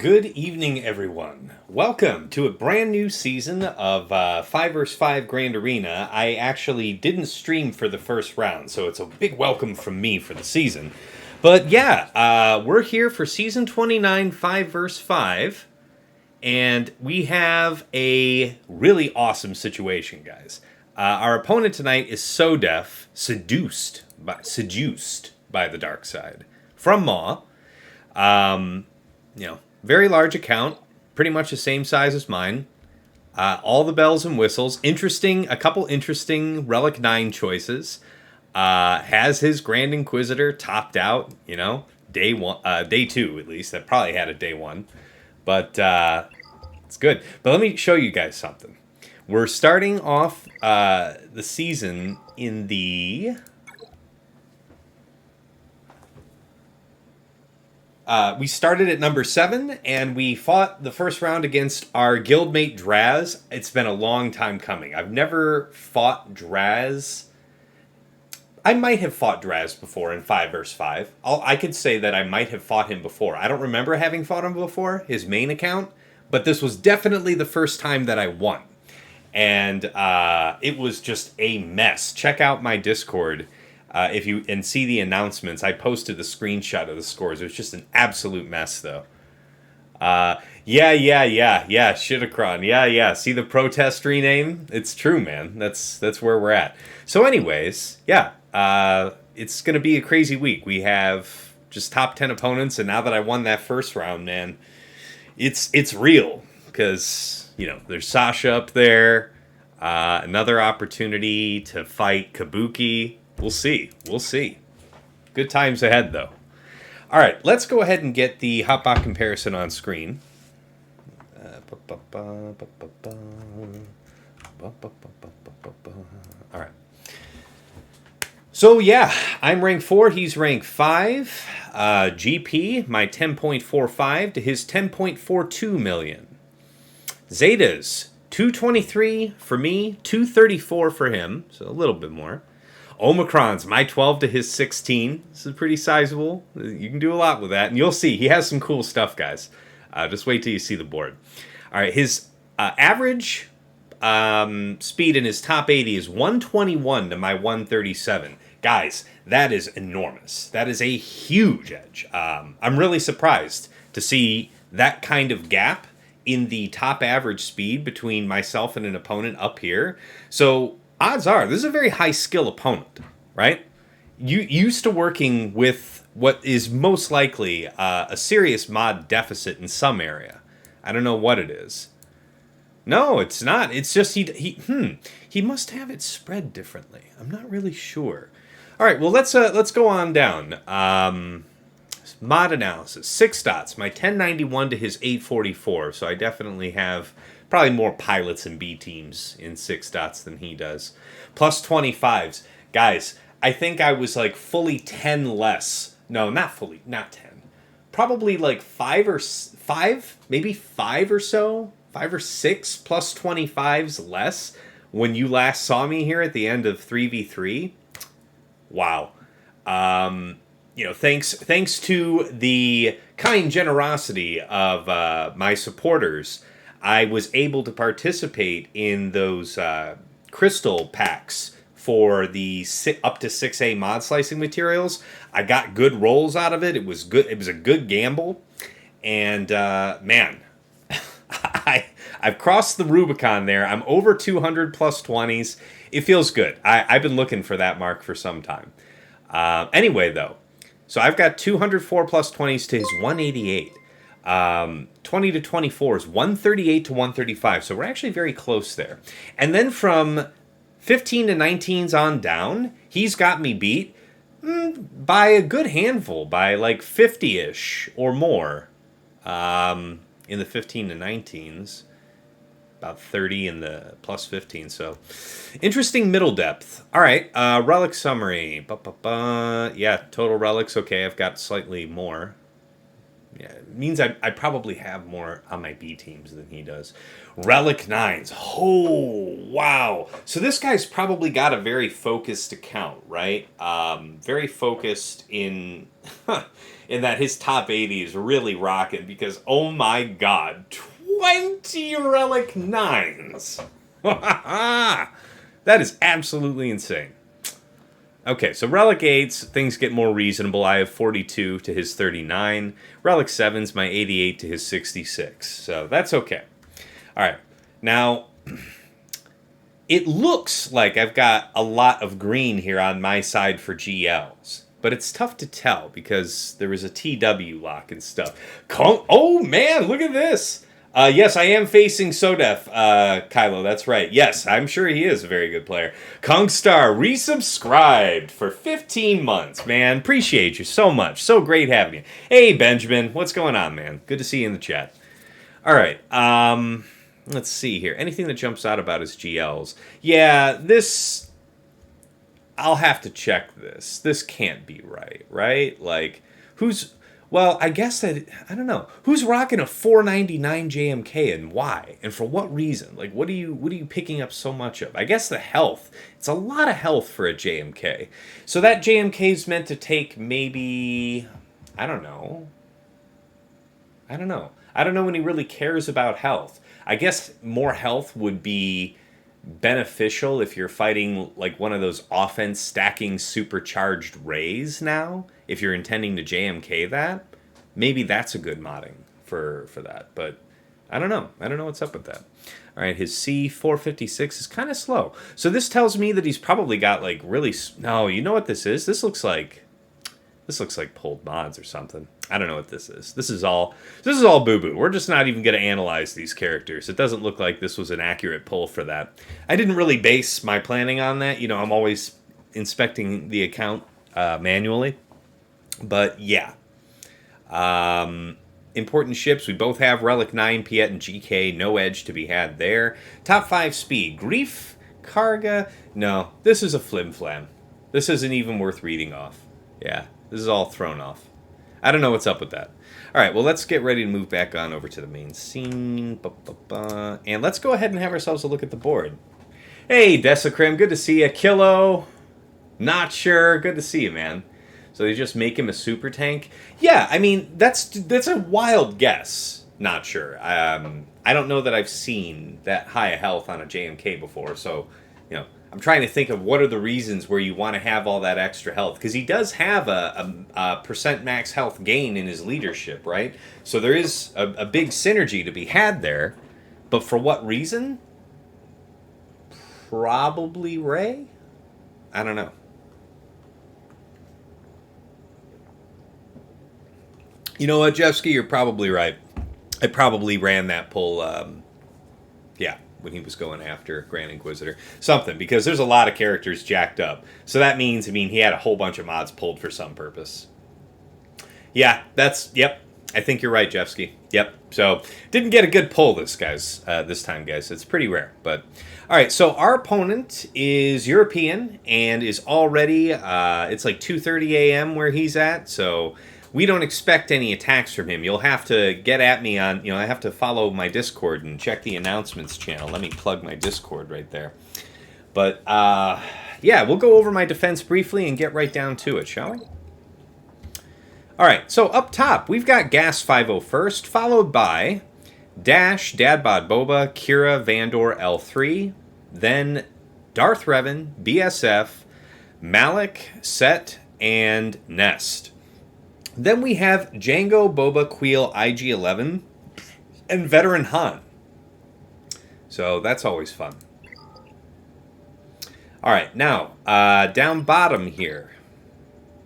Good evening, everyone. Welcome to a brand new season of 5 vs 5 Grand Arena. I actually didn't stream for the first round, so it's a big welcome from me for the season. But yeah, we're here for Season 29 5 vs 5, and we have a really awesome situation, guys. Our opponent tonight is SoDef, seduced by the dark side, from Maw. Very large account, pretty much the same size as mine. All the bells and whistles. A couple interesting Relic 9 choices. Has his Grand Inquisitor topped out, day 2 at least. That probably had a day 1. But it's good. But let me show you guys something. We're starting off the season in the... we started at number 7, and we fought the first round against our guildmate Draz. It's been a long time coming. I've never fought Draz. I might have fought Draz before in 5 vs 5. I could say that I might have fought him before. I don't remember having fought him before, his main account, but this was definitely the first time that I won. And it was just a mess. Check out my Discord. If you see the announcements, I posted the screenshot of the scores. It was just an absolute mess, though. Yeah, Shitacron. Yeah. See the protest rename? It's true, man. That's where we're at. So anyways, yeah, it's going to be a crazy week. We have just top 10 opponents, and now that I won that first round, man, it's real. Because, there's Sasha up there. Another opportunity to fight Kabuki. We'll see. Good times ahead, though. All right, let's go ahead and get the hotbot comparison on screen. All right. So, yeah, I'm rank 4. He's rank 5. GP, my 10.45 to his 10.42 million. Zetas, 223 for me, 234 for him, so a little bit more. Omicron's my 12 to his 16. This is pretty sizable. You can do a lot with that. And you'll see, he has some cool stuff, guys. Just wait till you see the board. All right, his average speed in his top 80 is 121 to my 137. Guys, that is enormous. That is a huge edge. I'm really surprised to see that kind of gap in the top average speed between myself and an opponent up here. So... odds are, this is a very high-skill opponent, right? You used to working with what is most likely a serious mod deficit in some area. I don't know what it is. No, it's not. It's just he must have it spread differently. I'm not really sure. All right, well, let's go on down. Mod analysis, 6 dots. My 1091 to his 844, so I definitely have... probably more pilots and B teams in 6 dots than he does. Plus 25s. Guys, I think I was like fully 10 less. No, not 10. Probably like 5 or 5, maybe 5 or so. 5 or 6 plus 25s less when you last saw me here at the end of 3v3. Wow. Thanks to the kind generosity of my supporters, I was able to participate in those crystal packs for the up to 6A mod slicing materials. I got good rolls out of it. It was good. It was a good gamble. And, man, I've crossed the Rubicon there. I'm over 200 plus 20s. It feels good. I've been looking for that mark for some time. Anyway, though, so I've got 204 plus 20s to his 188. 20 to 24 is 138 to 135, so we're actually very close there. And then from 15 to 19s on down, he's got me beat by a good handful, by like 50-ish or more in the 15 to 19s. About 30 in the plus 15, so interesting middle depth. All right, relic summary. Yeah, total relics, okay, I've got slightly more. Yeah, it means I probably have more on my B teams than he does. Relic 9s. Oh, wow. So this guy's probably got a very focused account, right? Very focused in in that his top 80 is really rocking because, oh my god, 20 Relic 9s. That is absolutely insane. Okay, so Relic 8s, things get more reasonable. I have 42 to his 39. Relic 7's my 88 to his 66. So that's okay. All right. Now, it looks like I've got a lot of green here on my side for GLs. But it's tough to tell because there was a TW lock and stuff. Oh, man, look at this. Yes, I am facing SoDef, Kylo, that's right. Yes, I'm sure he is a very good player. Kongstar resubscribed for 15 months, man. Appreciate you so much. So great having you. Hey, Benjamin, what's going on, man? Good to see you in the chat. All right, let's see here. Anything that jumps out about his GLs? Yeah, this... I'll have to check this. This can't be right? Like, who's... Well, I guess that, I don't know. Who's rocking a 499 JMK and why? And for what reason? Like, what are you picking up so much of? I guess the health. It's a lot of health for a JMK. So that JMK is meant to take maybe, I don't know when he really cares about health. I guess more health would be beneficial if you're fighting like one of those offense stacking supercharged rays now. If you're intending to JMK that, maybe that's a good modding for that. But I don't know. I don't know what's up with that. All right, his C456 is kind of slow. So this tells me that he's probably got like really... No, you know what this is? This looks like pulled mods or something. I don't know what this is. This is all boo-boo. We're just not even going to analyze these characters. It doesn't look like this was an accurate pull for that. I didn't really base my planning on that. You know, I'm always inspecting the account manually. But yeah. Important ships. We both have Relic 9, Piet, and GK. No edge to be had there. Top 5 speed. Grief, Karga. No, this is a flim-flam. This isn't even worth reading off. Yeah, this is all thrown off. I don't know what's up with that. All right, well, let's get ready to move back on over to the main scene. And let's go ahead and have ourselves a look at the board. Hey, Desecrim, good to see you. Kilo, not sure. Good to see you, man. So they just make him a super tank? Yeah, I mean, that's a wild guess. Not sure. I don't know that I've seen that high a health on a JMK before, so, you know, I'm trying to think of what are the reasons where you want to have all that extra health. Because he does have a percent max health gain in his leadership, right? So there is a big synergy to be had there. But for what reason? Probably Ray? I don't know. You know what, Jeffsky? You're probably right. I probably ran that pull, when he was going after Grand Inquisitor. Something, because there's a lot of characters jacked up. So that means, he had a whole bunch of mods pulled for some purpose. Yeah, yep. I think you're right, Jeffsky. Yep. So, didn't get a good pull this time, guys. It's pretty rare. But, all right, so our opponent is European and is already, it's like 2:30 a.m. where he's at, so... We don't expect any attacks from him. You'll have to get at me on, I have to follow my Discord and check the announcements channel. Let me plug my Discord right there. But, yeah, we'll go over my defense briefly and get right down to it, shall we? All right, so up top, we've got Gas 50 first, followed by Dash, Dadbod Boba, Kira, Vandor, L3, then Darth Revan, BSF, Malik, Set, and Nest. Then we have Django, Boba, Queel, IG-11, and Veteran Han. So that's always fun. All right, now, down bottom here.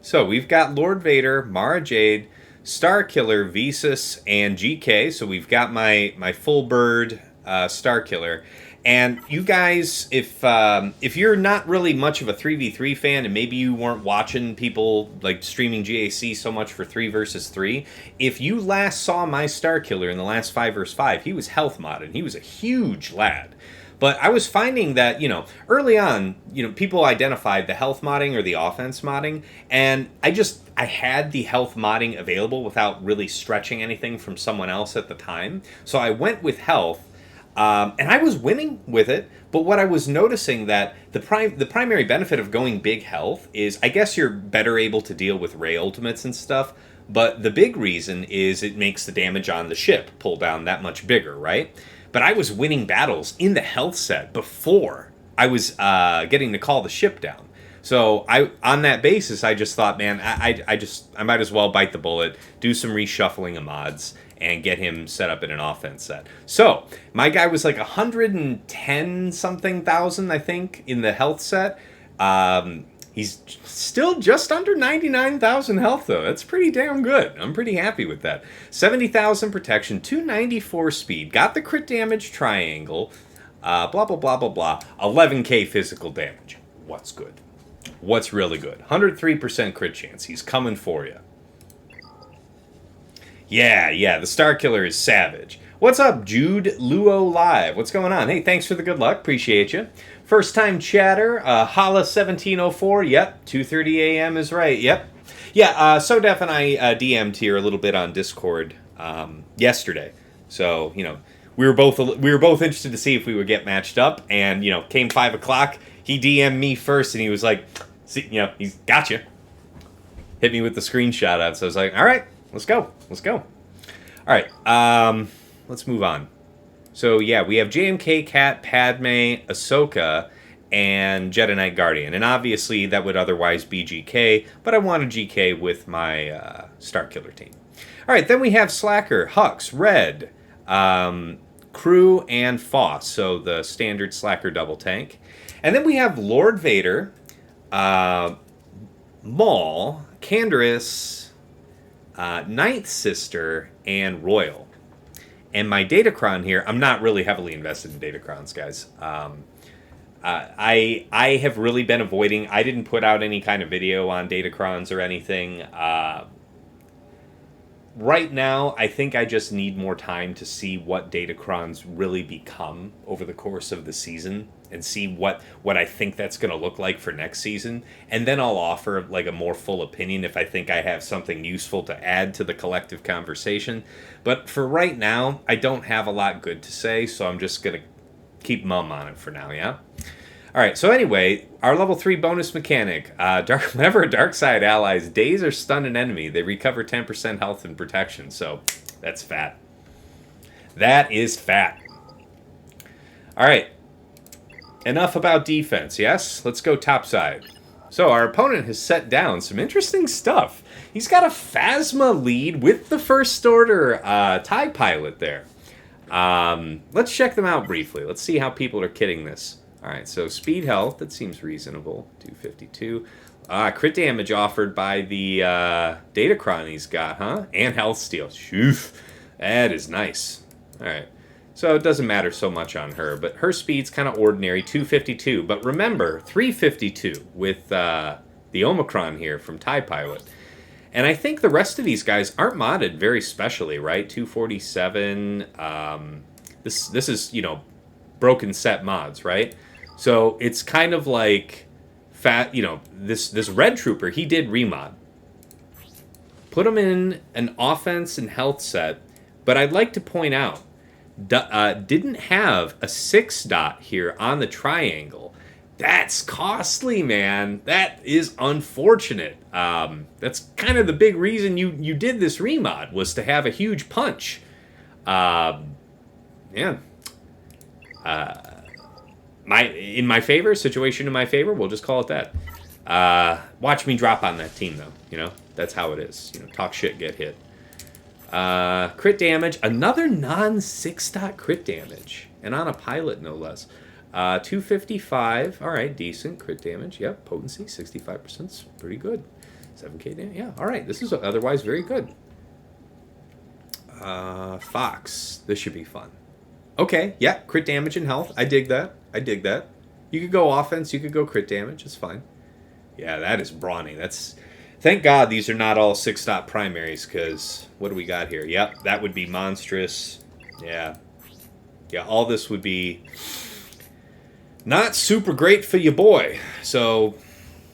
So we've got Lord Vader, Mara Jade, Starkiller, Visas, and GK. So we've got my full bird Starkiller. And you guys, if you're not really much of a 3v3 fan, and maybe you weren't watching people like streaming GAC so much for 3 versus 3, if you last saw my Starkiller in the last 5 vs 5, he was health modded. He was a huge lad. But I was finding that, early on, people identified the health modding or the offense modding, and I had the health modding available without really stretching anything from someone else at the time. So I went with health, and I was winning with it. But what I was noticing that the primary benefit of going big health is, I guess you're better able to deal with Ray ultimates and stuff. But the big reason is it makes the damage on the ship pull down that much bigger, right? But I was winning battles in the health set before I was getting to call the ship down. So on that basis, I just thought, man, I might as well bite the bullet, do some reshuffling of mods, and get him set up in an offense set. So my guy was like 110 something thousand, I think, in the health set. He's still just under 99,000 health, though. That's pretty damn good. I'm pretty happy with that. 70,000 protection, 294 speed, got the crit damage triangle, blah, blah, blah, blah, blah. 11k physical damage. What's good? What's really good? 103% crit chance. He's coming for you. Yeah, the Star Killer is savage. What's up, Jude Luo Live? What's going on? Hey, thanks for the good luck. Appreciate you. First time chatter, Hala 1704. Yep, 2:30 a.m. is right. Yep. Yeah, SoDef and I DM'd here a little bit on Discord yesterday. So, we were both interested to see if we would get matched up, and came 5 o'clock. He DM'd me first, and he was like, see, he's got you. Hit me with the screenshot of it. So I was like, all right, let's go. All right, let's move on. So yeah, we have JMK, Cat, Padme, Ahsoka, and Jedi Knight Guardian. And obviously that would otherwise be GK, but I want a GK with my Starkiller team. All right, then we have Slacker, Hux, Red, Crew, and Foss. So the standard Slacker double tank. And then we have Lord Vader, Maul, Canderous, Ninth Sister, and Royal. And my Datacron here, I'm not really heavily invested in Datacrons, guys. I have really been avoiding. I didn't put out any kind of video on Datacrons or anything. Right now, I think I just need more time to see what Datacrons really become over the course of the season, and see what I think that's going to look like for next season. And then I'll offer like a more full opinion if I think I have something useful to add to the collective conversation. But for right now, I don't have a lot good to say, so I'm just going to keep mum on it for now, yeah? All right, so anyway, our level 3 bonus mechanic. Whenever a dark side allies daze or stun an enemy, they recover 10% health and protection. So that's fat. That is fat. All right. Enough about defense, yes? Let's go topside. So our opponent has set down some interesting stuff. He's got a Phasma lead with the First Order TIE pilot there. Let's check them out briefly. Let's see how people are kidding this. All right, so speed health, that seems reasonable. 252. Crit damage offered by the Datacron he's got, huh? And health steal. Shoof. That is nice. All right. So it doesn't matter so much on her, but her speed's kind of ordinary, 252. But remember, 352 with the Omicron here from TIE Pilot. And I think the rest of these guys aren't modded very specially, right? 247. This is, broken set mods, right? So it's kind of like this Red Trooper, he did remod. Put him in an offense and health set, but I'd like to point out, didn't have a 6 dot here on the triangle. That's costly, man. That is unfortunate. That's kind of the big reason you did this remod, was to have a huge punch. In my favor, situation in my favor, we'll just call it that. Watch me drop on that team, though. That's how it is. Talk shit, get hit. Crit damage, another non-6 dot crit damage, and on a pilot no less. 255, all right, decent crit damage. Yep, potency 65%, pretty good. 7k damage, yeah, all right, this is otherwise very good. Fox, this should be fun. Okay, yeah, crit damage and health, I dig that. You could go offense, you could go crit damage, it's fine. Yeah, that is brawny. Thank God these are not all 6 dot primaries, because what do we got here? Yep, that would be monstrous. Yeah, all this would be Not super great for your boy. So,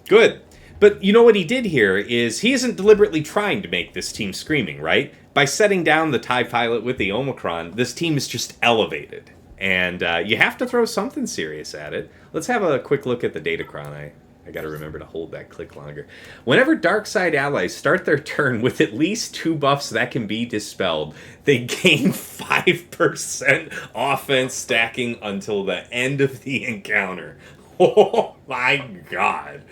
good. But you know what he did here is he isn't deliberately trying to make this team screaming, right? By setting down the TIE pilot with the Omicron, this team is just elevated. And you have to throw something serious at it. Let's have a quick look at the Datacron. I got to remember to hold that click longer. Whenever dark side allies start their turn with at least 2 buffs that can be dispelled, they gain 5% offense stacking until the end of the encounter. Oh my god.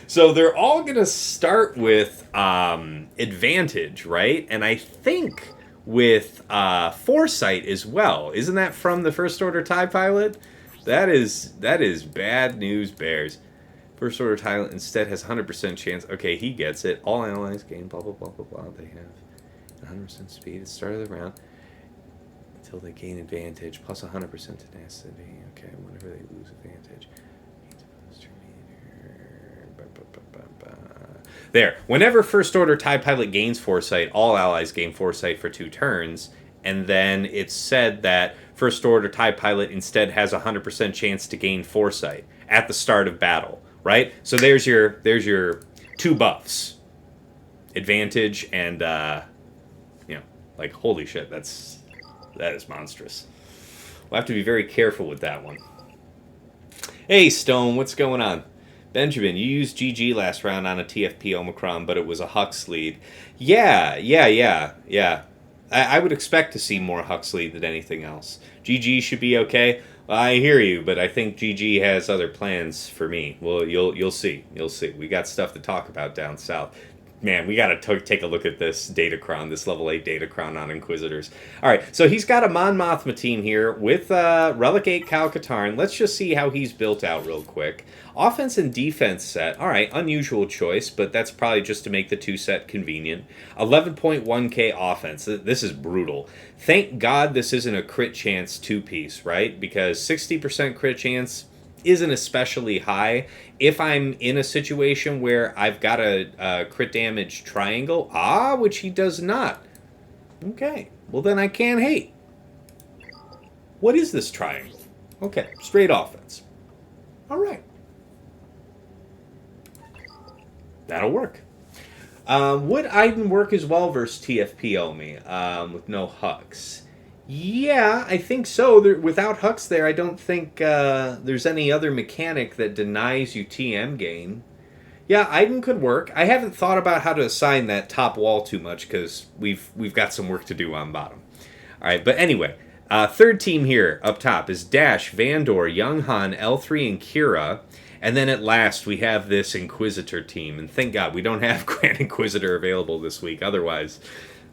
So they're all going to start with advantage, right? And I think with foresight as well. Isn't that from the First Order TIE pilot? That is bad news, Bears. First Order Pilot instead has 100% chance. Okay, he gets it. All allies gain blah, blah, blah, blah, blah. They have 100% speed at the start of the round until they gain advantage, plus 100% tenacity. Okay, whenever they lose advantage. There. Whenever First Order TIE Pilot gains Foresight, all allies gain Foresight for 2 turns. And then it's said that First Order TIE Pilot instead has a 100% chance to gain Foresight at the start of battle. Right? So there's your 2 buffs. Advantage and, like, holy shit, that is monstrous. We'll have to be very careful with that one. Hey, Stone, what's going on? Benjamin, you used GG last round on a TFP Omicron, but it was a Hux lead. Yeah. I would expect to see more Hux lead than anything else. GG should be okay. I hear you, but I think GG has other plans for me. Well, you'll see. You'll see. We got stuff to talk about down south. Man, we got to take a look at this Datacron, this level 8 Datacron on Inquisitors. All right, so he's got a Mon Mothma team here with Relic 8 Kal Katarn. Let's just see how he's built out real quick. Offense and defense set. All right, unusual choice, but that's probably just to make the 2 set convenient. 11.1k offense. This is brutal. Thank God this isn't a crit chance 2-piece, right? Because 60% crit chance isn't especially high. If I'm in a situation where I've got a crit damage triangle, which he does not. Okay, well then I can't hate. What is this triangle? Okay, straight offense. All right. That'll work. Would Iden work as well versus TFP Omi with no Hux? Yeah, I think so. Without Hux there, I don't think there's any other mechanic that denies you TM gain. Yeah, Iden could work. I haven't thought about how to assign that top wall too much because we've got some work to do on bottom. All right, but anyway, third team here up top is Dash, Vandor, Young Han, L3, and Kira. And then at last we have this Inquisitor team. And thank God we don't have Grand Inquisitor available this week. Otherwise,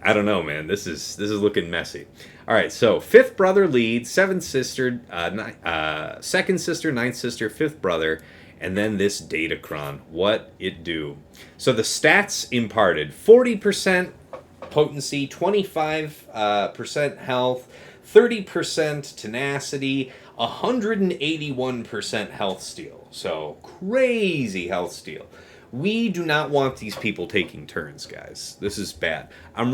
I don't know, man. This is looking messy. All right, so 5th brother lead, 7th sister, 2nd sister, 9th sister, 5th brother, and then this Datacron. What it do? So the stats imparted: 40% potency, 25% health, 30% tenacity, 181% health steal. So crazy health steal. We do not want these people taking turns, guys. This is bad. I'm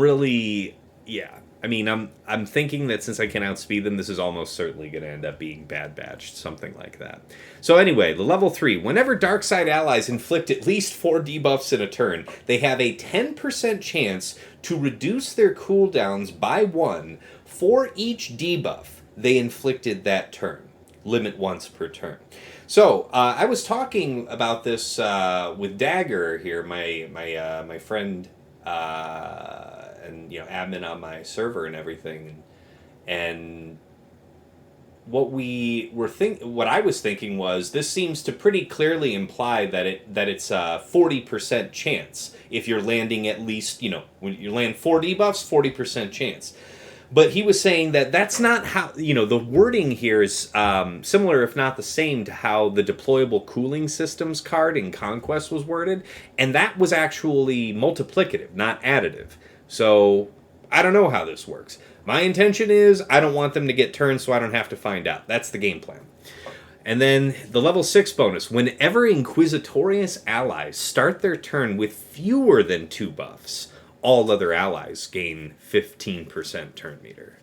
thinking that since I can outspeed them, this is almost certainly going to end up being bad batched, something like that. So anyway, the level 3. Whenever dark side allies inflict at least 4 debuffs in a turn, they have a 10% chance to reduce their cooldowns by 1 for each debuff they inflicted that turn. Limit once per turn. So I was talking about this with Dagger here, my friend and admin on my server and everything, and what I was thinking was this seems to pretty clearly imply that it's a 40% chance if you're landing at least when you land 4 debuffs, 40% chance. But he was saying that that's not how, the wording here is similar, if not the same, to how the deployable cooling systems card in Conquest was worded. And that was actually multiplicative, not additive. So I don't know how this works. My intention is I don't want them to get turns so I don't have to find out. That's the game plan. And then the level 6 bonus. Whenever Inquisitorious allies start their turn with fewer than 2 buffs, all other allies gain 15% turn meter.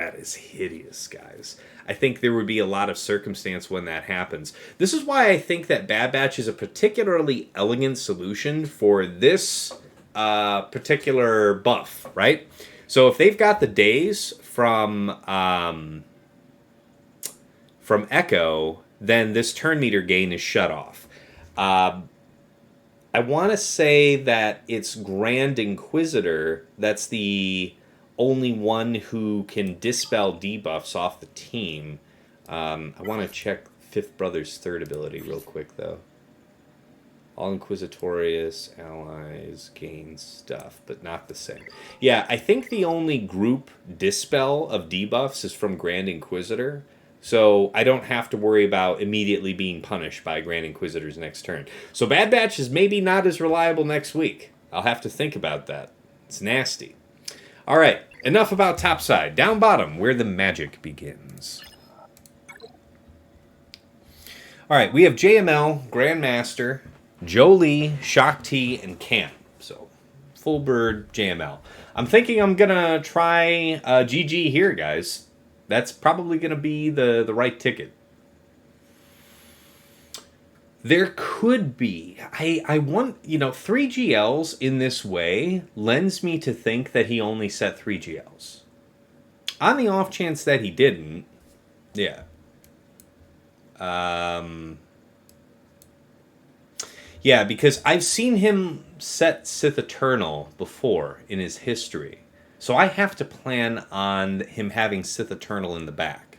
that is hideous, guys. I think there would be a lot of circumstance when that happens. This is why I think that Bad Batch is a particularly elegant solution for this particular buff, right? So if they've got the days from Echo, then this turn meter gain is shut off. I want to say that it's Grand Inquisitor that's the only one who can dispel debuffs off the team. I want to check Fifth Brother's third ability real quick, though. All Inquisitorious allies gain stuff, but not the same. Yeah, I think the only group dispel of debuffs is from Grand Inquisitor. So I don't have to worry about immediately being punished by Grand Inquisitor's next turn. So Bad Batch is maybe not as reliable next week. I'll have to think about that. It's nasty. All right, enough about topside. Down bottom, where the magic begins. All right, we have JML, Grandmaster, Jolie, Shock T, and Camp. So full bird JML. I'm thinking I'm going to try GG here, guys. That's probably going to be the right ticket. There could be. I want, 3 GLs in this way lends me to think that he only set 3 GLs. On the off chance that he didn't, yeah. Yeah, because I've seen him set Sith Eternal before in his history. So I have to plan on him having Sith Eternal in the back.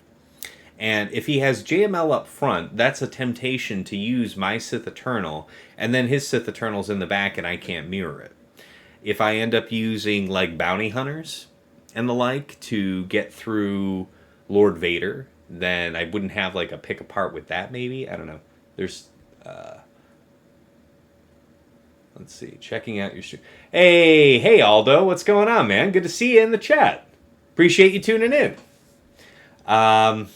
And if he has JML up front, that's a temptation to use my Sith Eternal, and then his Sith Eternal's in the back and I can't mirror it. If I end up using, like, Bounty Hunters and the like to get through Lord Vader, then I wouldn't have, like, a pick apart with that, maybe? I don't know. There's... Let's see. Checking out your stream. Hey, Aldo. What's going on, man? Good to see you in the chat. Appreciate you tuning in. Yeah,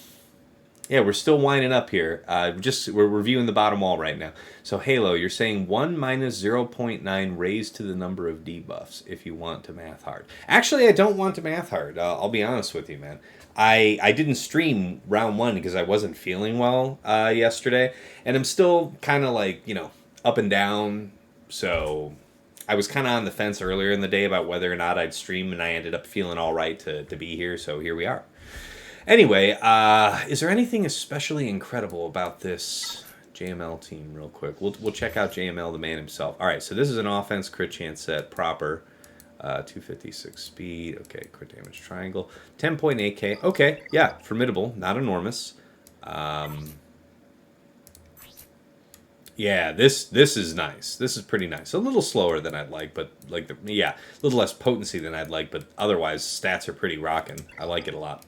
we're still winding up here. We're reviewing the bottom wall right now. So Halo, you're saying 1 minus 0.9 raised to the number of debuffs if you want to math hard. Actually, I don't want to math hard. I'll be honest with you, man. I didn't stream round 1 because I wasn't feeling well yesterday, and I'm still kind of like up and down. So I was kind of on the fence earlier in the day about whether or not I'd stream, and I ended up feeling all right to be here, so here we are. Anyway, is there anything especially incredible about this JML team real quick? We'll check out JML, the man himself. All right, so this is an offense crit chance set, proper. 256 speed, okay, crit damage triangle. 10.8k, okay, yeah, formidable, not enormous. Yeah, this is nice. This is pretty nice. A little slower than I'd like, but a little less potency than I'd like, but otherwise stats are pretty rocking. I like it a lot.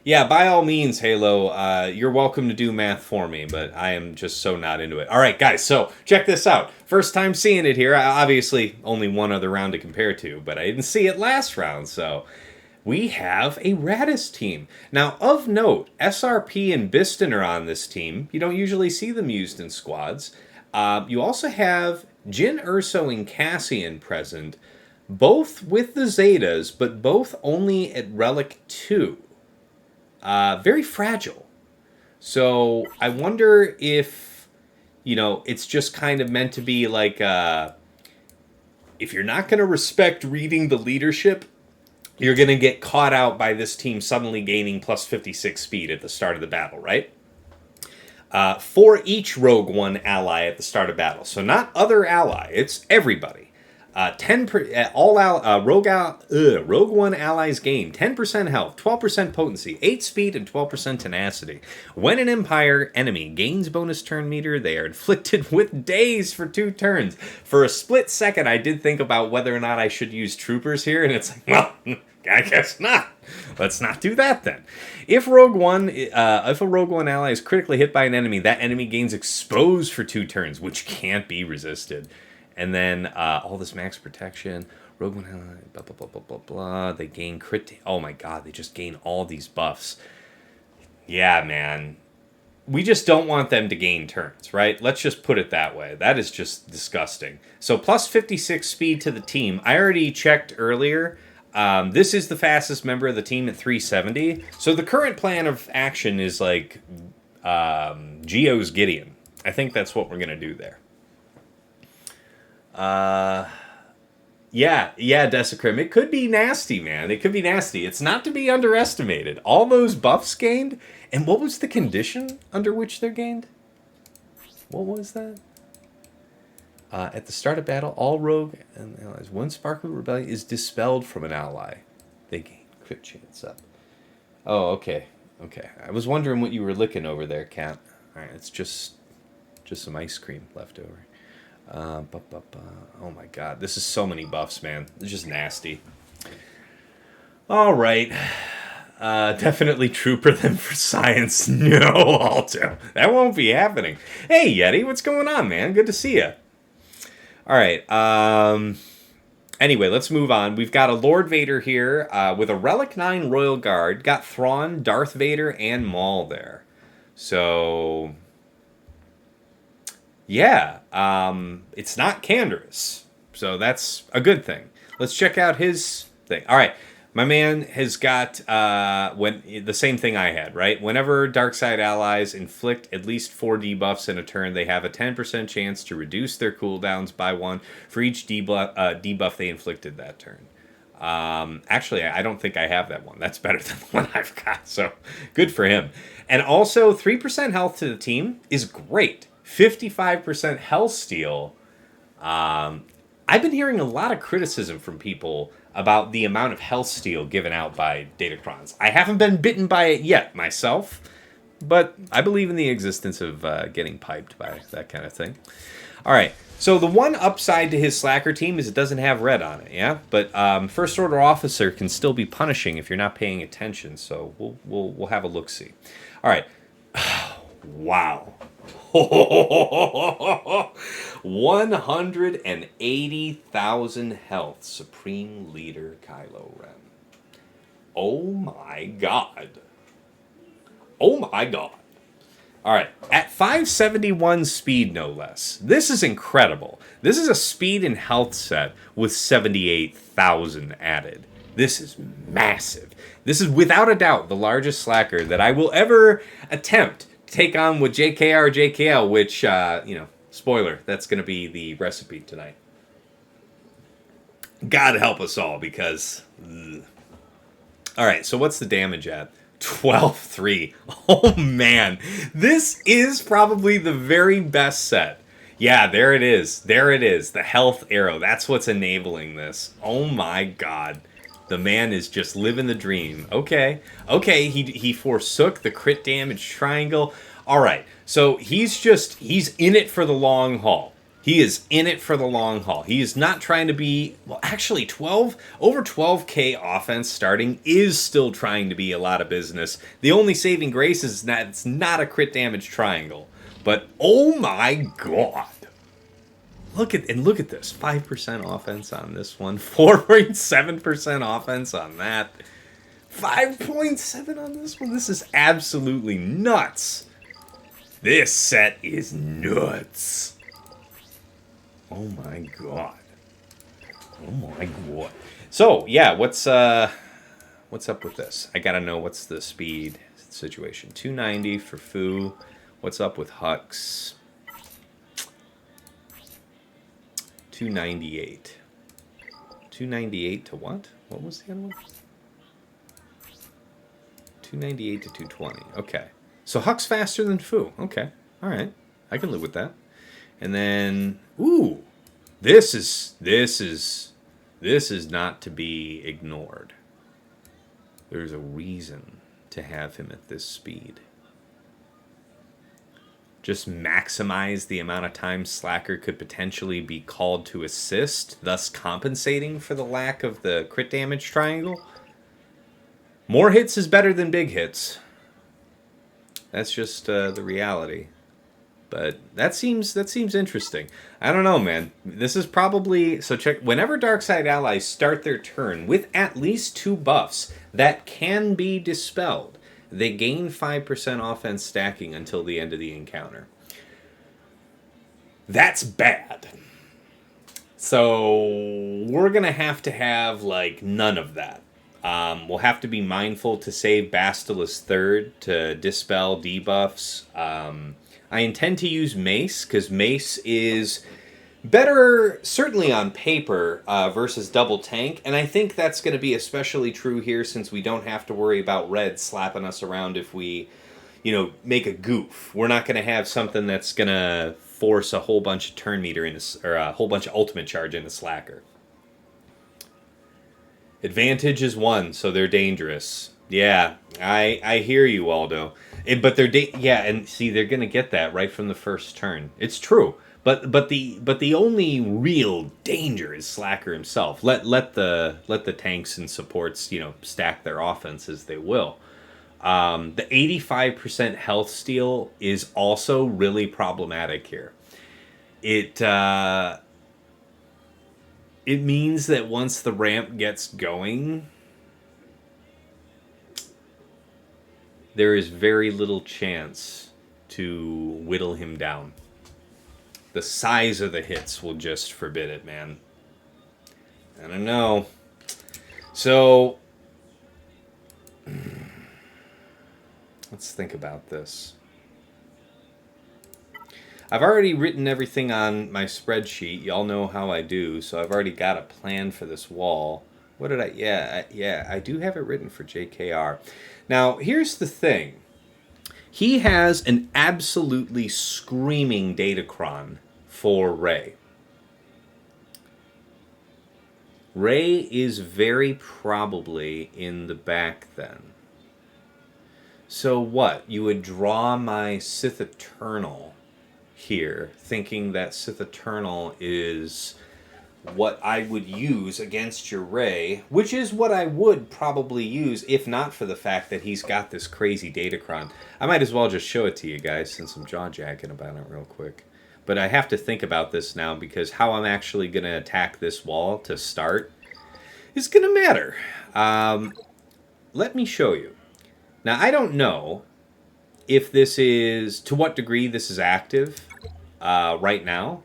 Yeah, by all means, Halo, you're welcome to do math for me, but I am just so not into it. All right, guys, so check this out. First time seeing it here. Obviously, only one other round to compare to, but I didn't see it last round, so... We have a Radis team. Now, of note, SRP and Biston are on this team. You don't usually see them used in squads. You also have Jyn Erso and Cassian present, both with the Zetas, but both only at Relic 2. Very fragile. So I wonder if, it's just kind of meant to be like, if you're not going to respect reading the leadership, you're going to get caught out by this team suddenly gaining plus 56 speed at the start of the battle, right? For each Rogue One ally at the start of battle. So not other ally, it's everybody. Rogue One allies gain 10% health, 12% potency, 8 speed, and 12% tenacity. When an Empire enemy gains bonus turn meter, they are inflicted with daze for 2 turns. For a split second, I did think about whether or not I should use troopers here, and it's like, well, I guess not. Let's not do that then. If a Rogue One ally is critically hit by an enemy, that enemy gains exposed for 2 turns, which can't be resisted. And then all this max protection, Rogue One ally, blah, blah, blah, blah, blah, blah. They gain crit. Oh my god, they just gain all these buffs. Yeah, man. we just don't want them to gain turns, right? Let's just put it that way. That is just disgusting. So plus 56 speed to the team. I already checked earlier. This is the fastest member of the team at 370. So the current plan of action is like Geo's Gideon. I think that's what we're going to do there. Yeah, Desecrim. It could be nasty, man. It could be nasty. It's not to be underestimated. All those buffs gained. And what was the condition under which they're gained? What was that? At the start of battle, all rogue and allies, one sparkle rebellion is dispelled from an ally. They gain crit chance up. Oh, okay. Okay. I was wondering what you were licking over there, Cat. All right, it's just some ice cream left over. Oh my god, this is so many buffs, man. It's just nasty. All right. Definitely trooper them for science. No, Alto. That won't be happening. Hey, Yeti, what's going on, man? Good to see you. All right. Anyway, let's move on. We've got a Lord Vader here with a Relic 9 Royal Guard. Got Thrawn, Darth Vader, and Maul there. So, yeah. It's not Canderous. So that's a good thing. Let's check out his thing. All right. My man has got the same thing I had, right? Whenever Darkside allies inflict at least 4 debuffs in a turn, they have a 10% chance to reduce their cooldowns by 1 for each debuff they inflicted that turn. Actually, I don't think I have that one. That's better than the one I've got, so good for him. And also, 3% health to the team is great. 55% health steal. I've been hearing a lot of criticism from people about the amount of health steal given out by Datacrons. I haven't been bitten by it yet myself, but I believe in the existence of getting piped by that kind of thing. All right, so the one upside to his Slacker team is it doesn't have red on it, yeah? But First Order Officer can still be punishing if you're not paying attention, so we'll have a look-see. All right. Wow. 180,000 health, Supreme Leader Kylo Ren. Oh my god. Oh my god. Alright, at 571 speed no less. This is incredible. This is a speed and health set with 78,000 added. This is massive. This is without a doubt the largest Slacker that I will ever attempt take on with JKR or JKL, which, spoiler, that's going to be the recipe tonight. God help us all, because... Alright, so what's the damage at? 12-3. Oh, man. This is probably the very best set. Yeah, there it is. There it is. The health arrow. That's what's enabling this. Oh, my God. The man is just living the dream. Okay, he forsook the crit damage triangle. All right, so he's in it for the long haul. He is in it for the long haul. He is not trying to be, well, actually, over 12k offense starting is still trying to be a lot of business. The only saving grace is that it's not a crit damage triangle. But, oh my god. Look at this. 5% offense on this one. 4.7% offense on that. 5.7 on this one. This is absolutely nuts. This set is nuts. Oh my god. Oh my god. So, yeah, what's up with this? I gotta know what's the speed situation. 290 for Fu. What's up with Hux? 298. 298 to what? What was the other one? 298 to 220. Okay. So Huck's faster than Fu. Okay. All right. I can live with that. And then, ooh, this is not to be ignored. There's a reason to have him at this speed. Just maximize the amount of time Slacker could potentially be called to assist, thus compensating for the lack of the crit damage triangle. More hits is better than big hits. That's just the reality. But that seems interesting. I don't know, man. This is probably... So check... Whenever Darkside allies start their turn with at least 2 buffs that can be dispelled, They gain 5% offense stacking until the end of the encounter. That's bad. So we're going to have, like, none of that. We'll have to be mindful to save Basilisk Third to dispel debuffs. I intend to use Mace, because Mace is better, certainly on paper, versus double tank. And I think that's going to be especially true here, since we don't have to worry about red slapping us around if we, make a goof. We're not going to have something that's going to force a whole bunch of turn meter or a whole bunch of ultimate charge into Slacker. Advantage is 1, so they're dangerous. Yeah, I hear you, Waldo. But they're and see, they're gonna get that right from the first turn. It's true. But the only real danger is Slacker himself. Let the tanks and supports stack their offense as they will. The 85% health steal is also really problematic here. It means that once the ramp gets going, there is very little chance to whittle him down. The size of the hits will just forbid it, man. I don't know. So, let's think about this. I've already written everything on my spreadsheet. Y'all know how I do, so I've already got a plan for this wall. What did I... Yeah, I do have it written for JKR. Now, here's the thing. He has an absolutely screaming Datacron for Ray. Ray is very probably in the back then. So what? You would draw my Sith Eternal here, thinking that Sith Eternal is what I would use against your Ray, which is what I would probably use if not for the fact that he's got this crazy Datacron. I might as well just show it to you guys since I'm jaw-jacking about it real quick. But I have to think about this now, because how I'm actually going to attack this wall to start is going to matter. Let me show you. Now, I don't know if this is, to what degree this is active right now.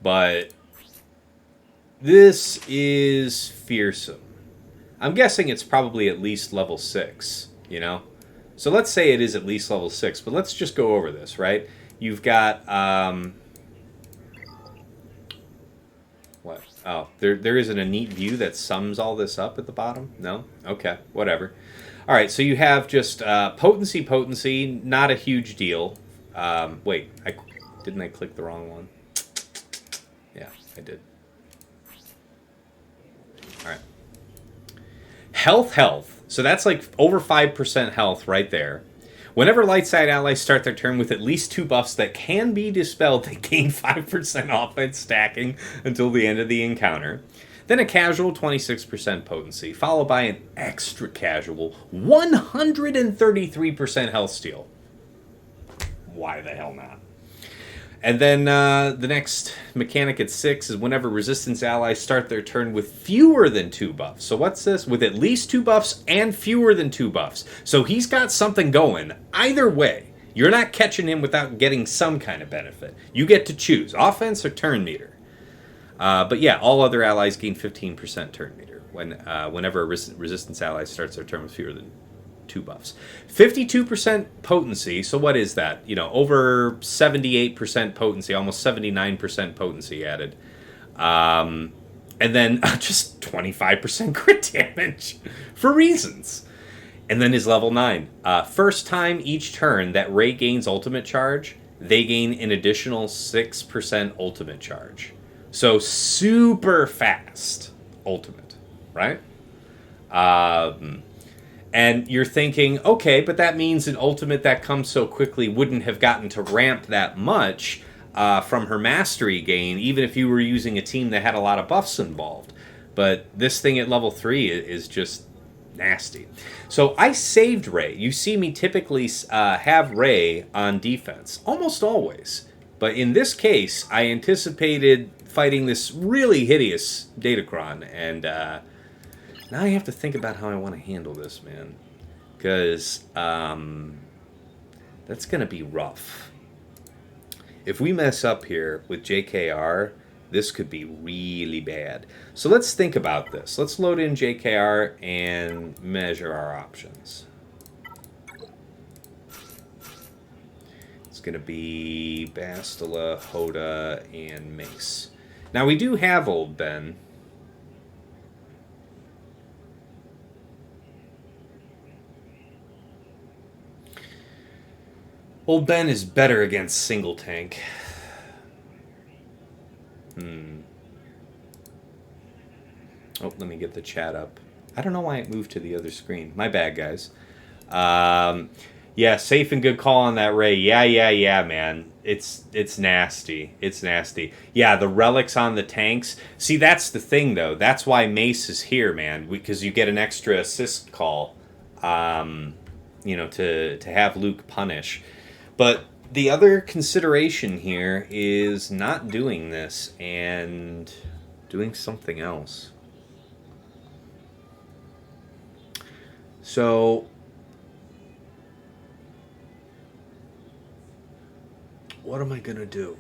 But this is fearsome. I'm guessing it's probably at least level 6, So let's say it is at least level 6, but let's just go over this, right? You've got, what? Oh, there isn't a neat view that sums all this up at the bottom? No? Okay, whatever. All right, so you have just potency, not a huge deal. Wait, didn't I click the wrong one? Yeah, I did. All right. Health. So that's like over 5% health right there. Whenever light side allies start their turn with at least 2 buffs that can be dispelled, they gain 5% offense stacking until the end of the encounter. Then a casual 26% potency, followed by an extra casual 133% health steal. Why the hell not? And then the next mechanic at 6 is whenever resistance allies start their turn with fewer than 2 buffs. So what's this? With at least 2 buffs and fewer than 2 buffs. So he's got something going. Either way, you're not catching him without getting some kind of benefit. You get to choose, offense or turn meter. But yeah, all other allies gain 15% turn meter whenever a resistance ally starts their turn with fewer than 2 buffs. 52% potency, so what is that? Over 78% potency, almost 79% potency added. And then just 25% crit damage for reasons. And then his level 9. First time each turn that Ray gains ultimate charge, they gain an additional 6% ultimate charge. So super fast ultimate, right? And you're thinking, okay, but that means an ultimate that comes so quickly wouldn't have gotten to ramp that much from her mastery gain, even if you were using a team that had a lot of buffs involved. But this thing at level 3 is just nasty. So I saved Ray. You see me typically have Ray on defense, almost always. But in this case, I anticipated fighting this really hideous Datacron, and now I have to think about how I want to handle this, man. because that's going to be rough. If we mess up here with JKR, this could be really bad. So let's think about this. Let's load in JKR and measure our options. It's going to be Bastila, Hoda, and Mace. Now we do have Old Ben. Old Ben is better against single tank. Oh, let me get the chat up. I don't know why it moved to the other screen. My bad, guys. Yeah, safe and good call on that, Ray. Yeah, man. It's nasty. It's nasty. Yeah, the relics on the tanks. See, that's the thing, though. That's why Mace is here, man. Because you get an extra assist call, you know, to have Luke punish. But the other consideration here is not doing this and doing something else. So what am I going to do?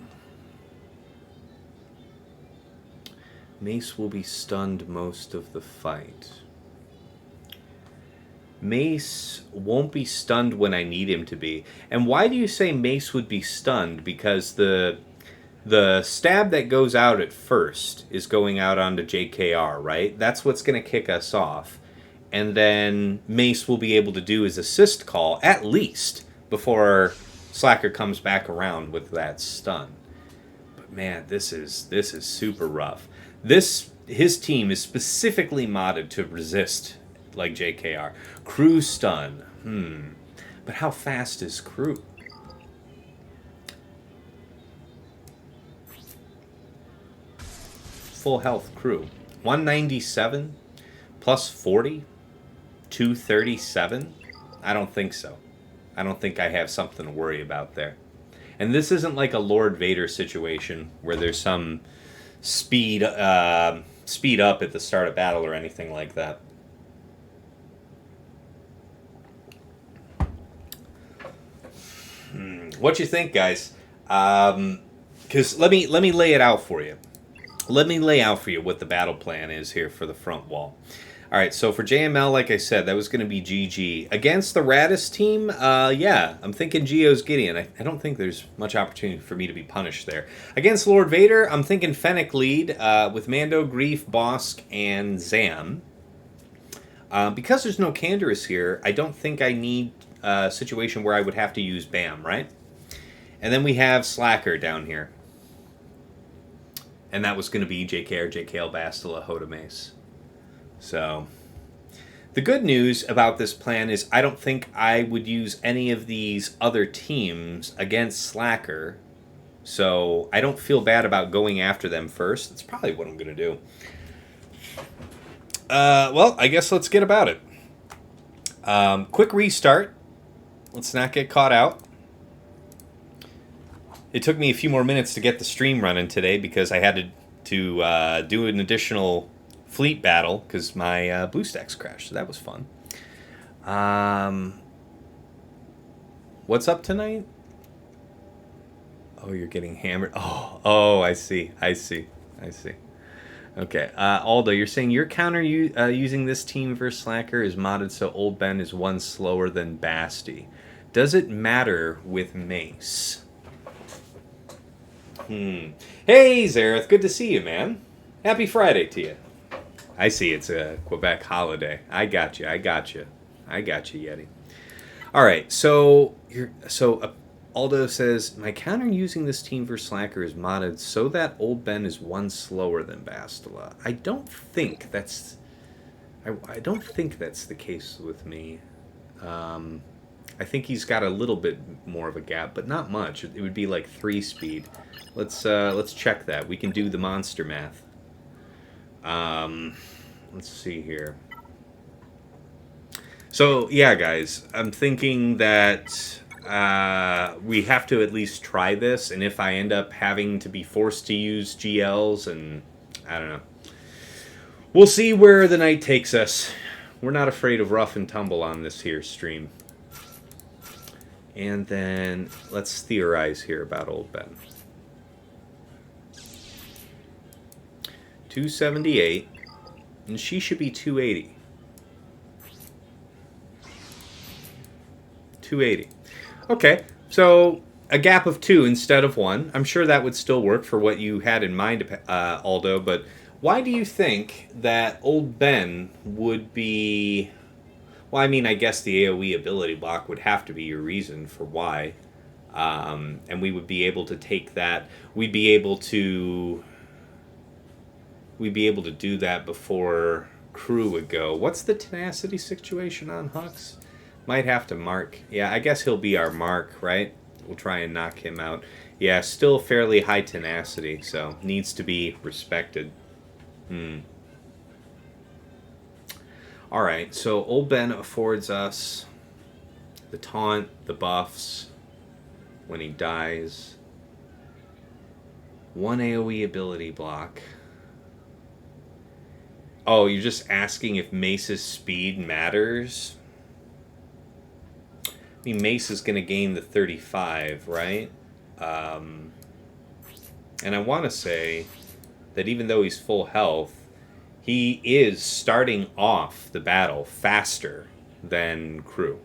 Mace will be stunned most of the fight. Mace won't be stunned when I need him to be. And why do you say Mace would be stunned? Because the stab that goes out at first is going out onto JKR, right? That's what's going to kick us off. And then Mace will be able to do his assist call, at least, before Slacker comes back around with that stun. But man, this is super rough. His team is specifically modded to resist like JKR. Crew stun. But how fast is Crew? Full health Crew. 197 plus 40? 237? I don't think so. I don't think I have something to worry about there. And this isn't like a Lord Vader situation where there's some speed up at the start of battle or anything like that. What you think, guys? Because let me lay it out for you. Let me lay out for you what the battle plan is here for the front wall. All right, so for JML, like I said, that was going to be GG. Against the Radis team, yeah, I'm thinking Geo's Gideon. I don't think there's much opportunity for me to be punished there. Against Lord Vader, I'm thinking Fennec lead with Mando, Greef, Bosk, and Zam. Because there's no Canderous here, I don't think I need a situation where I would have to use BAM, right? And then we have Slacker down here. And that was going to be JKR, JKL, Bastila, Hoda, Mace. So, the good news about this plan is I don't think I would use any of these other teams against Slacker. So, I don't feel bad about going after them first. That's probably what I'm going to do. Well, I guess let's get about it. Quick restart. Let's not get caught out. It took me a few more minutes to get the stream running today because I had to do an additional fleet battle because my BlueStacks crashed, so that was fun. What's up tonight? Oh, you're getting hammered. Oh, I see. Okay, Aldo, you're saying your counter using this team versus Slacker is modded so Old Ben is one slower than Basti. Does it matter with Mace? Hey, Zareth, good to see you, man. Happy Friday to you. I see it's a Quebec holiday. I got you, Yeti. All right, so Aldo says my counter using this team for Slacker is modded so that Old Ben is one slower than Bastila. I don't think that's the case with me. I think he's got a little bit more of a gap, but not much. It would be like 3 speed. Let's check that. We can do the monster math. Let's see here. So, yeah, guys, I'm thinking that we have to at least try this, and if I end up having to be forced to use GLs, and I don't know. We'll see where the night takes us. We're not afraid of rough and tumble on this here stream. And then let's theorize here about Old Ben. 278, and she should be 280. 280. Okay, so a gap of 2 instead of 1. I'm sure that would still work for what you had in mind, Aldo, but why do you think that Old Ben would be... Well, I mean, I guess the AoE ability block would have to be your reason for why. And we would be able to take that. We'd be able to do that before crew would go. What's the tenacity situation on Hux? Might have to mark. Yeah, I guess he'll be our mark, right? We'll try and knock him out. Yeah, still fairly high tenacity, so needs to be respected. Alright, so Old Ben affords us the taunt, the buffs, when he dies. 1 AoE ability block. Oh, you're just asking if Mace's speed matters? I mean, Mace is going to gain the 35, right? And I want to say that even though he's full health, he is starting off the battle faster than crew.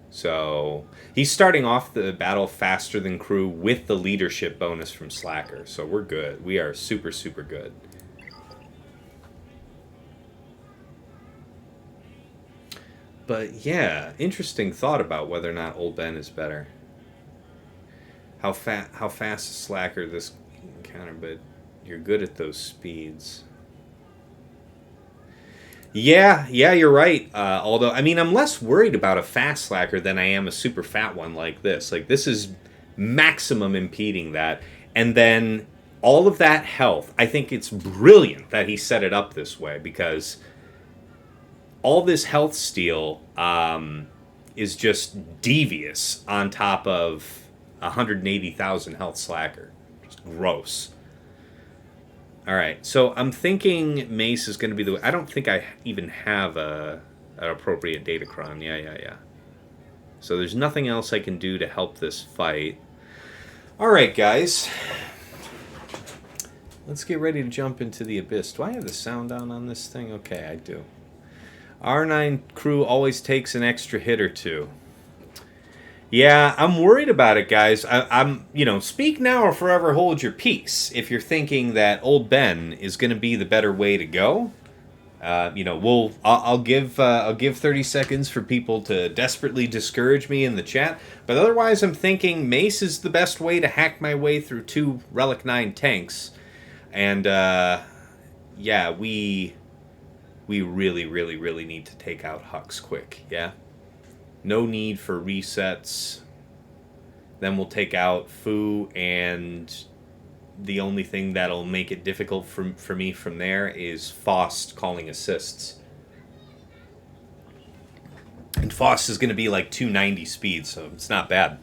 So he's starting off the battle faster than crew with the leadership bonus from Slacker. So we're good. We are super, super good. But yeah, interesting thought about whether or not Old Ben is better. How fast is Slacker this encounter, but you're good at those speeds. Yeah, you're right. Although, I mean, I'm less worried about a fast Slacker than I am a super fat one like this. Like, this is maximum impeding that. And then all of that health, I think it's brilliant that he set it up this way, because all this health steal is just devious on top of 180,000 health Slacker. Just gross. Alright, so I'm thinking Mace is going to be the... I don't think I even have an appropriate Datacron. Yeah. So there's nothing else I can do to help this fight. Alright, guys. Let's get ready to jump into the Abyss. Do I have the sound down on this thing? Okay, I do. R9 crew always takes an extra hit or two. Yeah, I'm worried about it, guys. I'm, speak now or forever hold your peace. If you're thinking that Old Ben is going to be the better way to go, I'll give 30 seconds for people to desperately discourage me in the chat. But otherwise, I'm thinking Mace is the best way to hack my way through 2 Relic 9 tanks, and yeah, we really, really, really need to take out Hux quick. Yeah. No need for resets. Then we'll take out Fu, and the only thing that'll make it difficult for me from there is Faust calling assists. And Faust is going to be like 290 speed, so it's not bad.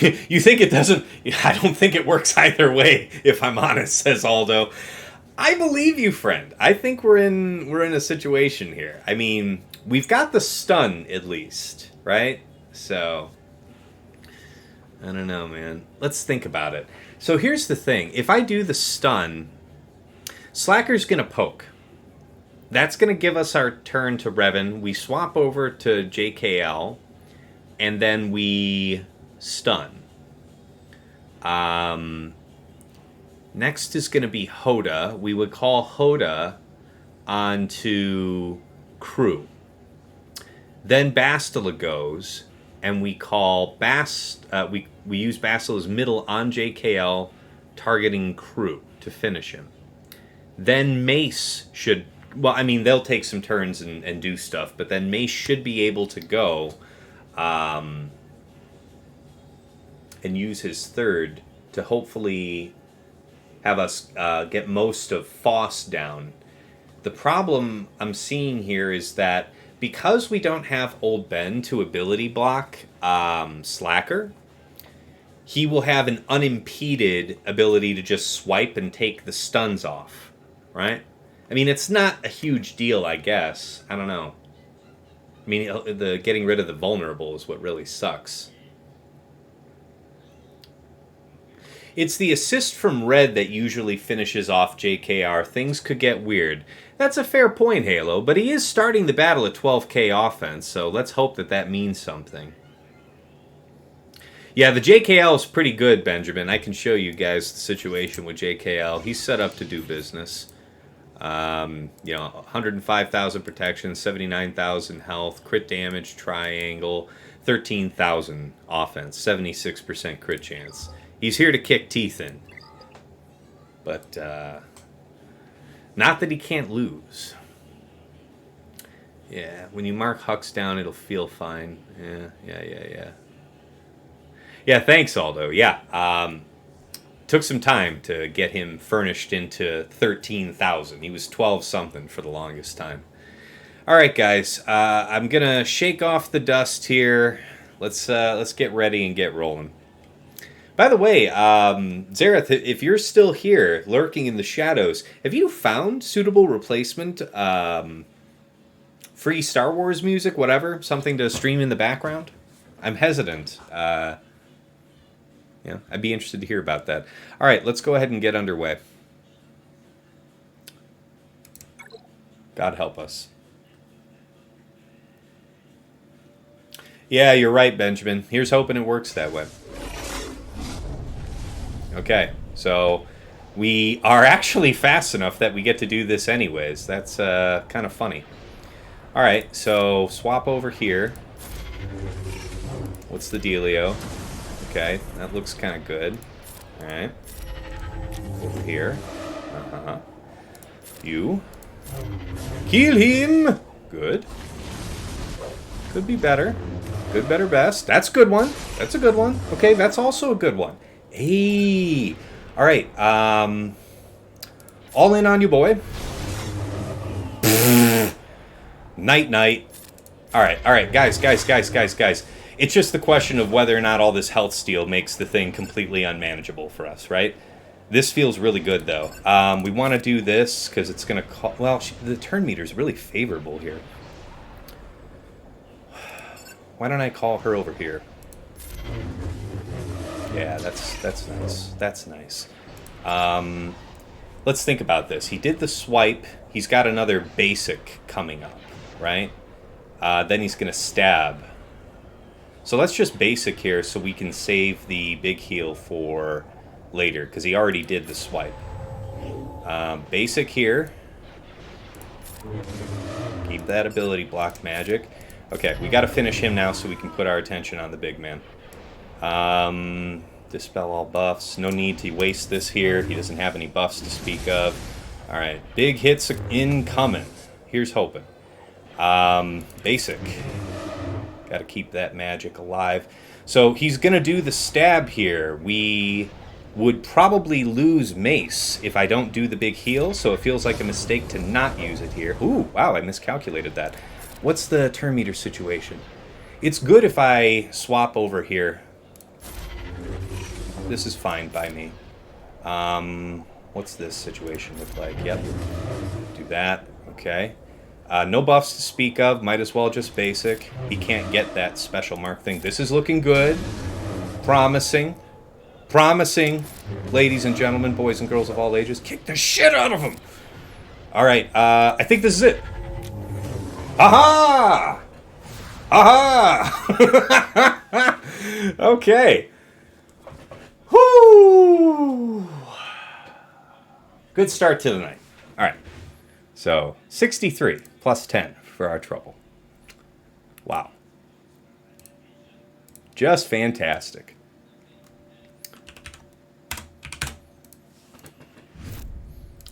You think it doesn't... I don't think it works either way, if I'm honest, says Aldo. I believe you, friend. I think we're in a situation here. I mean... We've got the stun, at least, right? So, I don't know, man. Let's think about it. So here's the thing. If I do the stun, Slacker's going to poke. That's going to give us our turn to Revan. We swap over to JKL, and then we stun. Next is going to be Hoda. We would call Hoda onto crew. Then Bastila goes, and we call we use Bastila's middle on JKL, targeting crew to finish him. Then Mace should... Well, I mean, they'll take some turns and do stuff, but then Mace should be able to go and use his third to hopefully have us get most of Faust down. The problem I'm seeing here is that because we don't have Old Ben to ability block Slacker, he will have an unimpeded ability to just swipe and take the stuns off, right? I mean, it's not a huge deal, I guess. I don't know. I mean, the getting rid of the vulnerable is what really sucks. It's the assist from red that usually finishes off JKR. Things could get weird. That's a fair point, Halo, but he is starting the battle at 12k offense, so let's hope that that means something. Yeah, the JKL is pretty good, Benjamin. I can show you guys the situation with JKL. He's set up to do business. You know, 105,000 protection, 79,000 health, crit damage, triangle, 13,000 offense, 76% crit chance. He's here to kick teeth in. But, not that he can't lose. Yeah, when you mark Hux down, it'll feel fine. Yeah. Yeah, thanks, Aldo. Yeah, took some time to get him furnished into 13,000. He was 12-something for the longest time. All right, guys, I'm going to shake off the dust here. Let's get ready and get rolling. By the way, Zareth, if you're still here, lurking in the shadows, have you found suitable replacement, free Star Wars music, whatever, something to stream in the background? I'm hesitant. Yeah, I'd be interested to hear about that. All right, let's go ahead and get underway. God help us. Yeah, you're right, Benjamin. Here's hoping it works that way. Okay, so we are actually fast enough that we get to do this anyways. That's kind of funny. All right, so swap over here. What's the dealio? Okay, that looks kind of good. All right, over here. You kill him. Good. Could be better. Good, better, best. That's a good one. That's a good one. Okay, that's also a good one. Hey, all right. All in on you, boy. Night. All right, guys. It's just the question of whether or not all this health steal makes the thing completely unmanageable for us, right? This feels really good, though. We want to do this because it's going to call... Well, the turn meter is really favorable here. Why don't I call her over here? Yeah, that's nice. That's nice. Let's think about this. He did the swipe. He's got another basic coming up, right? Then he's going to stab. So let's just basic here so we can save the big heal for later, because he already did the swipe. Basic here. Keep that ability block magic. Okay, we got to finish him now so we can put our attention on the big man. Dispel all buffs. No need to waste this here. He doesn't have any buffs to speak of. Alright, big hits incoming. Here's hoping. Basic. Got to keep that magic alive. So he's going to do the stab here. We would probably lose mace if I don't do the big heal, so it feels like a mistake to not use it here. Ooh, wow, I miscalculated that. What's the turn meter situation? It's good if I swap over here. This is fine by me. What's this situation look like? Yep. Do that. Okay. No buffs to speak of. Might as well just basic. He can't get that special mark thing. This is looking good. Promising. Promising. Ladies and gentlemen, boys and girls of all ages, kick the shit out of him. All right. I think this is it. Aha! Aha! Okay. Whoo! Good start to the night. All right. So, 63 plus 10 for our trouble. Wow. Just fantastic.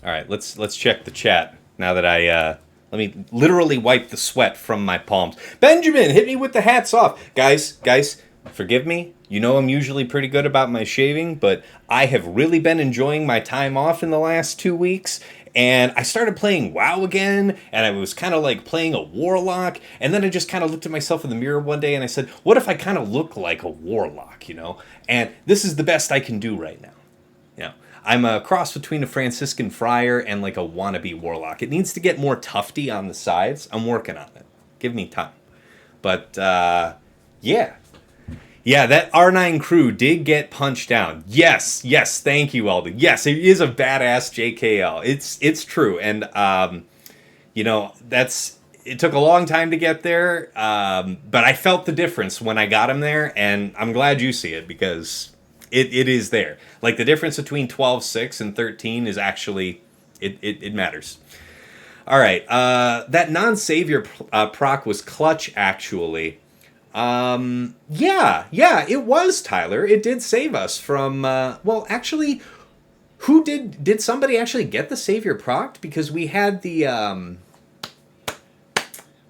All right, let's check the chat now that I let me literally wipe the sweat from my palms. Benjamin, hit me with the hats off. Guys, forgive me. You know I'm usually pretty good about my shaving, but I have really been enjoying my time off in the last 2 weeks. And I started playing WoW again, and I was kind of like playing a warlock. And then I just kind of looked at myself in the mirror one day and I said, what if I kind of look like a warlock, you know? And this is the best I can do right now. Yeah. I'm a cross between a Franciscan friar and like a wannabe warlock. It needs to get more tufty on the sides. I'm working on it. Give me time. But yeah. Yeah, that R9 crew did get punched down. Yes, thank you, Alden. Yes, it is a badass JKL. It's true. And you know, it took a long time to get there, but I felt the difference when I got him there, and I'm glad you see it because it is there. Like the difference between 12.6 and 13 is actually it matters. All right, that non-savior proc was clutch actually. Yeah, it was, Tyler. It did save us from well, actually, who did somebody actually get the savior proc? Because we had the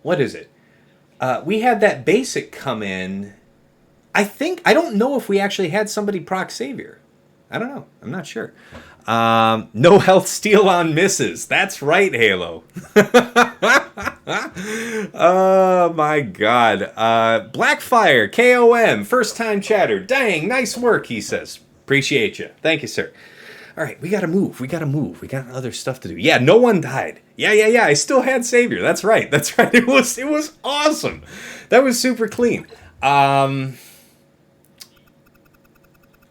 what is it? We had that basic come in. I don't know if we actually had somebody proc savior. I don't know. I'm not sure. No health steal on misses. That's right, Halo. Oh my god. Blackfire, KOM, first time chatter. Dang, nice work, he says. Appreciate you. Thank you, sir. All right, we gotta move. We got other stuff to do. Yeah, no one died. Yeah. I still had Savior. That's right. It was awesome. That was super clean.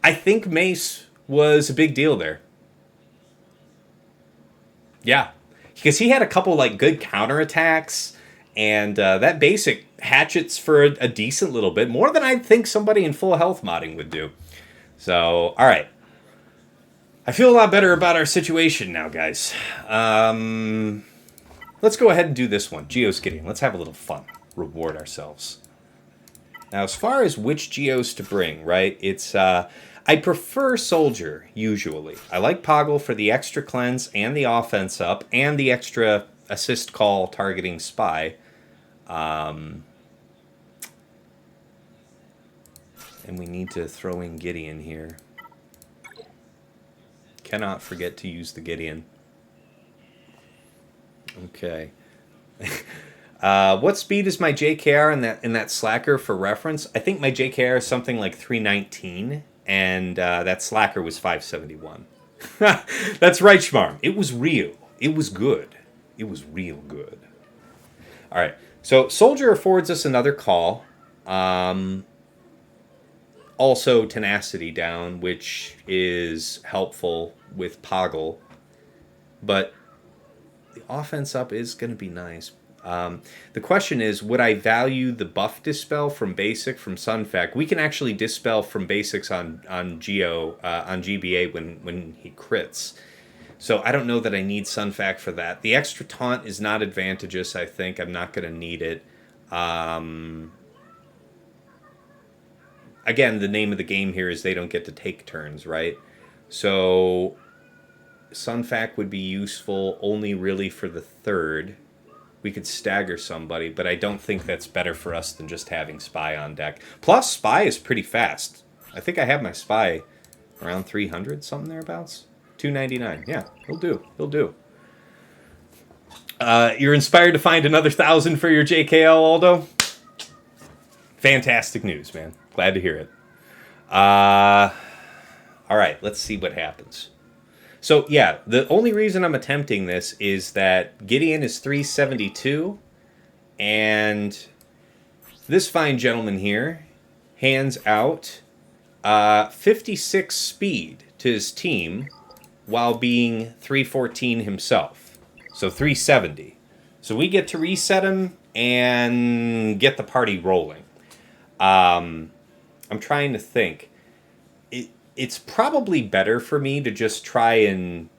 I think Mace was a big deal there. Yeah, because he had a couple like good counterattacks, and that basic hatchets for a decent little bit, more than I think somebody in full health modding would do. So, all right. I feel a lot better about our situation now, guys. Let's go ahead and do this one. Geos Gideon. Let's have a little fun. Reward ourselves. Now, as far as which Geos to bring, right, it's... I prefer Soldier, usually. I like Poggle for the extra cleanse and the offense up, and the extra assist call targeting Spy. And we need to throw in Gideon here. Cannot forget to use the Gideon. Okay. What speed is my JKR in that Slacker for reference? I think my JKR is something like 319. And that Slacker was 571. That's right, Schmarm. It was real. It was good. It was real good. All right. So Soldier affords us another call. Also Tenacity down, which is helpful with Poggle. But the offense up is going to be nice. The question is, would I value the buff dispel from basic from Sunfac? We can actually dispel from basics on Geo on GBA when he crits. So I don't know that I need Sunfac for that. The extra taunt is not advantageous, I think. I'm not going to need it. Again, the name of the game here is they don't get to take turns, right? So Sunfac would be useful only really for the third. We could stagger somebody, but I don't think that's better for us than just having Spy on deck. Plus, Spy is pretty fast. I think I have my Spy around 300, something thereabouts. 299. Yeah, he'll do. You're inspired to find another 1,000 for your JKL, Aldo? Fantastic news, man. Glad to hear it. All right, let's see what happens. So, yeah, the only reason I'm attempting this is that Gideon is 372, and this fine gentleman here hands out 56 speed to his team while being 314 himself. So 370. So we get to reset him and get the party rolling. I'm trying to think. It's probably better for me to just try and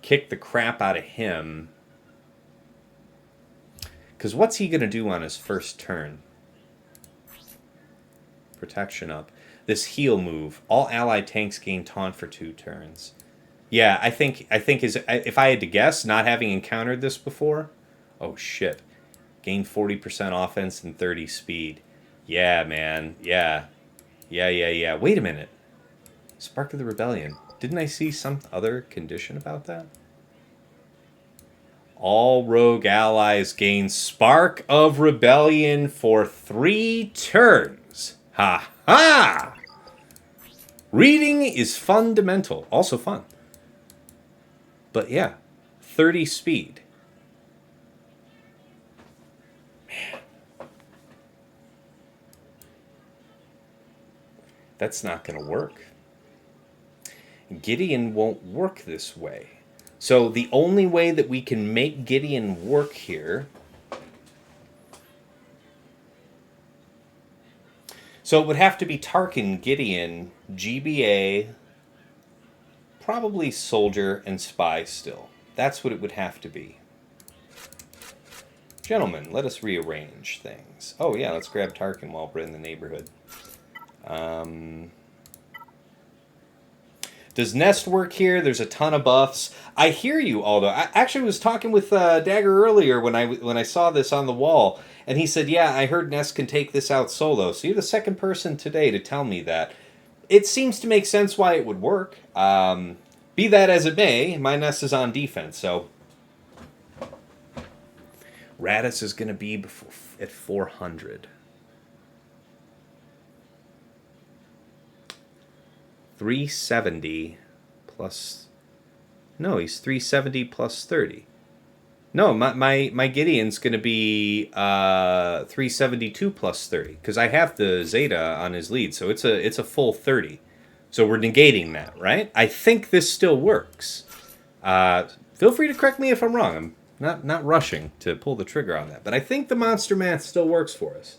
kick the crap out of him. Because what's he going to do on his first turn? Protection up. This heal move. All allied tanks gain taunt for 2 turns. Yeah, I think if I had to guess, not having encountered this before. Oh, shit. Gain 40% offense and 30 speed. Yeah, man. Yeah. Wait a minute. Spark of the Rebellion. Didn't I see some other condition about that? All rogue allies gain Spark of Rebellion for 3 turns. Ha ha! Reading is fundamental. Also fun. But yeah, 30 speed. Man. That's not going to work. Gideon won't work this way. So the only way that we can make Gideon work here... So it would have to be Tarkin, Gideon, GBA, probably Soldier, and Spy still. That's what it would have to be. Gentlemen, let us rearrange things. Oh yeah, let's grab Tarkin while we're in the neighborhood. Does Nest work here? There's a ton of buffs. I hear you, Aldo. I actually was talking with Dagger earlier when I saw this on the wall, and he said, yeah, I heard Nest can take this out solo. So you're the second person today to tell me that. It seems to make sense why it would work. Be that as it may, my Nest is on defense, so... Raditz is going to be at 400. 370 plus... No, he's 370 plus 30. No, my Gideon's going to be 372 plus 30, because I have the Zeta on his lead, so it's a full 30. So we're negating that, right? I think this still works. Feel free to correct me if I'm wrong. I'm not rushing to pull the trigger on that, but I think the monster math still works for us.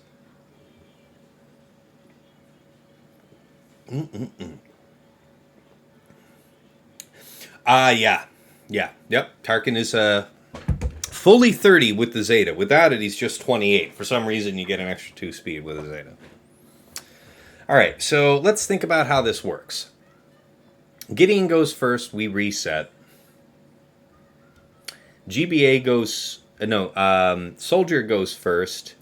Yeah. Yep. Tarkin is fully 30 with the Zeta. Without it, he's just 28. For some reason, you get an extra 2 speed with a Zeta. All right, so let's think about how this works. Gideon goes first. We reset. GBA goes... Soldier goes first.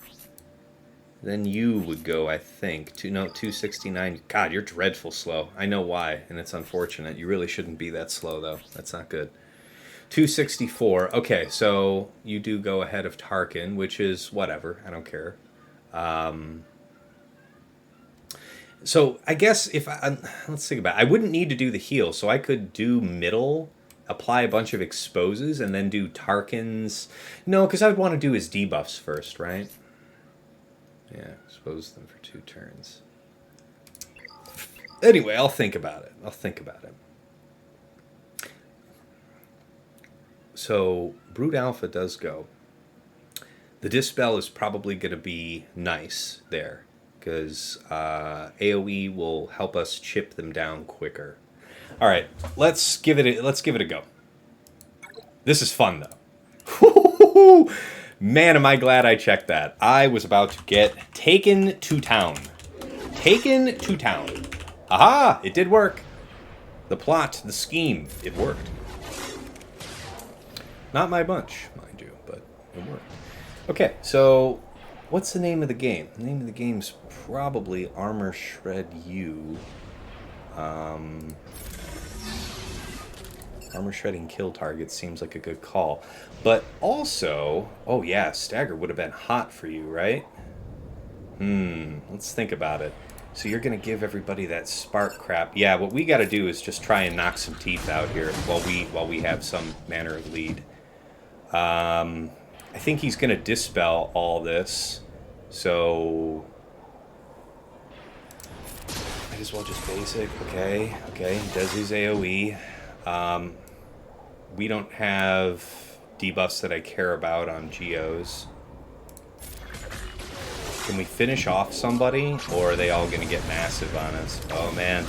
Then you would go, I think. 269. God, you're dreadful slow. I know why, and it's unfortunate. You really shouldn't be that slow, though. That's not good. 264. Okay, so you do go ahead of Tarkin, which is whatever. I don't care. So I guess if let's think about it. I wouldn't need to do the heal, so I could do middle, apply a bunch of exposes, and then do Tarkin's... No, because I would want to do his debuffs first, right? Yeah, expose them for 2 turns. Anyway, I'll think about it. So, Brute Alpha does go. The Dispel is probably going to be nice there, because AoE will help us chip them down quicker. All right, let's give it a go. This is fun, though. Man, am I glad I checked that. I was about to get taken to town. Taken to town. Aha! It did work. The plot, the scheme, it worked. Not my bunch, mind you, but it worked. Okay, so what's the name of the game? The name of the game's probably Armor Shred U. Armor Shredding Kill Targets seems like a good call. But also... Oh yeah, Stagger would have been hot for you, right? Let's think about it. So you're going to give everybody that spark crap. Yeah, what we got to do is just try and knock some teeth out here while we have some manner of lead. I think he's going to dispel all this. So... might as well just basic. Okay, he does his AoE. We don't have debuffs that I care about on Geos. Can we finish off somebody, or are they all going to get massive on us? Oh, man.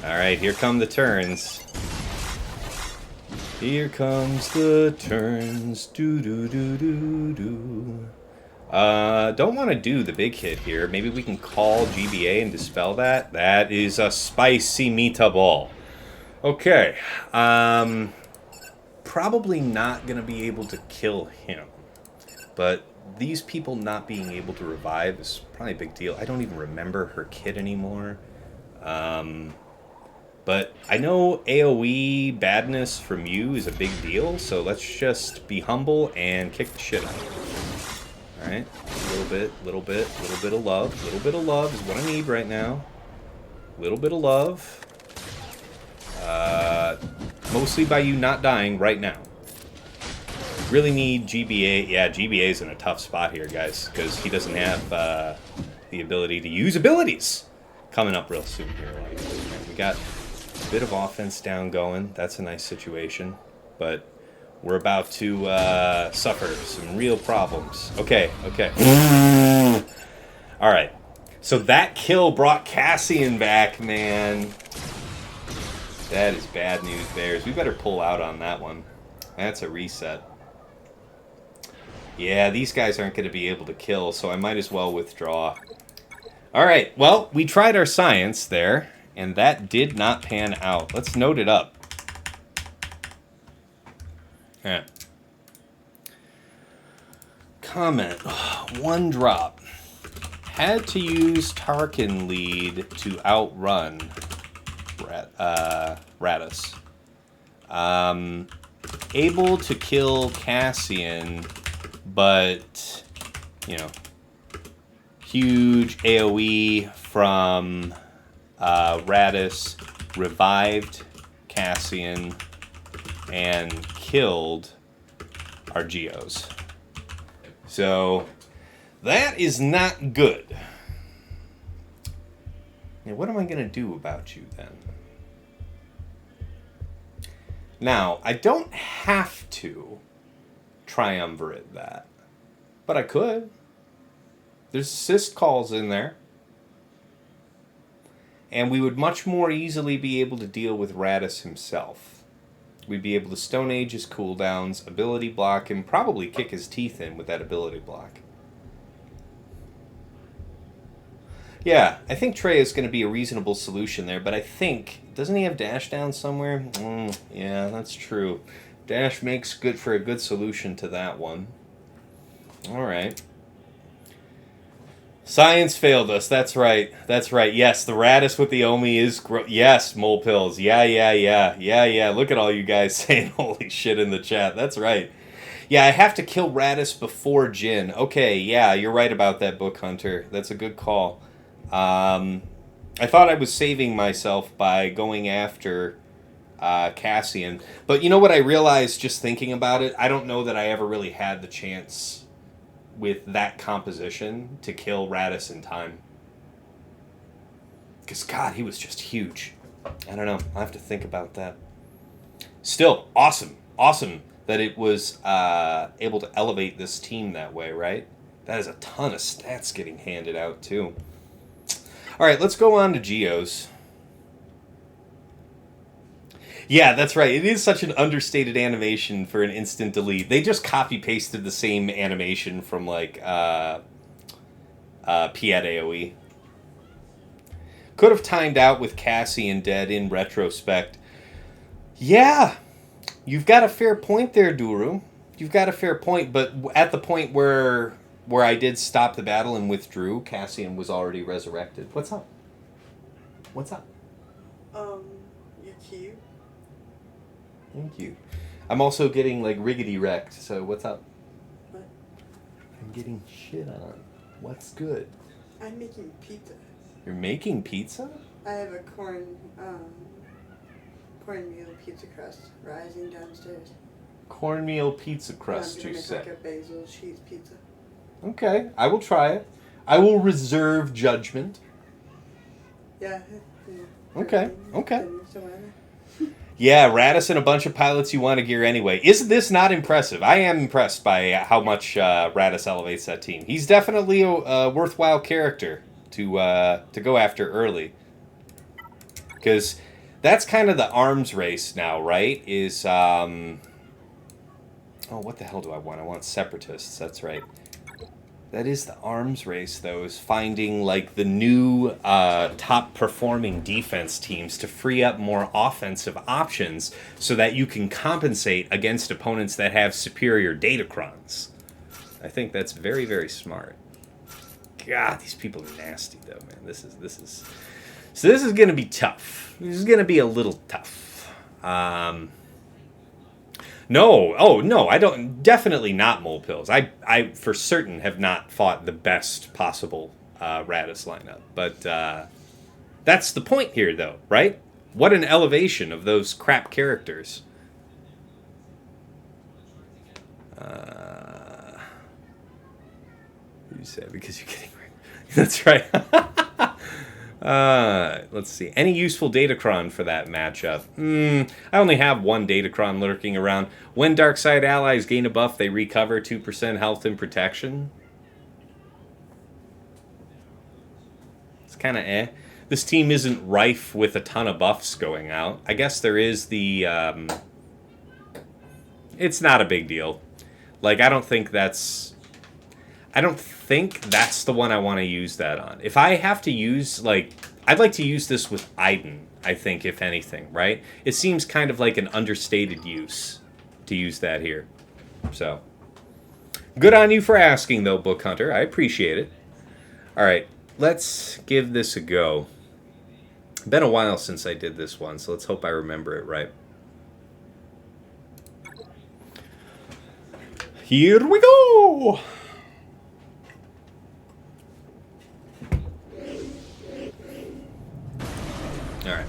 Alright, here come the turns. Here comes the turns. Do-do-do-do-do. Don't want to do the big hit here. Maybe we can call GBA and dispel that. That is a spicy meatball. Okay. Probably not going to be able to kill him. But these people not being able to revive is probably a big deal. I don't even remember her kit anymore. But I know AoE badness from you is a big deal, so let's just be humble and kick the shit out of her. Alright, little bit of love. Little bit of love is what I need right now. Little bit of love. Mostly by you not dying right now. Really need GBA. Yeah, GBA's in a tough spot here, guys, because he doesn't have the ability to use abilities coming up real soon here. Like, we got a bit of offense down going. That's a nice situation, but we're about to suffer some real problems. Okay. All right. So that kill brought Cassian back, man. That is bad news, Bears. We better pull out on that one. That's a reset. Yeah, these guys aren't going to be able to kill, so I might as well withdraw. All right, well, we tried our science there, and that did not pan out. Let's note it up. All right. Comment. One drop. Had to use Tarkin lead to outrun Radis. Able to kill Cassian, but, you know, huge AoE from Radis, revived Cassian, and killed our Geos. So, that is not good. Now, what am I going to do about you then? Now, I don't have to triumvirate that, but I could. There's assist calls in there. And we would much more easily be able to deal with Radis himself. We'd be able to Stone Age his cooldowns, ability block him, probably kick his teeth in with that ability block. Yeah, I think Trey is going to be a reasonable solution there, but I think, doesn't he have dash down somewhere? Yeah, that's true. Dash makes good for a good solution to that one. All right. Science failed us. That's right. That's right. Yes, the Radis with the Omi is... Yes, mole pills. Yeah. Look at all you guys saying holy shit in the chat. That's right. Yeah, I have to kill Radis before Jin. Okay, yeah, you're right about that, Book Hunter. That's a good call. I thought I was saving myself by going after Cassian. But you know what I realized just thinking about it? I don't know that I ever really had the chance with that composition to kill Radis in time. Because, God, he was just huge. I don't know. I'll have to think about that. Still, awesome. Awesome that it was able to elevate this team that way, right? That is a ton of stats getting handed out, too. All right, let's go on to Geos. Yeah, that's right. It is such an understated animation for an instant delete. They just copy-pasted the same animation from, like, Piet AoE. Could have timed out with Cassian dead in retrospect. Yeah, you've got a fair point there, Duru. You've got a fair point, but at the point where I did stop the battle and withdrew, Cassian was already resurrected. What's up? What's up? You're cute. Thank you. I'm also getting, like, riggedy wrecked, so what's up? What? I'm getting shit on. What's good? I'm making pizza. You're making pizza? I have a cornmeal pizza crust rising downstairs. Cornmeal pizza crust, you say? I'm gonna make like a basil cheese pizza. Okay, I will try it. I will reserve judgment. Yeah. Okay. Yeah, Radis and a bunch of pilots you want to gear anyway. Isn't this not impressive? I am impressed by how much Radis elevates that team. He's definitely a worthwhile character to go after early. Because that's kind of the arms race now, right? Is, oh, what the hell do I want? I want separatists, that's right. That is the arms race, though, is finding, like, the new top-performing defense teams to free up more offensive options so that you can compensate against opponents that have superior datacrons. I think that's very, very smart. God, these people are nasty, though, man. This is... So this is going to be tough. This is going to be a little tough. No, oh no, I don't. Definitely not mole pills. I for certain have not fought the best possible Radis lineup, but that That's the point here, though, right? What an elevation of those crap characters. You said because you're getting... That's right. Let's see. Any useful Datacron for that matchup? I only have one Datacron lurking around. When Darkside allies gain a buff, they recover 2% health and protection. It's kind of eh. This team isn't rife with a ton of buffs going out. I guess there is the... it's not a big deal. Like, I don't think that's the one I want to use that on. If I have to use, like... I'd like to use this with Aiden, I think, if anything, right? It seems kind of like an understated use to use that here. So, good on you for asking, though, Book Hunter. I appreciate it. All right, let's give this a go. Been a while since I did this one, so let's hope I remember it right. Here we go! Alright.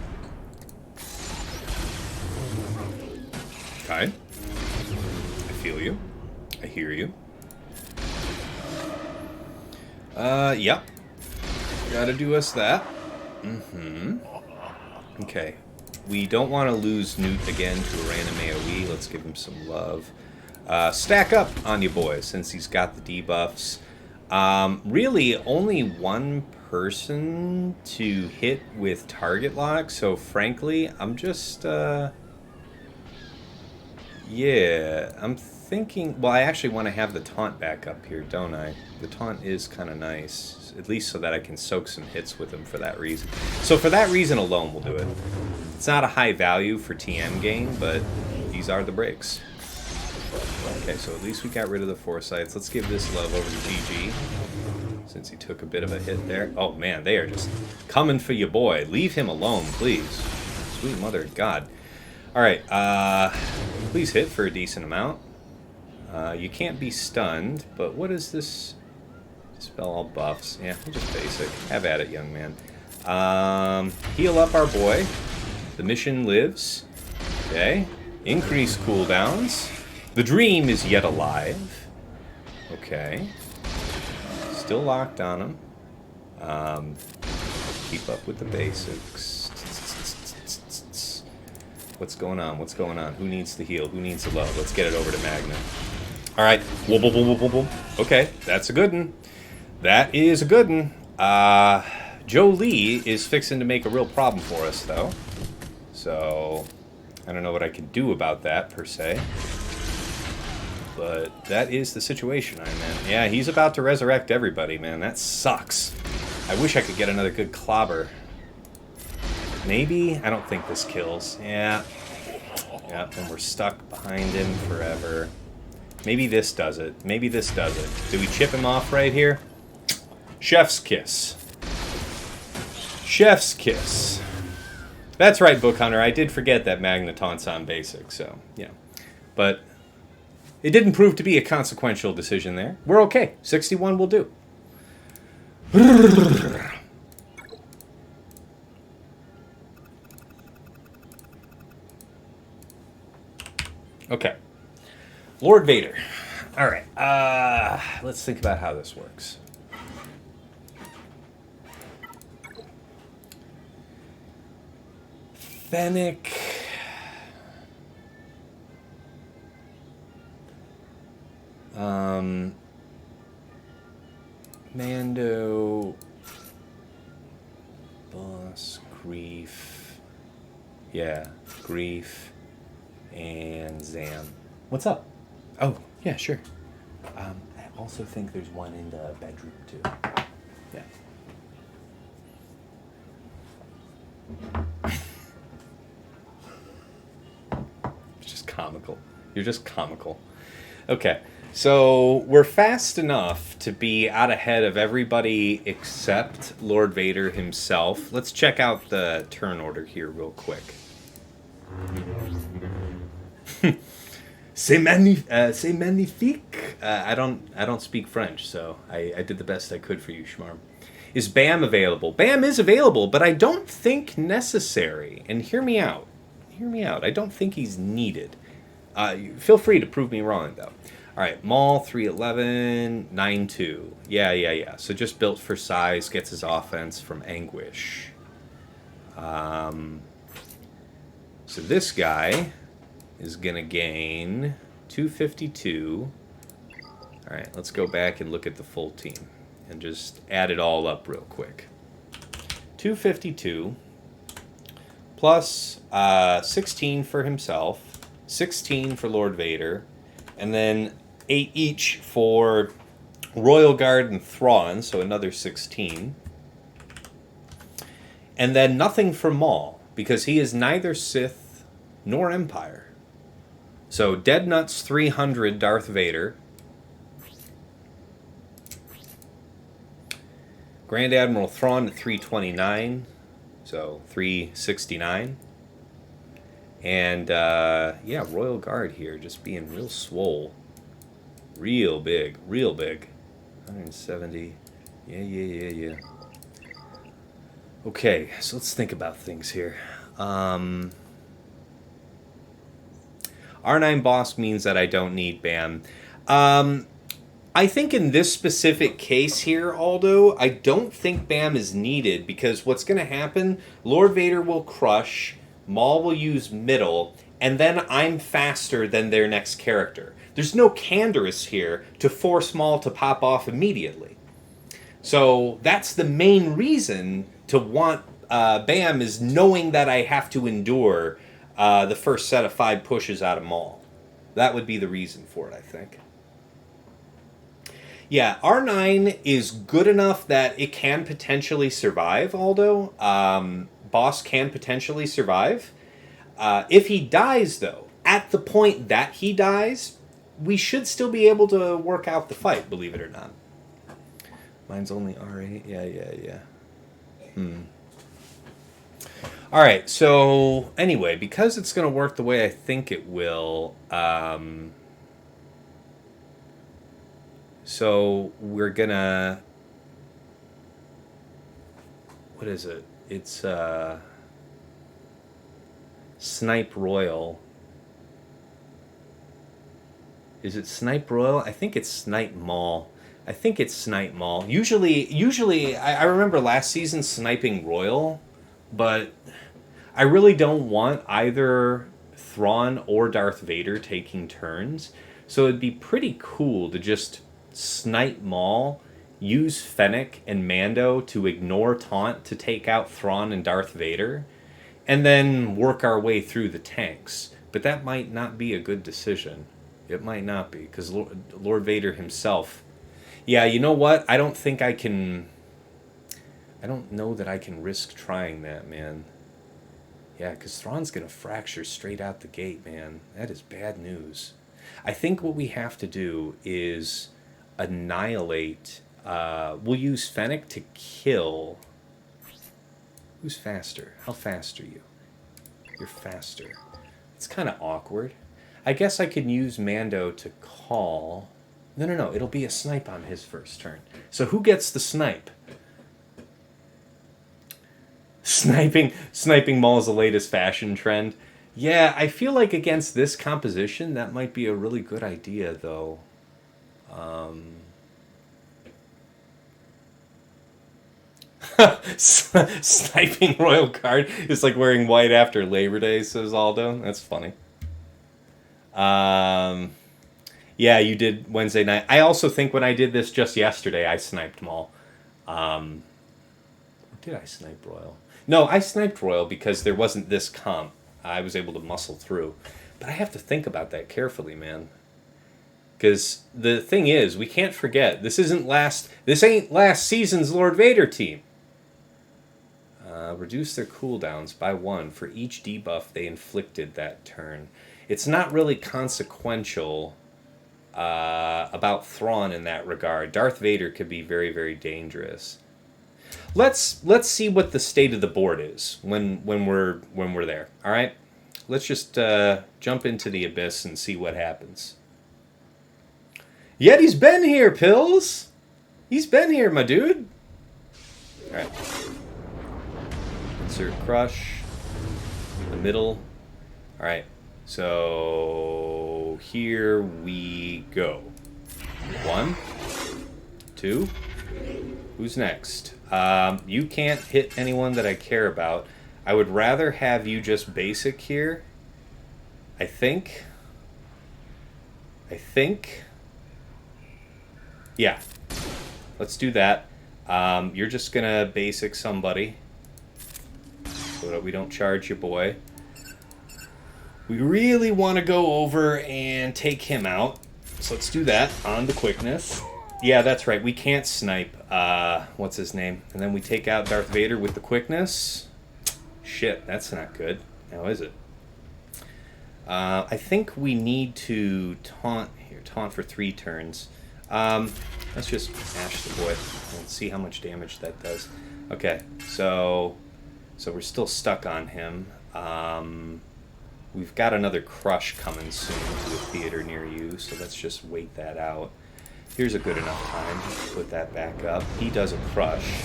Okay. I feel you. I hear you. Yep. Gotta do us that. Okay. We don't want to lose Newt again to a random AoE. Let's give him some love. Stack up on you boys, since he's got the debuffs. Really, only one person to hit with target lock, so frankly, I'm just, yeah, I'm thinking, well, I actually want to have the taunt back up here, don't I? The taunt is kind of nice, at least so that I can soak some hits with him for that reason. So for that reason alone, we'll do it. It's not a high value for TM gain, but these are the breaks. Okay, so at least we got rid of the foresights. Let's give this love over to GG, since he took a bit of a hit there. Oh man, they are just coming for you, boy. Leave him alone, please. Sweet mother of God. Alright, please hit for a decent amount. You can't be stunned, but what is this? Dispel all buffs. Yeah, just basic. Have at it, young man. Heal up our boy. The mission lives. Okay. Increase cooldowns. The dream is yet alive. Okay. Still locked on him. Keep up with the basics. What's going on? What's going on? Who needs the heal? Who needs the love? Let's get it over to Magna. Alright. Okay, that's a good one. That is a good one. Joe Lee is fixing to make a real problem for us, though. So, I don't know what I can do about that, per se. But that is the situation I'm in. Yeah, he's about to resurrect everybody, man. That sucks. I wish I could get another good clobber. Maybe? I don't think this kills. Yeah. Yep, and we're stuck behind him forever. Maybe this does it. Maybe this does it. Do we chip him off right here? Chef's kiss. Chef's kiss. That's right, Book Hunter. I did forget that Magna taunts on basic, so, yeah. But it didn't prove to be a consequential decision there. We're okay. 61 will do. Okay. Lord Vader. All right. Let's think about how this works. Fennec. Mando. Boss. Grief. Yeah. Grief. And Zam. What's up? Oh, yeah, sure. I also think there's one in the bedroom, too. Yeah. It's just comical. You're just comical. Okay, so we're fast enough to be out ahead of everybody except Lord Vader himself. Let's check out the turn order here real quick. C'est magnifique. I don't speak French, so I did the best I could for you, Schmarm. Is BAM available? BAM is available, but I don't think necessary. And hear me out. Hear me out. I don't think he's needed. Feel free to prove me wrong, though. All right, Maul 311, 9-2. Yeah. So just built for size, gets his offense from Anguish. So this guy is going to gain 252. All right, let's go back and look at the full team and just add it all up real quick. 252 plus 16 for himself, 16 for Lord Vader, and then 8 each for Royal Guard and Thrawn, so another 16. And then nothing for Maul, because he is neither Sith nor Empire. So Dead Nuts 300 Darth Vader. Grand Admiral Thrawn at 329, so 369. And, yeah, Royal Guard here, just being real swole. Real big, real big. 170. Yeah. Okay, so let's think about things here. R9 Boss means that I don't need BAM. I think in this specific case here, Aldo, I don't think BAM is needed because what's going to happen, Lord Vader will crush, Maul will use middle, and then I'm faster than their next character. There's no Canderous here to force Maul to pop off immediately. So that's the main reason to want BAM is knowing that I have to endure the first set of 5 pushes out of Maul. That would be the reason for it, I think. Yeah, R9 is good enough that it can potentially survive, Aldo. Boss can potentially survive. If he dies, though, at the point that he dies, we should still be able to work out the fight, believe it or not. Mine's only R8. Yeah. All right, so anyway, because it's going to work the way I think it will, so we're going to, what is it? It's Snipe Royal. Is it Snipe Royal? I think it's Snipe Maul. Usually, I remember last season sniping Royal, but I really don't want either Thrawn or Darth Vader taking turns. So it'd be pretty cool to just snipe Maul, use Fennec and Mando to ignore Taunt to take out Thrawn and Darth Vader, and then work our way through the tanks. But that might not be a good decision. It might not be, because Lord Vader himself... Yeah, you know what? I don't know that I can risk trying that, man. Yeah, because Thrawn's going to fracture straight out the gate, man. That is bad news. I think what we have to do is annihilate... we'll use Fennec to kill... Who's faster? How fast are you? You're faster. It's kind of awkward. I guess I could use Mando to call... No. It'll be a snipe on his first turn. So who gets the snipe? Sniping Maul is the latest fashion trend. Yeah, I feel like against this composition, that might be a really good idea, though. Sniping Royal Guard is like wearing white after Labor Day, says Aldo. That's funny. Yeah, you did Wednesday night. I also think when I did this just yesterday, I sniped Maul. Did I snipe Royal? No, I sniped Royal because there wasn't this comp. I was able to muscle through. But I have to think about that carefully, man. Because the thing is, we can't forget, this ain't last season's Lord Vader team. Reduce their cooldowns by 1 for each debuff they inflicted that turn. It's not really consequential about Thrawn in that regard. Darth Vader could be very, very dangerous. Let's see what the state of the board is when we're there. All right, let's just jump into the abyss and see what happens. Yeti's been here, Pills. He's been here, my dude. Alright. Insert crush. The middle. Alright. So here we go. 1, 2. Who's next? You can't hit anyone that I care about. I would rather have you just basic here. I think. Yeah. Let's do that. You're just gonna basic somebody so that we don't charge your boy. We really want to go over and take him out. So let's do that on the quickness. Yeah, that's right. We can't snipe. What's his name? And then we take out Darth Vader with the quickness. Shit, that's not good. Now is it? I think we need to taunt here. Taunt for 3 turns. Let's just mash the boy and see how much damage that does. Okay, so we're still stuck on him. We've got another crush coming soon to a theater near you, so let's just wait that out. Here's a good enough time to put that back up. He does a crush.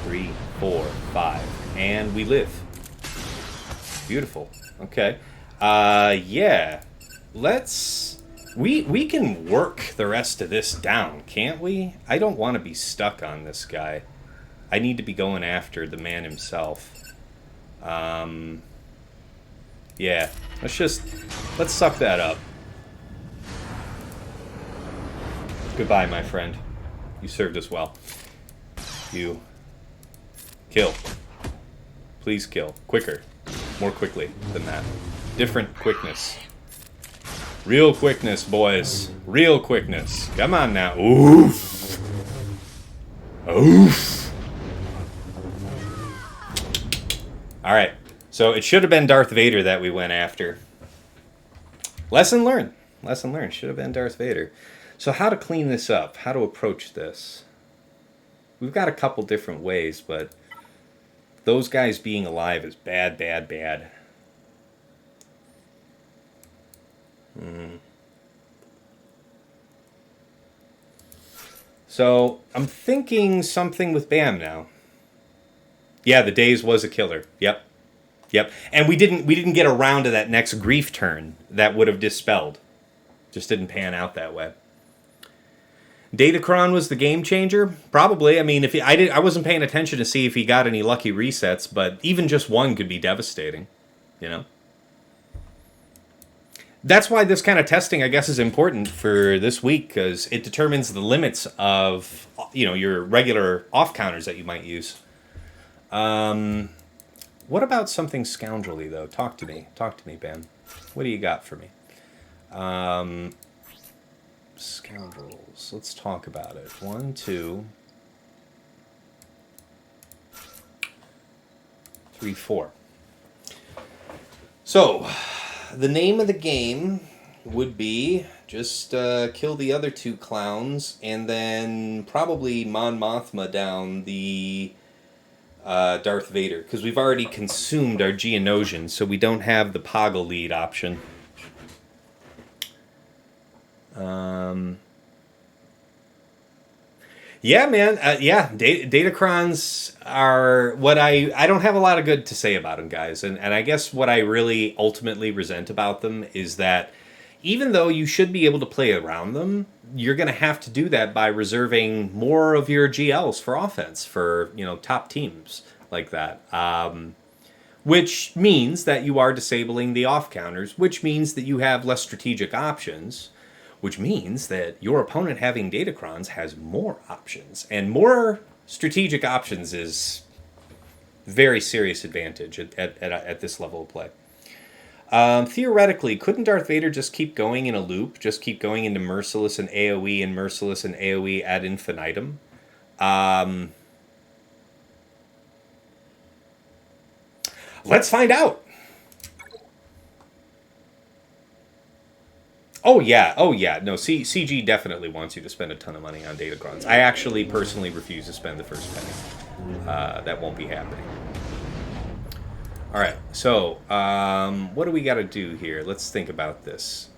3, 4, 5, and we live. Beautiful. Okay. Yeah. Let's... We can work the rest of this down, can't we? I don't want to be stuck on this guy. I need to be going after the man himself. Yeah. Let's suck that up. Goodbye, my friend. You served us well. You... Kill. Please kill. Quicker. More quickly than that. Different quickness. Real quickness, boys. Real quickness. Come on now. Oof. Oof. Alright. So it should have been Darth Vader that we went after. Lesson learned. Lesson learned. Should have been Darth Vader. So how to clean this up? How to approach this? We've got a couple different ways, but those guys being alive is bad, bad, bad. So I'm thinking something with Bam now. Yeah, the Daze was a killer. Yep. Yep. And we didn't get around to that next grief turn that would have dispelled. Just didn't pan out that way. Datacron was the game changer? Probably. I mean, I wasn't paying attention to see if he got any lucky resets, but even just one could be devastating, you know? That's why this kind of testing, I guess, is important for this week, because it determines the limits of, you know, your regular off counters that you might use. What about something scoundrelly, though? Talk to me. Talk to me, Bam. What do you got for me? Scoundrels. Let's talk about it. 1, 2, 3, 4. So, the name of the game would be just kill the other 2 clowns and then probably Mon Mothma down the Darth Vader, because we've already consumed our Geonosian, so we don't have the Poggle lead option. Yeah, man. Yeah, Datacrons are what I don't have a lot of good to say about them, guys. And I guess what I really ultimately resent about them is that even though you should be able to play around them, you're going to have to do that by reserving more of your GLs for offense for, you know, top teams like that. Which means that you are disabling the off counters, which means that you have less strategic options, which means that your opponent having Datacrons has more options. And more strategic options is very serious advantage at this level of play. Theoretically, couldn't Darth Vader just keep going in a loop? Just keep going into Merciless and AoE and Merciless and AoE ad infinitum? Let's find out! Oh yeah. No, CG definitely wants you to spend a ton of money on Datacrons. I actually personally refuse to spend the first penny. That won't be happening. Alright, so, what do we got to do here? Let's think about this.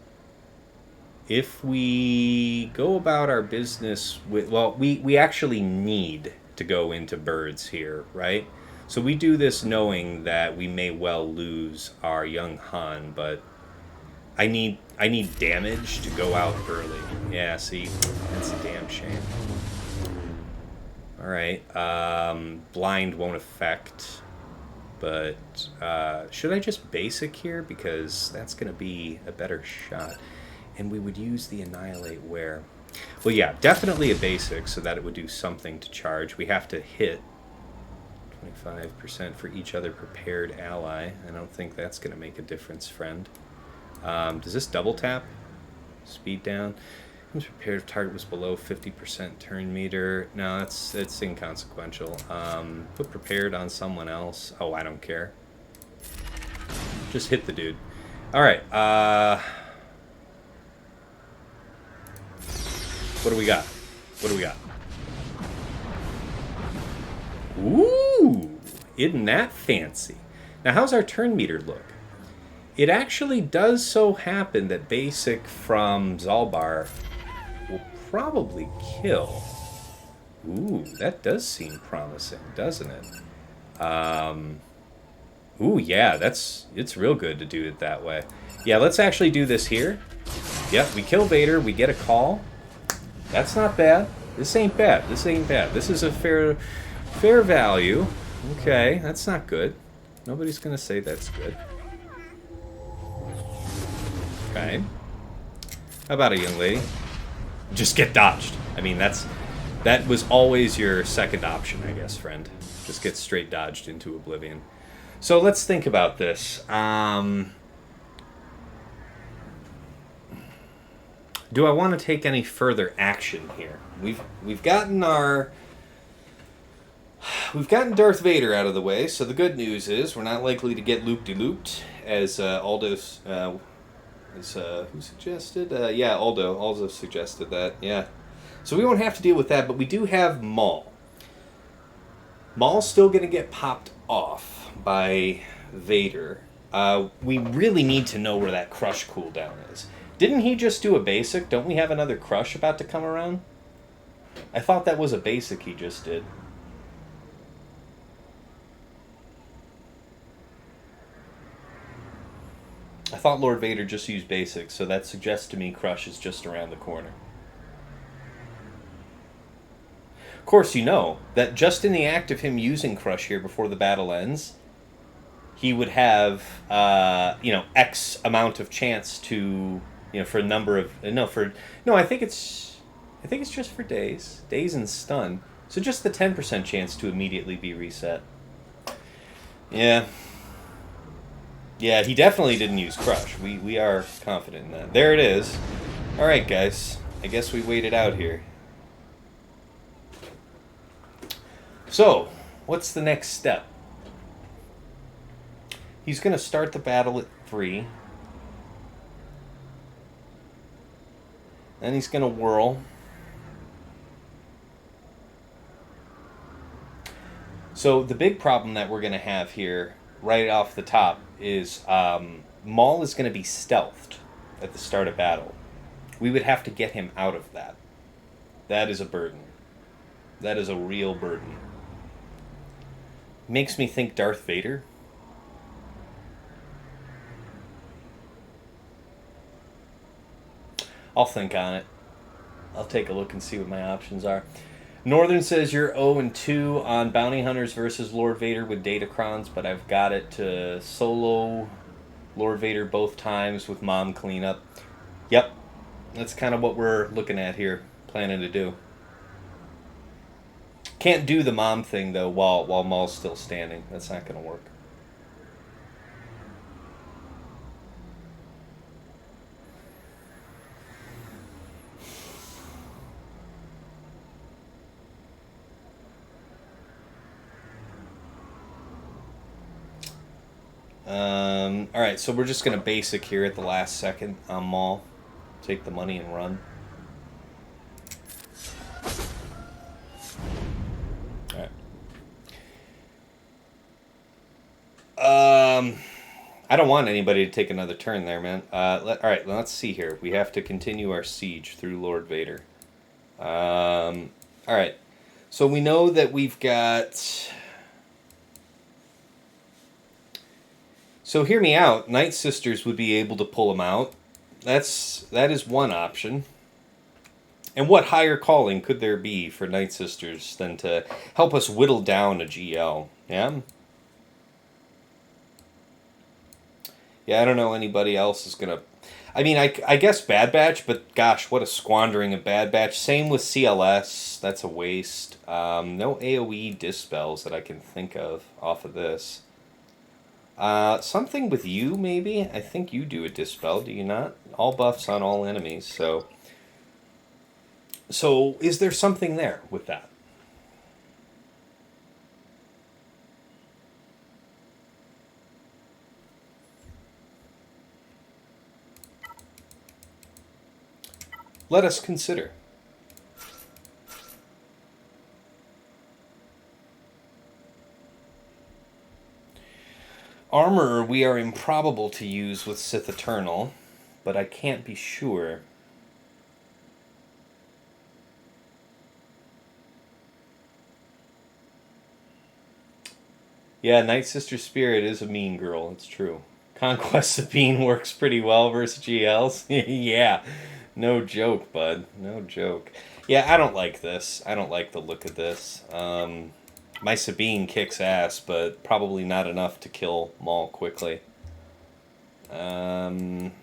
If we go about our business with... Well, we actually need to go into birds here, right? So we do this knowing that we may well lose our young Han, but I need damage to go out early. Yeah, see, that's a damn shame. All right, blind won't affect, but should I just basic here, because that's going to be a better shot, and we would use the annihilate where. Well, yeah, definitely a basic, so that it would do something to charge. We have to hit 25% for each other prepared ally. I don't think that's going to make a difference, friend. Does this double tap? Speed down. Who's prepared if target was below 50% turn meter? No, it's inconsequential. Put prepared on someone else. Oh, I don't care. Just hit the dude. All right. What do we got? What do we got? Ooh, isn't that fancy? Now, how's our turn meter look? It actually does so happen that basic from Zalbar will probably kill. Ooh, that does seem promising, doesn't it? Ooh, yeah, it's real good to do it that way. Yeah, let's actually do this here. Yep, we kill Vader, we get a call. That's not bad. This ain't bad. This ain't bad. This is a fair value. Okay, that's not good. Nobody's gonna say that's good. Okay. How about a young lady? Just get dodged. I mean, that was always your second option, I guess, friend. Just get straight dodged into oblivion. So let's think about this. Do I want to take any further action here? We've gotten Darth Vader out of the way, so the good news is we're not likely to get loop-de-looped, as Aldo's who suggested? Yeah, Aldo suggested that. Yeah, so we won't have to deal with that, but we do have Maul. Maul's still going to get popped off by Vader. We really need to know where that crush cooldown is. Didn't he just do a basic? Don't we have another crush about to come around? I thought that was a basic he just did. I thought Lord Vader just used basic, so that suggests to me crush is just around the corner. Of course, you know that just in the act of him using crush here before the battle ends, he would have, X amount of chance to... for a number of I think it's just for days and stun. So just the 10% chance to immediately be reset. Yeah, he definitely didn't use crush. We are confident in that. There it is. All right, guys. I guess we waited out here. So, what's the next step? He's going to start the battle at 3. Then he's going to whirl. So the big problem that we're going to have here, right off the top, is Maul is going to be stealthed at the start of battle. We would have to get him out of that. That is a burden. That is a real burden. Makes me think Darth Vader. I'll think on it. I'll take a look and see what my options are. Northern says you're 0-2 on Bounty Hunters versus Lord Vader with Datacrons, but I've got it to solo Lord Vader both times with Mom cleanup. Yep, that's kind of what we're looking at here, planning to do. Can't do the Mom thing, though, while Maul's still standing. That's not going to work. Alright, so we're just going to basic here at the last second on Maul. Take the money and run. Alright. I don't want anybody to take another turn there, man. Alright, let's see here. We have to continue our siege through Lord Vader. Alright. So we know that we've got... So hear me out. Night Sisters would be able to pull them out. That is one option. And what higher calling could there be for Night Sisters than to help us whittle down a GL? Yeah? Yeah, I don't know anybody else is going to... I mean, I guess Bad Batch, but gosh, what a squandering of Bad Batch. Same with CLS. That's a waste. No AoE dispels that I can think of off of this. Something with you, maybe? I think you do a dispel, do you not? All buffs on all enemies, so... So, is there something there with that? Let us consider. Armor we are improbable to use with Sith Eternal, but I can't be sure. Yeah, Night Sister Spirit is a mean girl, it's true. Conquest Sabine works pretty well versus GLs. Yeah, no joke, bud. No joke. Yeah, I don't like this. I don't like the look of this. My Sabine kicks ass, but probably not enough to kill Maul quickly. Alright,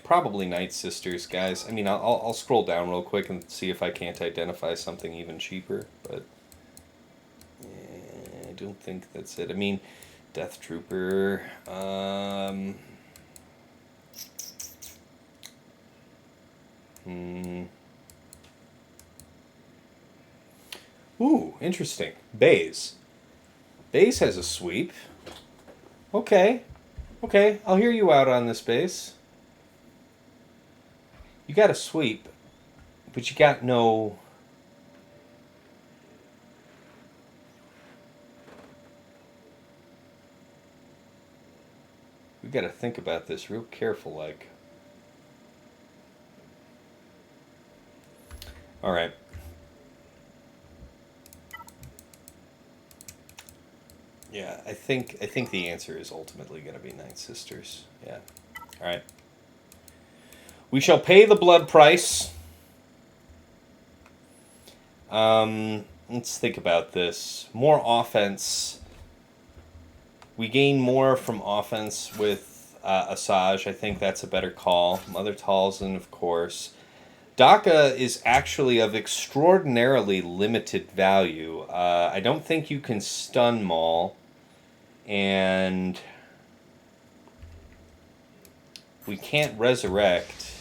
probably Night Sisters, guys. I mean, I'll scroll down real quick and see if I can't identify something even cheaper, but... I don't think that's it. I mean, Death Trooper. Ooh, interesting. Baze. Baze has a sweep. Okay. Okay, I'll hear you out on this, Baze. You got a sweep, but you got no... We got to think about this real careful, like. All right. Yeah, I think the answer is ultimately going to be Night Sisters. Yeah. All right. We shall pay the blood price. Let's think about this. More offense. We gain more from offense with Asajj. I think that's a better call. Mother Talzin, of course. Daka is actually of extraordinarily limited value. I don't think you can stun Maul. And we can't resurrect.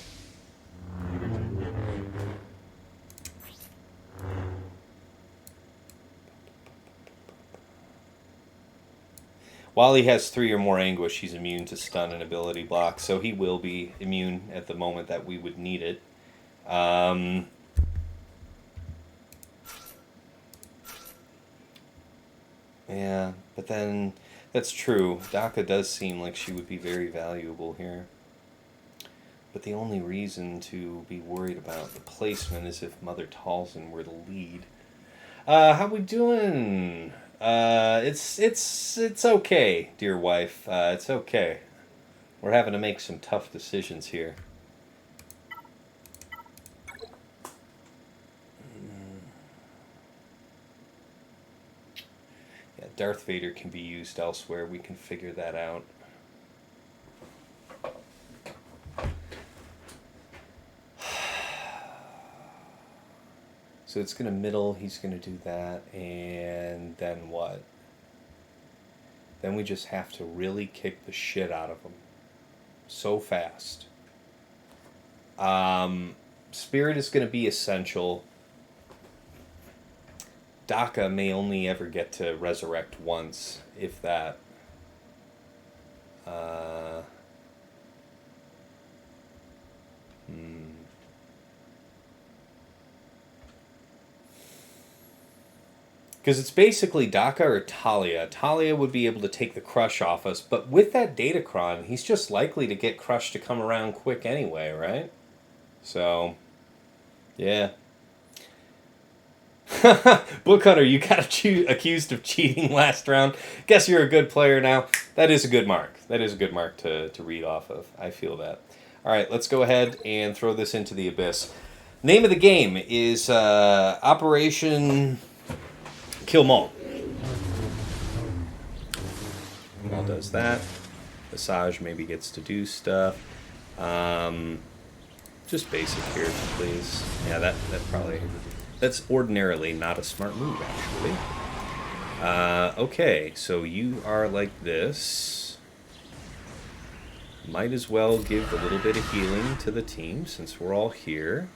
While he has 3 or more anguish, he's immune to stun and ability block, so he will be immune at the moment that we would need it. Yeah, but then that's true. Daka does seem like she would be very valuable here. But the only reason to be worried about the placement is if Mother Talzin were the lead. How we doing? It's okay, dear wife. It's okay. We're having to make some tough decisions here. Yeah, Darth Vader can be used elsewhere. We can figure that out. So it's going to middle, he's going to do that, and then what? Then we just have to really kick the shit out of him. So fast. Spirit is going to be essential. Daka may only ever get to resurrect once, if that. Because it's basically Daka or Talia. Talia would be able to take the crush off us, but with that Datacron, he's just likely to get Crush to come around quick anyway, right? So, yeah. Book Hunter, you got accused of cheating last round. Guess you're a good player now. That is a good mark. That is a good mark to read off of. I feel that. All right, let's go ahead and throw this into the abyss. Name of the game is Operation Kill Maul. Maul does that. Visage maybe gets to do stuff. Just basic here, please. Yeah, that probably... That's ordinarily not a smart move, actually. Okay, so you are like this. Might as well give a little bit of healing to the team, since we're all here.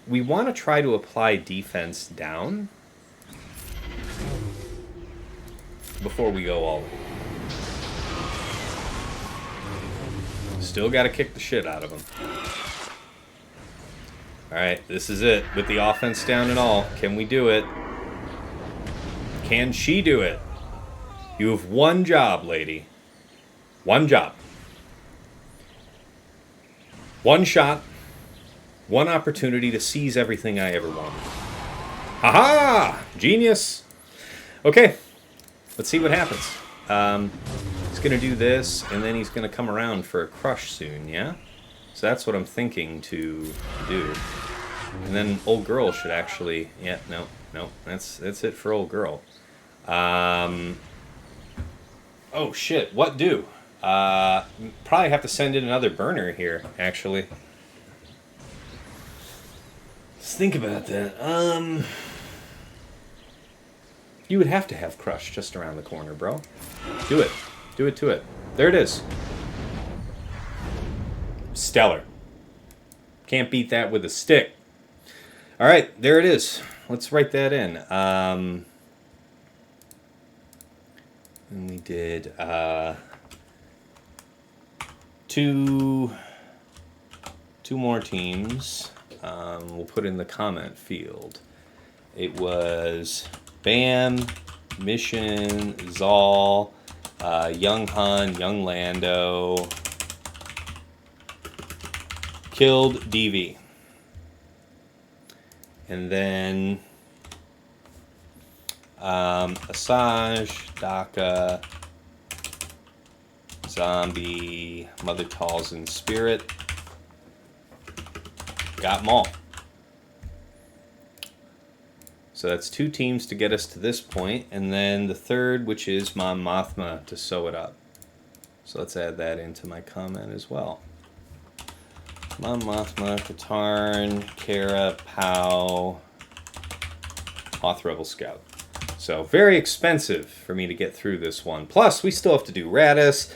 We want to try to apply defense down before we go all in. Still got to kick the shit out of them. Alright, this is it. With the offense down and all, can we do it? Can she do it? You have one job, lady. One job. One shot. One opportunity to seize everything I ever wanted. Ha-ha! Genius! Okay, let's see what happens. He's going to do this, and then he's going to come around for a crush soon, yeah? So that's what I'm thinking to do. And then old girl should actually... Yeah, no. That's it for old girl. Oh, shit. What do? Probably have to send in another burner here, actually. Let's think about that. You would have to have crush just around the corner, bro. Do it. Do it to it. There it is. Stellar. Can't beat that with a stick. All right, there it is. Let's write that in. And we did two more teams. We'll put in the comment field. It was Bam, Mission, Zal, Young Hun, Young Lando, killed DV. And then Asajj, Daka, Zombie, Mother Talzin, Spirit. Got them all. So that's two teams to get us to this point, and then the third, which is Mon Mothma, to sew it up. So let's add that into my comment as well. Mon Mothma, Katarn, Kara, Pow, Hoth Rebel Scout. So very expensive for me to get through this one. Plus, we still have to do Radis.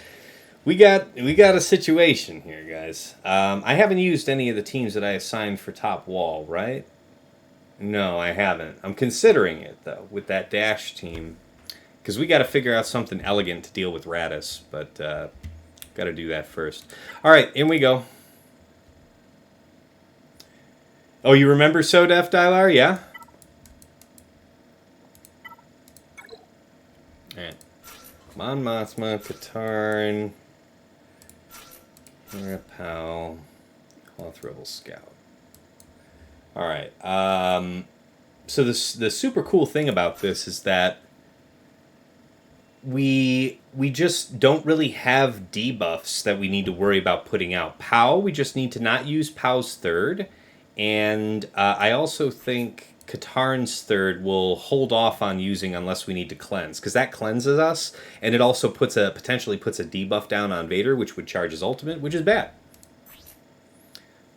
We got a situation here, guys. I haven't used any of the teams that I assigned for top wall, right? No, I haven't. I'm considering it, though, with that Dash team. Because we got to figure out something elegant to deal with Radis. But got to do that first. All right, in we go. Oh, you remember SoDef, Dylar? Yeah? All right. Mon Mothma, Katarn, Pow, Hoth Rebel Scout. All right. So the super cool thing about this is that we just don't really have debuffs that we need to worry about putting out. Pow, we just need to not use Pow's third. And I also think Katarn's third will hold off on using unless we need to cleanse, because that cleanses us, and it also potentially puts a debuff down on Vader, which would charge his ultimate, which is bad.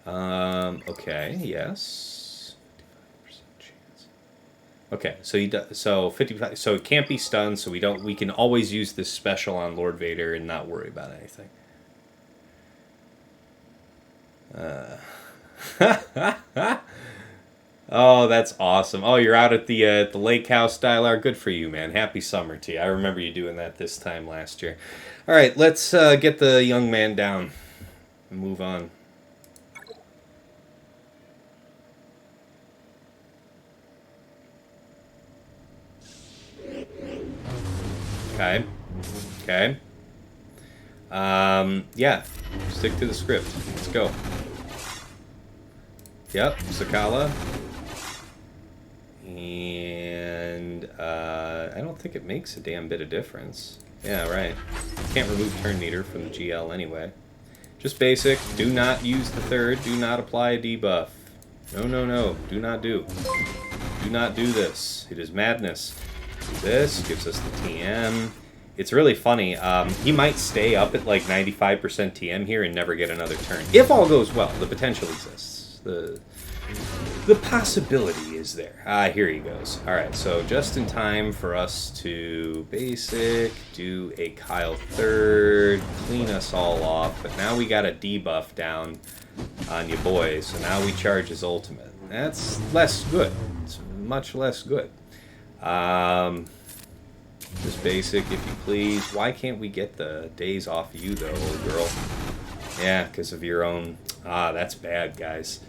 Okay, yes. 55% chance. Okay, so 55. So it can't be stunned. So we can always use this special on Lord Vader and not worry about anything. Oh, that's awesome. Oh, you're out at the lake house, Dylar. Good for you, man. Happy summer to you. I remember you doing that this time last year. All right, let's get the young man down and move on. Okay. Okay. Yeah. Stick to the script. Let's go. Yep, Sakala. And I don't think it makes a damn bit of difference. Yeah, right. Can't remove turn meter from the GL anyway. Just basic. Do not use the third. Do not apply a debuff. No, no, no. Do not do. Do not do this. It is madness. Do this. Gives us the TM. It's really funny. He might stay up at like 95% TM here and never get another turn. If all goes well, the potential exists. The possibility is there. Here he goes. Alright, so just in time for us to basic, do a Kyle third, clean us all off, but now we got a debuff down on you boys, so now we charge his ultimate. That's less good. It's much less good. Just basic, if you please. Why can't we get the days off of you, though, old girl? Yeah, because of your own... that's bad, guys.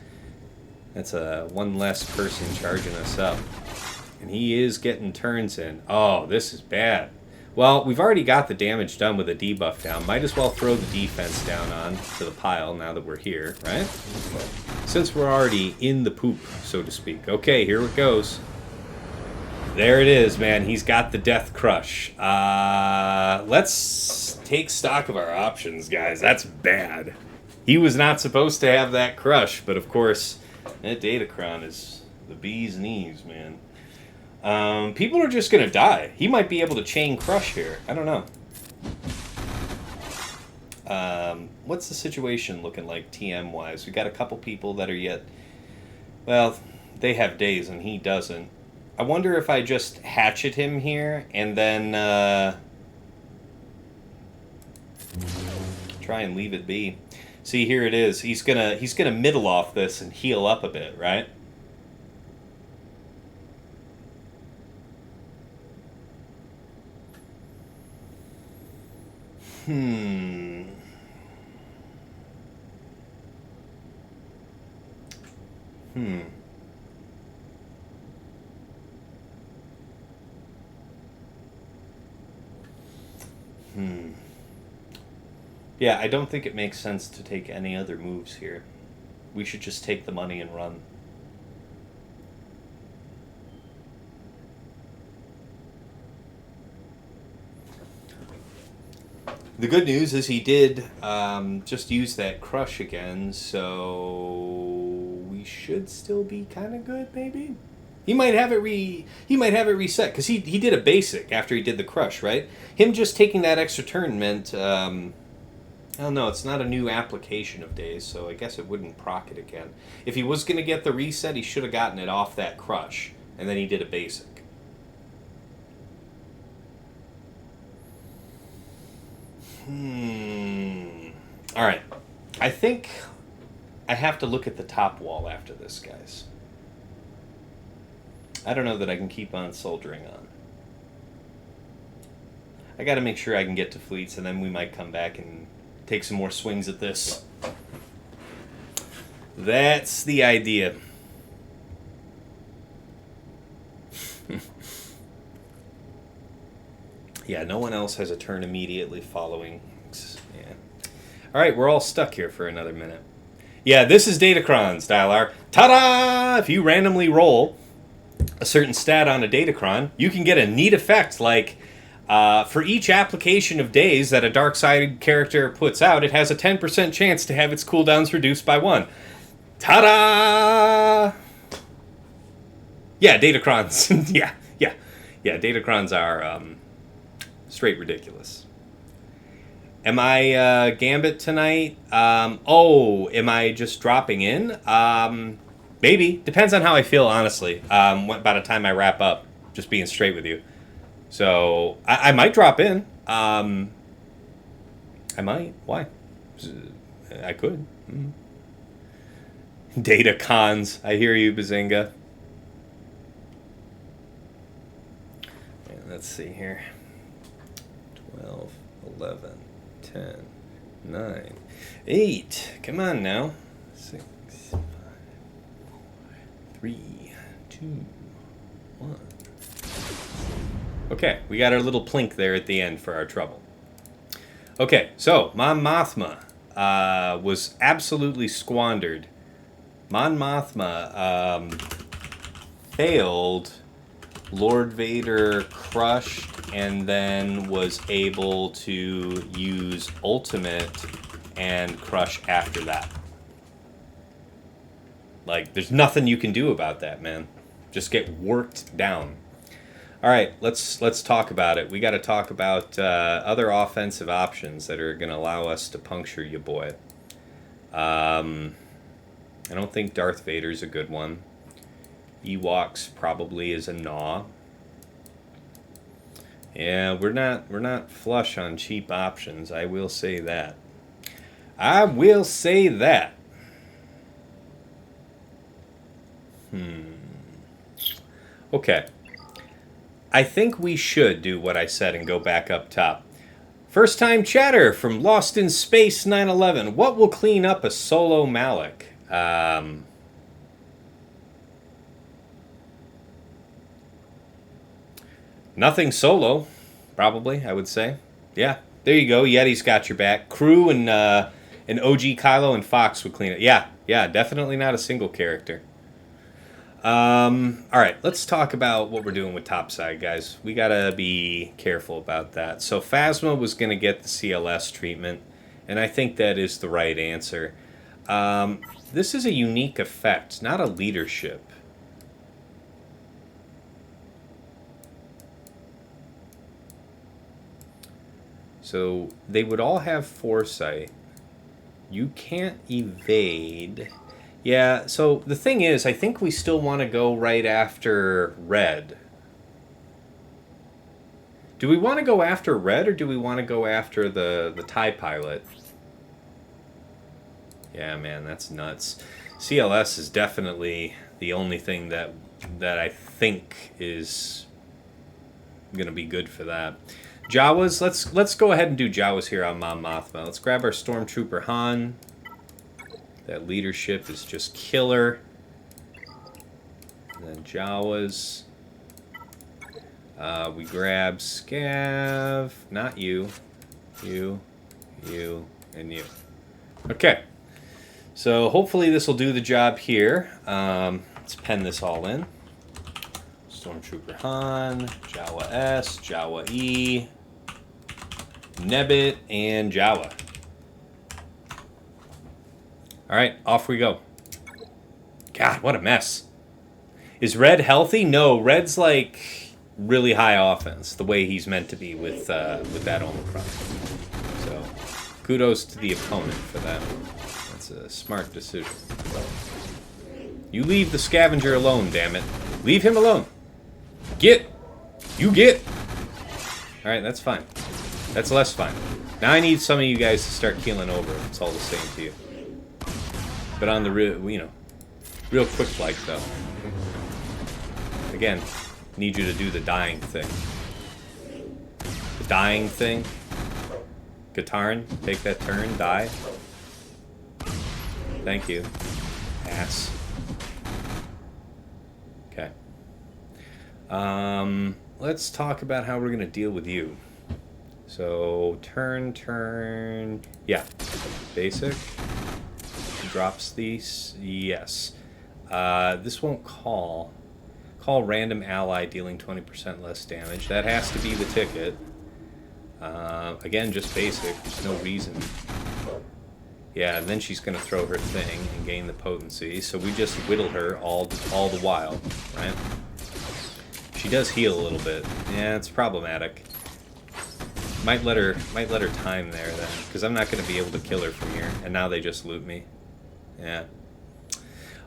That's one less person charging us up. And he is getting turns in. Oh, this is bad. Well, we've already got the damage done with a debuff down. Might as well throw the defense down on to the pile now that we're here, right? Since we're already in the poop, so to speak. Okay, here it goes. There it is, man. He's got the Death Crush. Let's take stock of our options, guys. That's bad. He was not supposed to have that crush, but of course, that Datacron is the bee's knees, man. People are just going to die. He might be able to chain crush here. I don't know. What's the situation looking like TM-wise? We got a couple people that are yet... Well, they have days and he doesn't. I wonder if I just hatchet him here and then try and leave it be. See, here it is. He's gonna middle off this and heal up a bit, right? Hmm. Yeah, I don't think it makes sense to take any other moves here. We should just take the money and run. The good news is he did just use that crush again, so we should still be kind of good, maybe. He might have it reset because he did a basic after he did the crush, right? Him just taking that extra turn meant I don't know, it's not a new application of days, so I guess it wouldn't proc it again. If he was going to get the reset, he should have gotten it off that crush, and then he did a basic. Alright. I think I have to look at the top wall after this, guys. I don't know that I can keep on soldiering on. I gotta make sure I can get to fleets, and then we might come back and take some more swings at this. That's the idea. Yeah, no one else has a turn immediately following. Yeah. Alright, we're all stuck here for another minute. Yeah, this is Datacron's, Dialar. Ta-da! If you randomly roll a certain stat on a Datacron, you can get a neat effect like... for each application of days that a dark-sided character puts out, it has a 10% chance to have its cooldowns reduced by 1. Ta-da! Yeah, Datacrons. yeah. Datacrons are straight ridiculous. Am I Gambit tonight? Am I just dropping in? Maybe. Depends on how I feel, honestly. By the time I wrap up, just being straight with you. So, I might drop in. I might. Why? I could. Data cons. I hear you, Bazinga. Let's see here. 12, 11, 10, 9, 8. Come on now. 6, 5, 4, 3, 2, 1. Okay, we got our little plink there at the end for our trouble. Okay, so Mon Mothma was absolutely squandered Mon Mothma failed. Lord Vader crushed and then was able to use ultimate and crush after that. Like, there's nothing you can do about that, man. Just get worked down. All right, let's talk about it. We got to talk about other offensive options that are going to allow us to puncture you, boy. I don't think Darth Vader's a good one. Ewoks probably is a gnaw. Yeah, we're not flush on cheap options. I will say that. I will say that. Okay. I think we should do what I said and go back up top. First time chatter from Lost in Space 911. What will clean up a solo Malik? Nothing solo, probably, I would say. Yeah, there you go. Yeti's got your back. Crew and OG Kylo and Fox would clean it. Yeah, definitely not a single character. All right, let's talk about what we're doing with topside, guys. We gotta be careful about that. So Phasma was gonna get the CLS treatment, and I think that is the right answer. This is a unique effect, not a leadership. So they would all have foresight. You can't evade. Yeah, so the thing is, I think we still want to go right after Red. Do we want to go after Red, or do we want to go after the TIE pilot? Yeah, man, that's nuts. CLS is definitely the only thing that I think is going to be good for that. Jawas, let's go ahead and do Jawas here on Mon Mothma. Let's grab our Stormtrooper Han. That leadership is just killer. And then Jawas. We grab Scav. Not you. You, and you. Okay. So hopefully this will do the job here. Let's pen this all in. Stormtrooper Han, Jawa S, Jawa E, Nebbit, and Jawa. Alright, off we go. God, what a mess. Is Red healthy? No, Red's like really high offense, the way he's meant to be with that Omicron. So, kudos to the opponent for that. That's a smart decision. You leave the scavenger alone, damn it. Leave him alone. Get! You get! Alright, that's fine. That's less fine. Now I need some of you guys to start keeling over if it's all the same to you. But on the real, real quick like though. Again, need you to do the dying thing. The dying thing. Guitarin, take that turn, die. Thank you. Ass. Okay. Let's talk about how we're going to deal with you. So, turn. Yeah. Basic. Drops these. Yes. This won't call. Call random ally dealing 20% less damage. That has to be the ticket. Again, just basic. There's no reason. Yeah, and then she's going to throw her thing and gain the potency. So we just whittle her all the while, right? She does heal a little bit. Yeah, it's problematic. Might let her time there then, because I'm not going to be able to kill her from here. And now they just loot me. Yeah.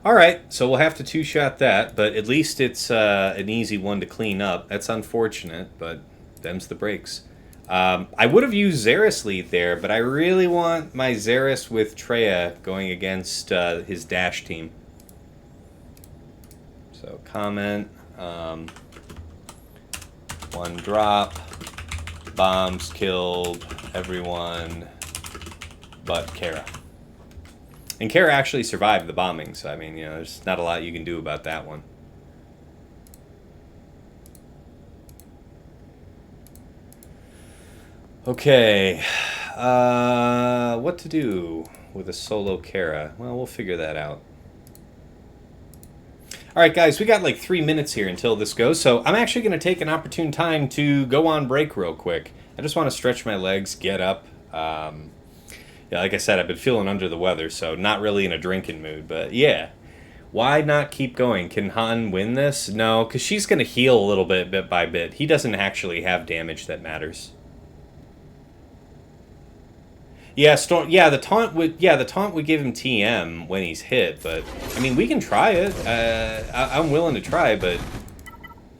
All right, so we'll have to two-shot that, but at least it's an easy one to clean up. That's unfortunate, but them's the breaks. I would have used Zaris lead there, but I really want my Zaris with Traya going against his dash team. So comment, one drop, bombs killed everyone but Kara. And Kara actually survived the bombing, so I mean, there's not a lot you can do about that one. Okay, what to do with a solo Kara? Well, we'll figure that out. All right, guys, we got like 3 minutes here until this goes, so I'm actually going to take an opportune time to go on break real quick. I just want to stretch my legs, get up. Yeah, like I said, I've been feeling under the weather, so not really in a drinking mood, but yeah. Why not keep going? Can Han win this? No, because she's going to heal a little bit by bit. He doesn't actually have damage that matters. Yeah, Storm. Yeah, the taunt would give him TM when he's hit. But I mean, we can try it. I'm willing to try, but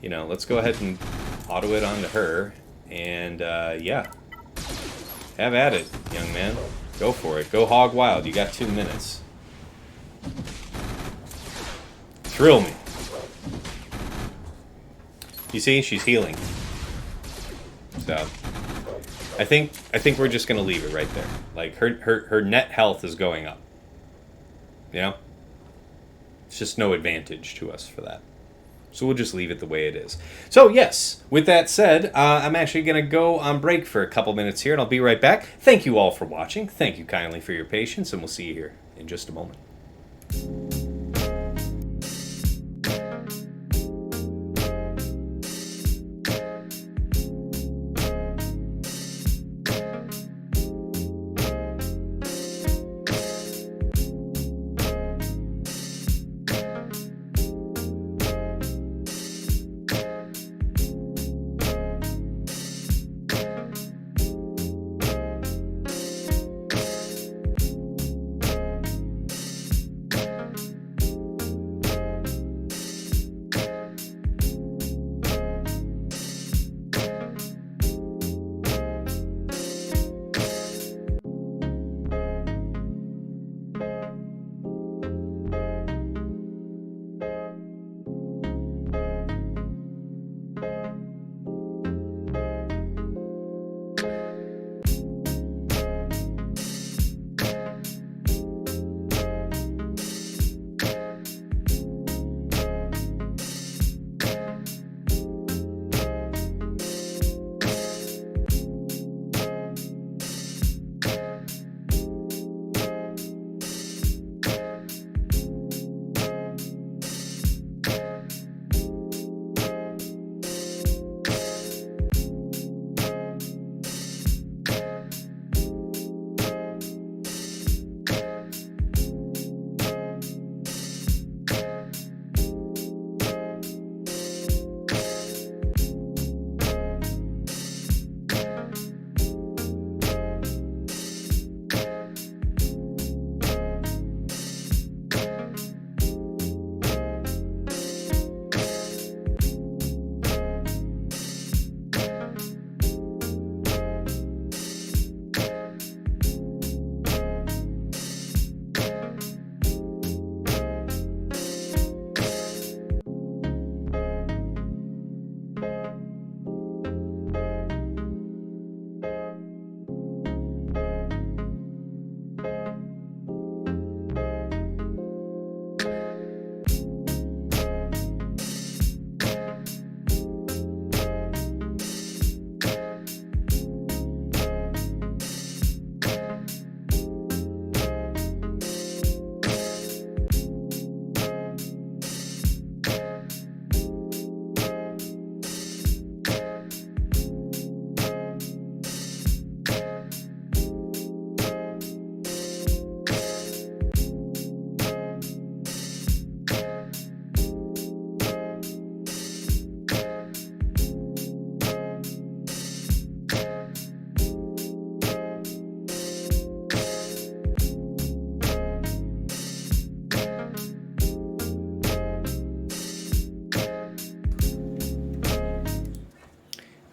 you know, let's go ahead and auto it onto her, and yeah, have at it, young man. Go for it. Go hog wild. You got 2 minutes. Thrill me. You see, she's healing. So I think we're just gonna leave it right there. Like her net health is going up. You know? It's just no advantage to us for that. So we'll just leave it the way it is. So yes, with that said, I'm actually going to go on break for a couple minutes here, and I'll be right back. Thank you all for watching. Thank you kindly for your patience, and we'll see you here in just a moment.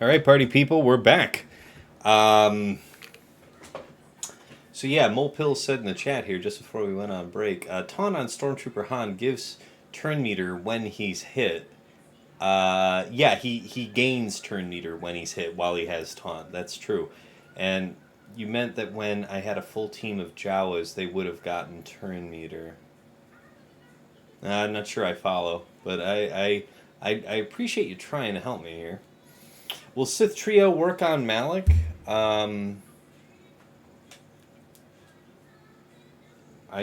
All right, party people, we're back. So yeah, Molepill said in the chat here just before we went on break, taunt on Stormtrooper Han gives turn meter when he's hit. Yeah, he gains turn meter when he's hit while he has taunt. That's true. And you meant that when I had a full team of Jawas, they would have gotten turn meter. I'm not sure I follow, but I appreciate you trying to help me here. Will Sith Trio work on Malik? I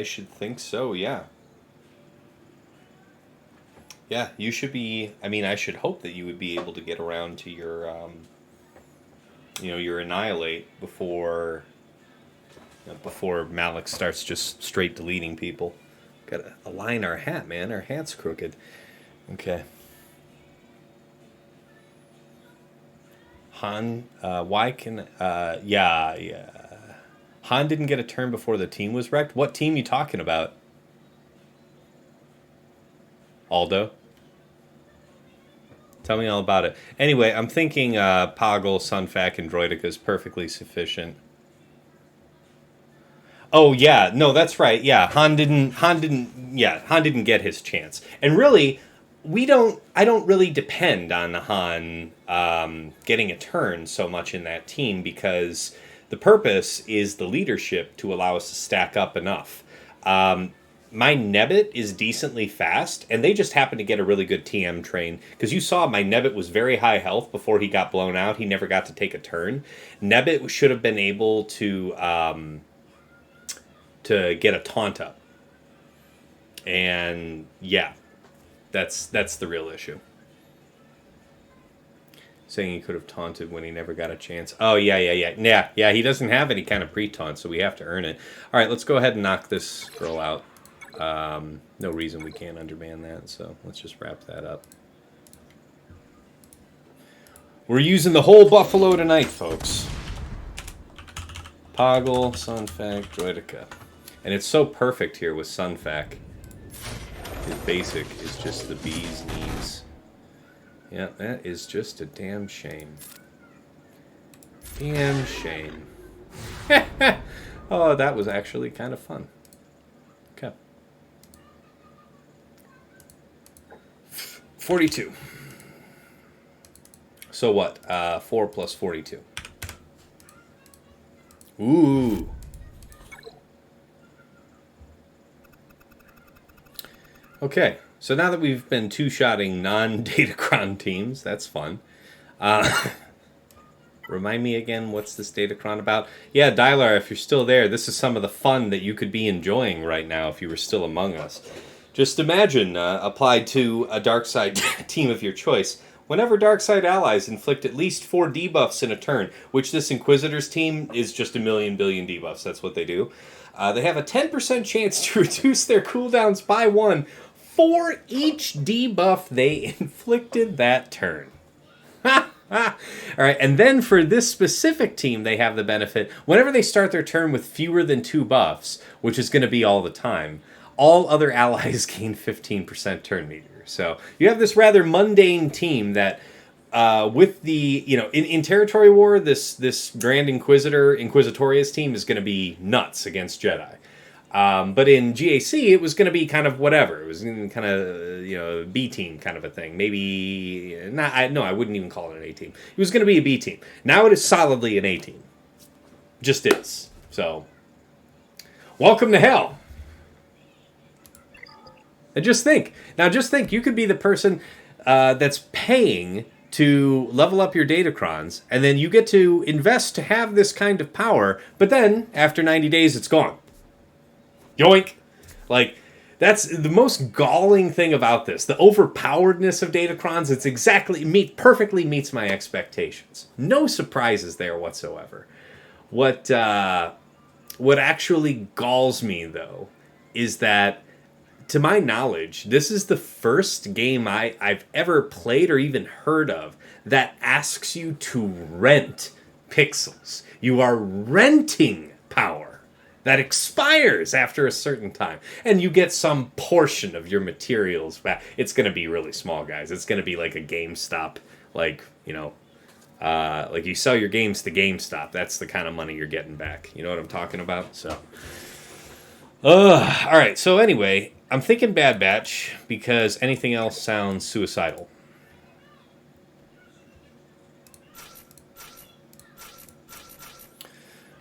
should think so, yeah. Yeah, you should be. I mean, I should hope that you would be able to get around to your, your annihilate before Malik starts just straight deleting people. Got to align our hat, man. Our hat's crooked. Okay. Han, why can, yeah. Han didn't get a turn before the team was wrecked. What team you talking about? Aldo? Tell me all about it. Anyway, I'm thinking Poggle, Sunfac, and Droidica is perfectly sufficient. Oh yeah, no, that's right. Yeah, Han didn't get his chance. And really, I don't really depend on Han getting a turn so much in that team because the purpose is the leadership to allow us to stack up enough. My Nebbit is decently fast, and they just happen to get a really good TM train. Because you saw my Nebbit was very high health before he got blown out. He never got to take a turn. Nebbit should have been able to get a taunt up. And yeah, that's the real issue. Saying he could have taunted when he never got a chance. Oh, yeah. He doesn't have any kind of pre-taunt, so we have to earn it. All right, let's go ahead and knock this girl out. No reason we can't underman that, so let's just wrap that up. We're using the whole buffalo tonight, folks. Poggle, Sunfac, Droidica. And it's so perfect here with Sunfac. His basic is just the bee's knees. Yeah, that is just a damn shame. Damn shame. Oh, that was actually kind of fun. Okay. 42. So what? 4 plus 42. Ooh. Okay, so now that we've been two-shotting non-Datacron teams, that's fun. Remind me again, what's this Datacron about? Yeah, Dylar, if you're still there, this is some of the fun that you could be enjoying right now if you were still among us. Just imagine, applied to a Darkside team of your choice. Whenever Darkside allies inflict at least 4 debuffs in a turn, which this Inquisitor's team is just a million billion debuffs, that's what they do. They have a 10% chance to reduce their cooldowns by 1 for each debuff they inflicted that turn. Alright, and then for this specific team, they have the benefit, whenever they start their turn with fewer than 2 buffs, which is going to be all the time, all other allies gain 15% turn meter. So you have this rather mundane team that, with the, in Territory War, this Grand Inquisitorius team is going to be nuts against Jedi. But in GAC, it was going to be kind of whatever. It was kind of, B team kind of a thing. Maybe, I wouldn't even call it an A team. It was going to be a B team. Now it is solidly an A team. Just is. So, welcome to hell. And just think, you could be the person that's paying to level up your Datacrons, and then you get to invest to have this kind of power, but then, after 90 days, it's gone. Yoink! Like, that's the most galling thing about this. The overpoweredness of Datacrons, perfectly meets my expectations. No surprises there whatsoever. What actually galls me, though, is that, to my knowledge, this is the first game I've ever played or even heard of that asks you to rent pixels. You are renting power that expires after a certain time, and you get some portion of your materials back. It's going to be really small, guys. It's going to be like a GameStop, like you sell your games to GameStop. That's the kind of money you're getting back. You know what I'm talking about? So, all right. So anyway, I'm thinking Bad Batch because anything else sounds suicidal.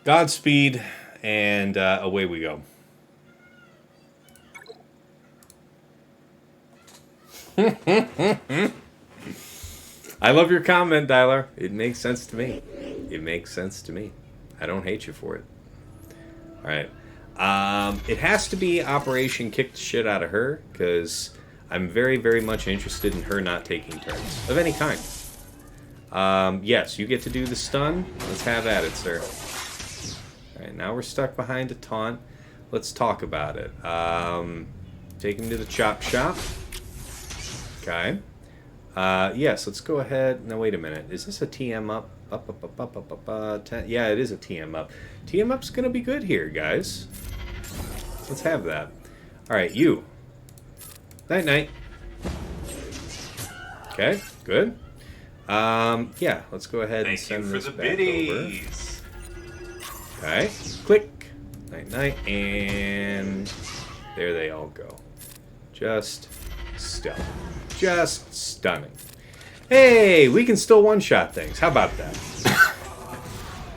Godspeed, and away we go. I love your comment, Dylar. It makes sense to me. I don't hate you for it. All right. It has to be Operation Kick the Shit Out of Her, because I'm very, very much interested in her not taking turns of any kind. Yes, you get to do the stun. Let's have at it, sir. Alright, now we're stuck behind a taunt. Let's talk about it. Take him to the chop shop. Okay. Yes, let's go ahead. No, wait a minute. Is this a TM up? Yeah, it is a TM up. TM up's gonna be good here, guys. Let's have that. Alright, you. Night-night. Okay, good. Yeah, let's go ahead and send this back over. Okay, click. Night-night, and there they all go. Just stunning. Just stunning. Hey, we can still one-shot things. How about that?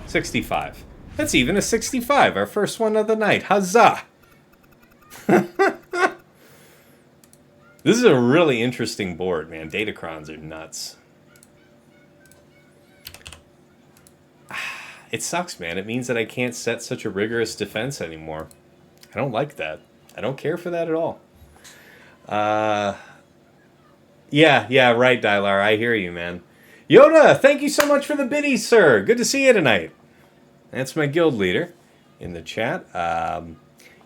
65. That's even a 65, our first one of the night. Huzzah! This is a really interesting board, man. Datacrons are nuts. It sucks, man. It means that I can't set such a rigorous defense anymore. I don't like that. I don't care for that at all. Yeah, right, Dylar. I hear you, man. Yoda, thank you so much for the biddies, sir. Good to see you tonight. That's my guild leader in the chat.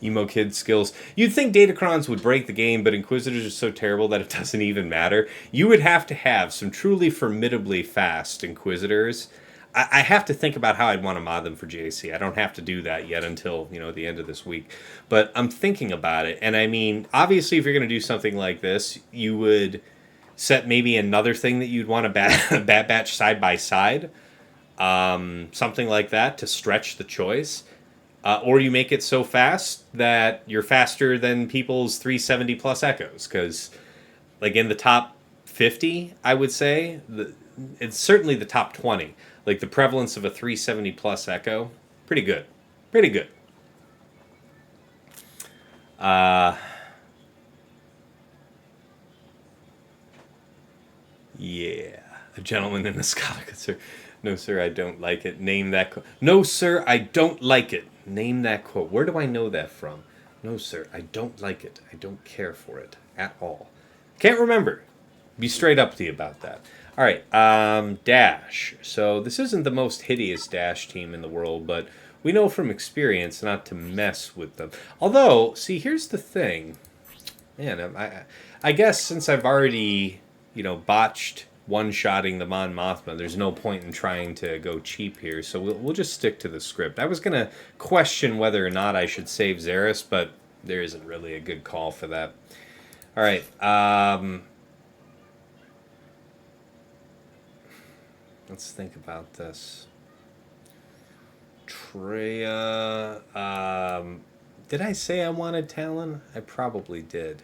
Emo Kid skills. You'd think Datacrons would break the game, but Inquisitors are so terrible that it doesn't even matter. You would have to have some truly formidably fast Inquisitors. I have to think about how I'd want to mod them for JC. I don't have to do that yet until, the end of this week. But I'm thinking about it. And I mean, obviously, if you're going to do something like this, you would set maybe another thing that you'd want to bat batch side by side. Something like that to stretch the choice. Or you make it so fast that you're faster than people's 370 plus echoes. Because, like, in the top 50, I would say, it's certainly the top 20. Like, the prevalence of a 370 plus echo, pretty good. Pretty good. Yeah. A gentleman in a Scotica, sir. No, sir, I don't like it. Name that quote. No, sir, I don't like it. Name that quote. Where do I know that from? No, sir, I don't like it. I don't care for it at all. Can't remember. Be straight up to you about that. All right, Dash. So this isn't the most hideous Dash team in the world, but we know from experience not to mess with them. Although, see, here's the thing. Man, I guess since I've already, botched one-shotting the Mon Mothma, there's no point in trying to go cheap here, so we'll just stick to the script. I was going to question whether or not I should save Xeris, but there isn't really a good call for that. All right, let's think about this. Treya, did I say I wanted Talon? I probably did.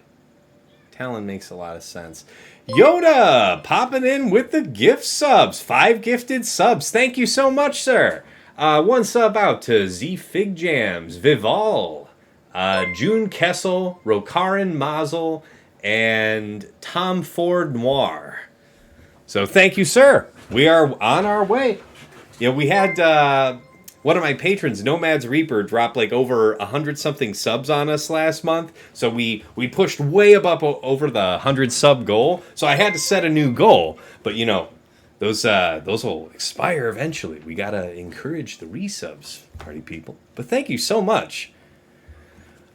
Talon makes a lot of sense. Yoda popping in with the gift subs. 5 gifted subs. Thank you so much, sir. 1 sub out to Z Fig Jams, Vival, June Kessel, Rokarin Mazel, and Tom Ford Noir. So thank you, sir. We are on our way. We had one of my patrons, Nomad's Reaper, dropped like over 100-something subs on us last month. So we pushed way up over the 100 sub goal. So I had to set a new goal. But those will expire eventually. We gotta encourage the resubs, party people. But thank you so much.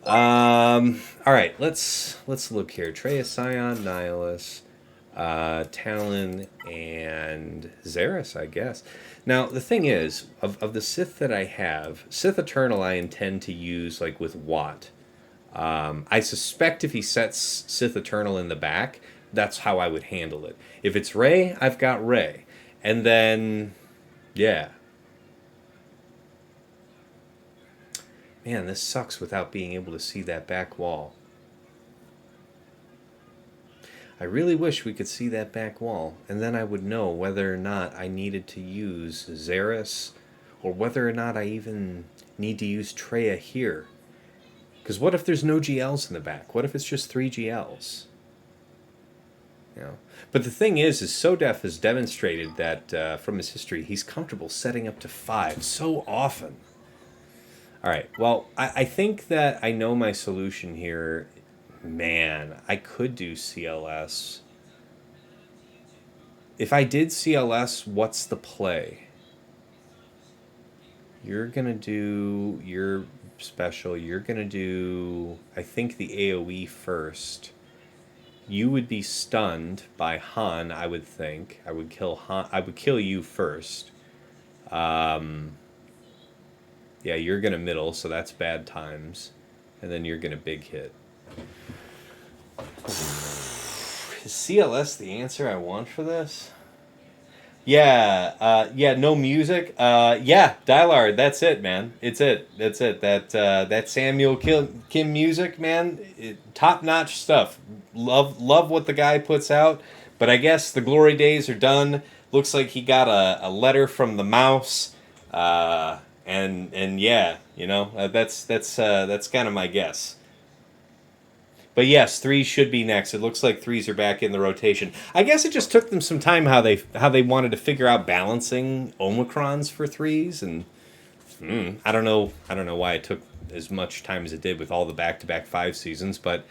All right, let's look here. Treya, Scion, Nihilus, Talon, and Xeris, I guess. Now, the thing is, of the Sith that I have, Sith Eternal I intend to use, like, with Watt. I suspect if he sets Sith Eternal in the back, that's how I would handle it. If it's Rey, I've got Rey. And then, yeah. Man, this sucks without being able to see that back wall. I really wish we could see that back wall, and then I would know whether or not I needed to use Xeris, or whether or not I even need to use Treya here. Because what if there's no GLs in the back? What if it's just 3 GLs? But the thing is SoDef has demonstrated that from his history, he's comfortable setting up to 5 so often. All right, well, I think that I know my solution here. Man, I could do CLS. If I did CLS, what's the play? You're going to do your special. You're going to do, I think, the AoE first. You would be stunned by Han, I would think. I would kill Han. I would kill you first. Yeah, you're going to middle, so that's bad times. And then you're going to big hit. Is CLS the answer I want for this? Yeah, no music. Yeah, Dylard, that's it, man. That's it. That Samuel Kim music, man, top-notch stuff. Love what the guy puts out, but I guess the glory days are done. Looks like he got a letter from the mouse, and yeah, that's kind of my guess. But yes, threes should be next. It looks like threes are back in the rotation. I guess it just took them some time how they wanted to figure out balancing Omicrons for threes, and I don't know why it took as much time as it did with all the back-to-back 5 seasons, but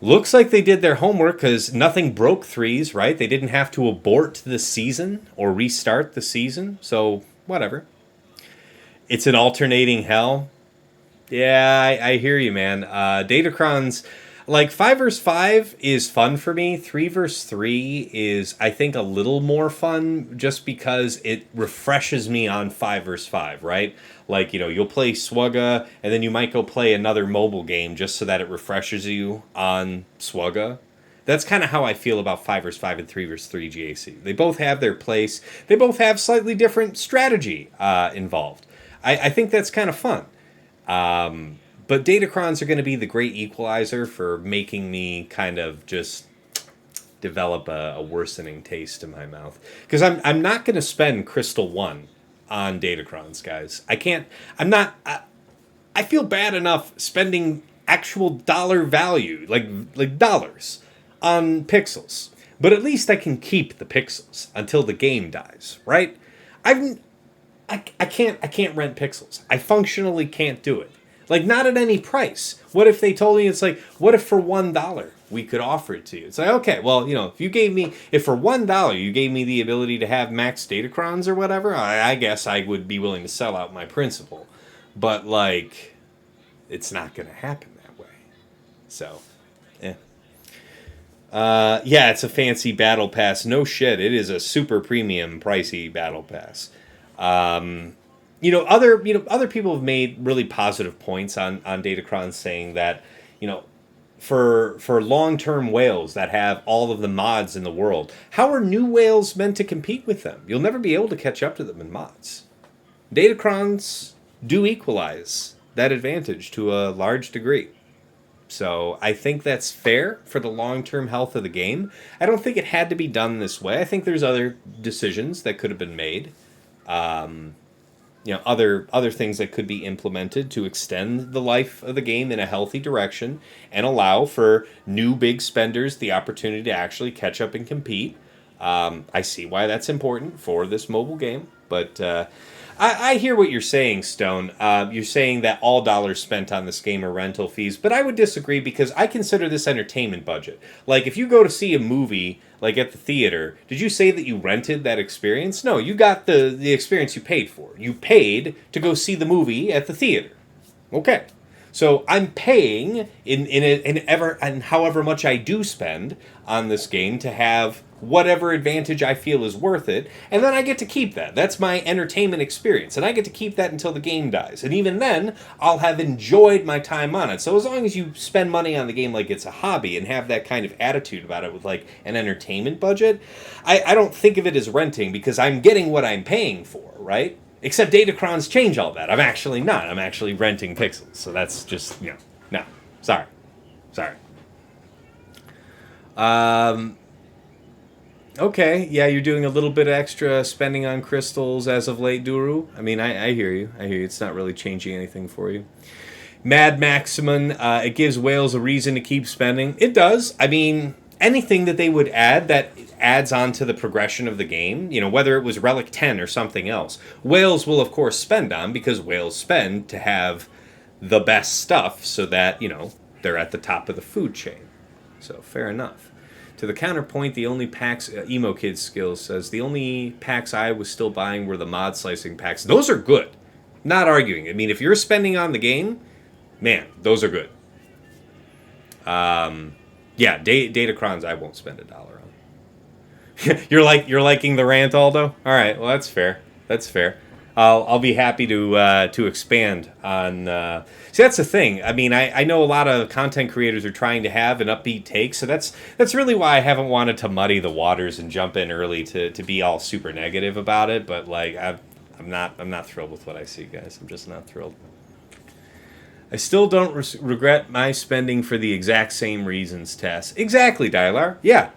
looks like they did their homework because nothing broke threes, right? They didn't have to abort the season or restart the season, so whatever. It's an alternating hell. Yeah, I hear you, man. Datacrons, like 5 vs 5 is fun for me. 3 vs 3 is, I think, a little more fun just because it refreshes me on 5 vs 5, right? Like, you'll play Swugga, and then you might go play another mobile game just so that it refreshes you on Swugga. That's kind of how I feel about 5 vs 5 and 3 vs 3 GAC. They both have their place. They both have slightly different strategy involved. I think that's kind of fun. But Datacrons are going to be the great equalizer for making me kind of just develop a worsening taste in my mouth. Because I'm not going to spend Crystal 1 on Datacrons, guys. I feel bad enough spending actual dollar value, like dollars, on pixels. But at least I can keep the pixels until the game dies, right? I can't rent pixels. I functionally can't do it. Like, not at any price. What if they told me, it's like, what if for $1 we could offer it to you? It's like, okay, well, if for $1 you gave me the ability to have max Datacrons or whatever, I guess I would be willing to sell out my principal. But, like, it's not going to happen that way. So, yeah. Yeah, it's a fancy battle pass. No shit, it is a super premium, pricey battle pass. Other people have made really positive points on Datacron, saying that, for long-term whales that have all of the mods in the world, how are new whales meant to compete with them? You'll never be able to catch up to them in mods. Datacrons do equalize that advantage to a large degree. So I think that's fair for the long-term health of the game. I don't think it had to be done this way. I think there's other decisions that could have been made. Other things that could be implemented to extend the life of the game in a healthy direction and allow for new big spenders the opportunity to actually catch up and compete. I see why that's important for this mobile game, but I hear what you're saying, Stone. You're saying that all dollars spent on this game are rental fees, but I would disagree because I consider this entertainment budget. Like, if you go to see a movie, like at the theater, did you say that you rented that experience? No, you got the experience you paid for. You paid to go see the movie at the theater. Okay. So I'm paying in however much I do spend on this game to have whatever advantage I feel is worth it, and then I get to keep that. That's my entertainment experience, and I get to keep that until the game dies. And even then, I'll have enjoyed my time on it. So as long as you spend money on the game like it's a hobby and have that kind of attitude about it with like an entertainment budget, I don't think of it as renting because I'm getting what I'm paying for, right? Except Datacrons change all that. I'm actually not. I'm actually renting pixels. So that's just, no. Sorry. Okay, yeah, you're doing a little bit of extra spending on crystals as of late, Duru. I mean, I hear you. It's not really changing anything for you. Mad Maximin, it gives whales a reason to keep spending. It does. I mean, anything that they would add that adds on to the progression of the game, whether it was Relic 10 or something else, whales will, of course, spend on because whales spend to have the best stuff so that, they're at the top of the food chain. So fair enough. To the counterpoint, the only packs, Emo Kid Skills says, the only packs I was still buying were the mod slicing packs. Those are good. Not arguing. I mean, if you're spending on the game, man, those are good. Yeah, Datacrons I won't spend $1 on. You're liking the rant, Aldo? All right, well that's fair. That's fair. I'll be happy to expand on. See, that's the thing. I mean, I know a lot of content creators are trying to have an upbeat take, so that's really why I haven't wanted to muddy the waters and jump in early to be all super negative about it. But like, I'm not thrilled with what I see, guys. I'm just not thrilled. I still don't regret my spending for the exact same reasons, Tess. Exactly, Dylar. Yeah.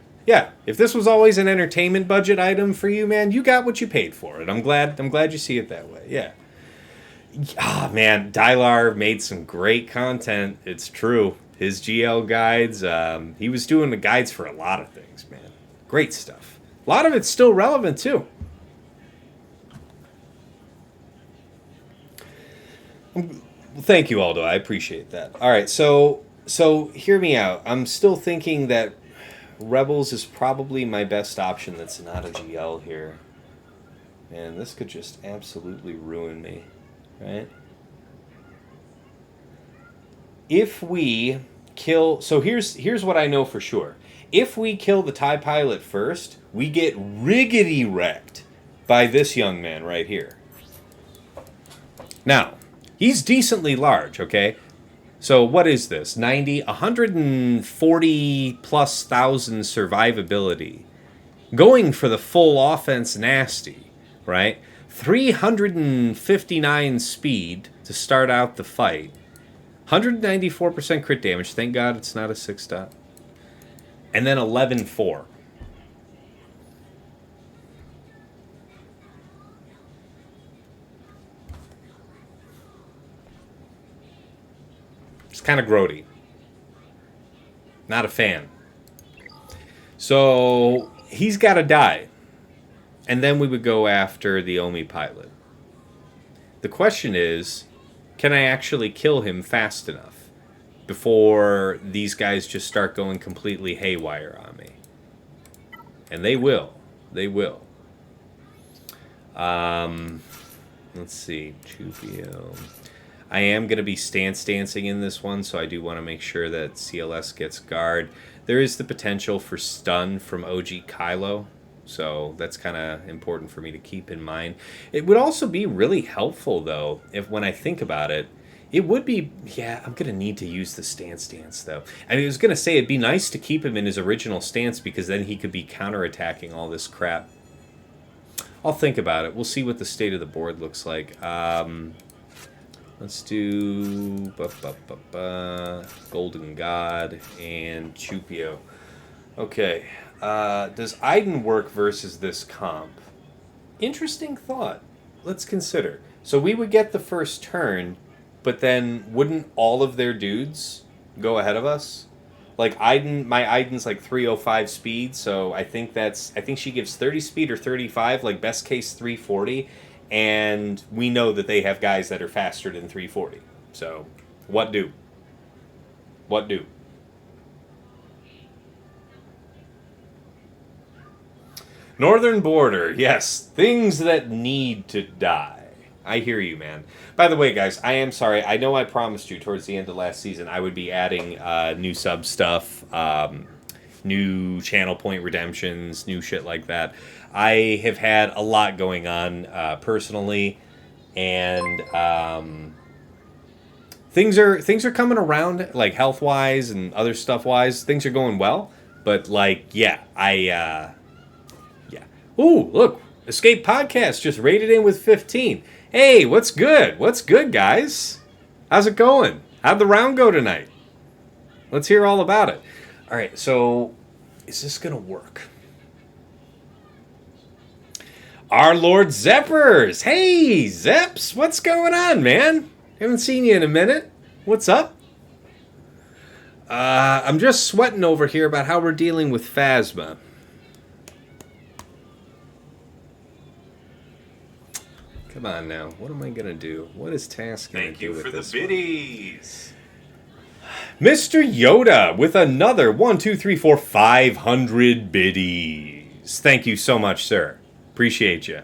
If this was always an entertainment budget item for you, man, you got what you paid for it. I'm glad you see it that way. Yeah. Ah, man, Dylar made some great content. It's true. His GL guides, he was doing the guides for a lot of things, man. Great stuff. A lot of it's still relevant, too. Thank you, Aldo. I appreciate that. All right, so hear me out. I'm still thinking that Rebels is probably my best option that's not a GL here. Man, this could just absolutely ruin me, right? If we kill... So here's what I know for sure. If we kill the TIE pilot first, we get riggedy wrecked by this young man right here. Now, he's decently large, okay? So what is this? 140 plus thousand survivability. Going for the full offense nasty, right? 359 speed to start out the fight. 194% crit damage. Thank God it's not a 6-dot. And then 11-4. It's kind of grody. Not a fan. So he's got to die. And then we would go after the Omi pilot. The question is, can I actually kill him fast enough before these guys just start going completely haywire on me? And they will. They will. Let's see. Chupio. I am going to be stance dancing in this one, so I do want to make sure that CLS gets guard. There is the potential for stun from OG Kylo, so that's kind of important for me to keep in mind. It would also be really helpful, though, if when I think about it, it would be... Yeah, I'm going to need to use the stance dance, though. I was going to say it'd be nice to keep him in his original stance, because then he could be counterattacking all this crap. I'll think about it. We'll see what the state of the board looks like. Let's do Golden God and Chupio. Okay. Does Iden work versus this comp? Interesting thought. Let's consider. So we would get the first turn, but then wouldn't all of their dudes go ahead of us? Like my Iden's like 305 speed, so I think she gives 30 speed or 35, like best case 340. And we know that they have guys that are faster than 340. So, what do? What do? Northern Border, yes. Things that need to die. I hear you, man. By the way, guys, I am sorry. I know I promised you towards the end of last season I would be adding new sub stuff, new channel point redemptions, new shit like that. I have had a lot going on personally, and things are coming around, like health wise and other stuff wise. Things are going well, but like yeah. Ooh, look, Escape Podcast just rated in with 15. Hey, what's good? What's good, guys? How's it going? How'd the round go tonight? Let's hear all about it. All right, so is this gonna work? Our Lord Zeppers! Hey, Zeps! What's going on, man? Haven't seen you in a minute. What's up? I'm just sweating over here about how we're dealing with Phasma. Come on now. What am I going to do? What is Task going to do with this? Thank you for the biddies! Mr. Yoda with another 500 biddies. Thank you so much, sir. Appreciate you.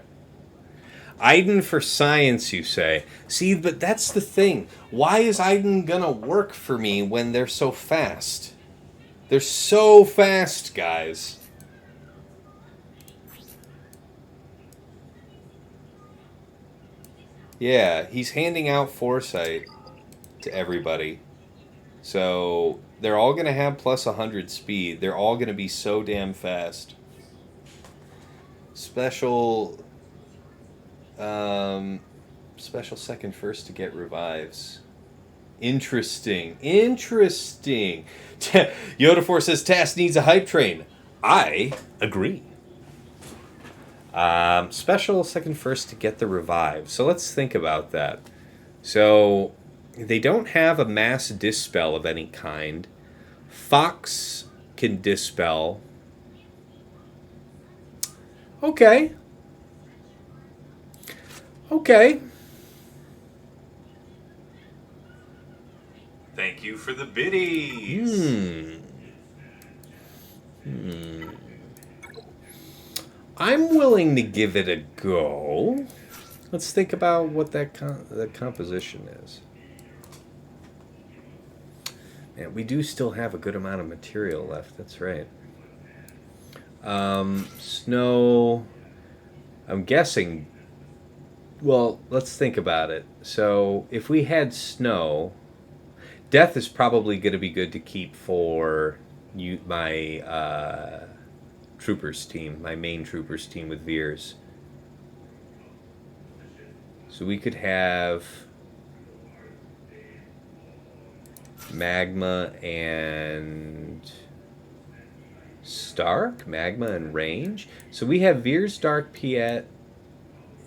Aiden for science, you say. See, but that's the thing. Why is Aiden gonna work for me when they're so fast? They're so fast, guys. Yeah, he's handing out foresight to everybody. So they're all going to have plus 100 speed. They're all going to be so damn fast. Special second first to get revives. Interesting. Interesting. Yoda Force says Task needs a hype train. I agree. Special second first to get the revive. So let's think about that. So they don't have a mass dispel of any kind. Fox can dispel. Okay. Okay. Thank you for the biddies. I'm willing to give it a go. Let's think about what that composition is. And we do still have a good amount of material left. That's right. Snow. I'm guessing. Well, let's think about it. So if we had snow, death is probably going to be good to keep for my troopers team, my main troopers team with Veers. So we could have Magma and Stark, Magma and Range. So we have Veers, Dark, Piet,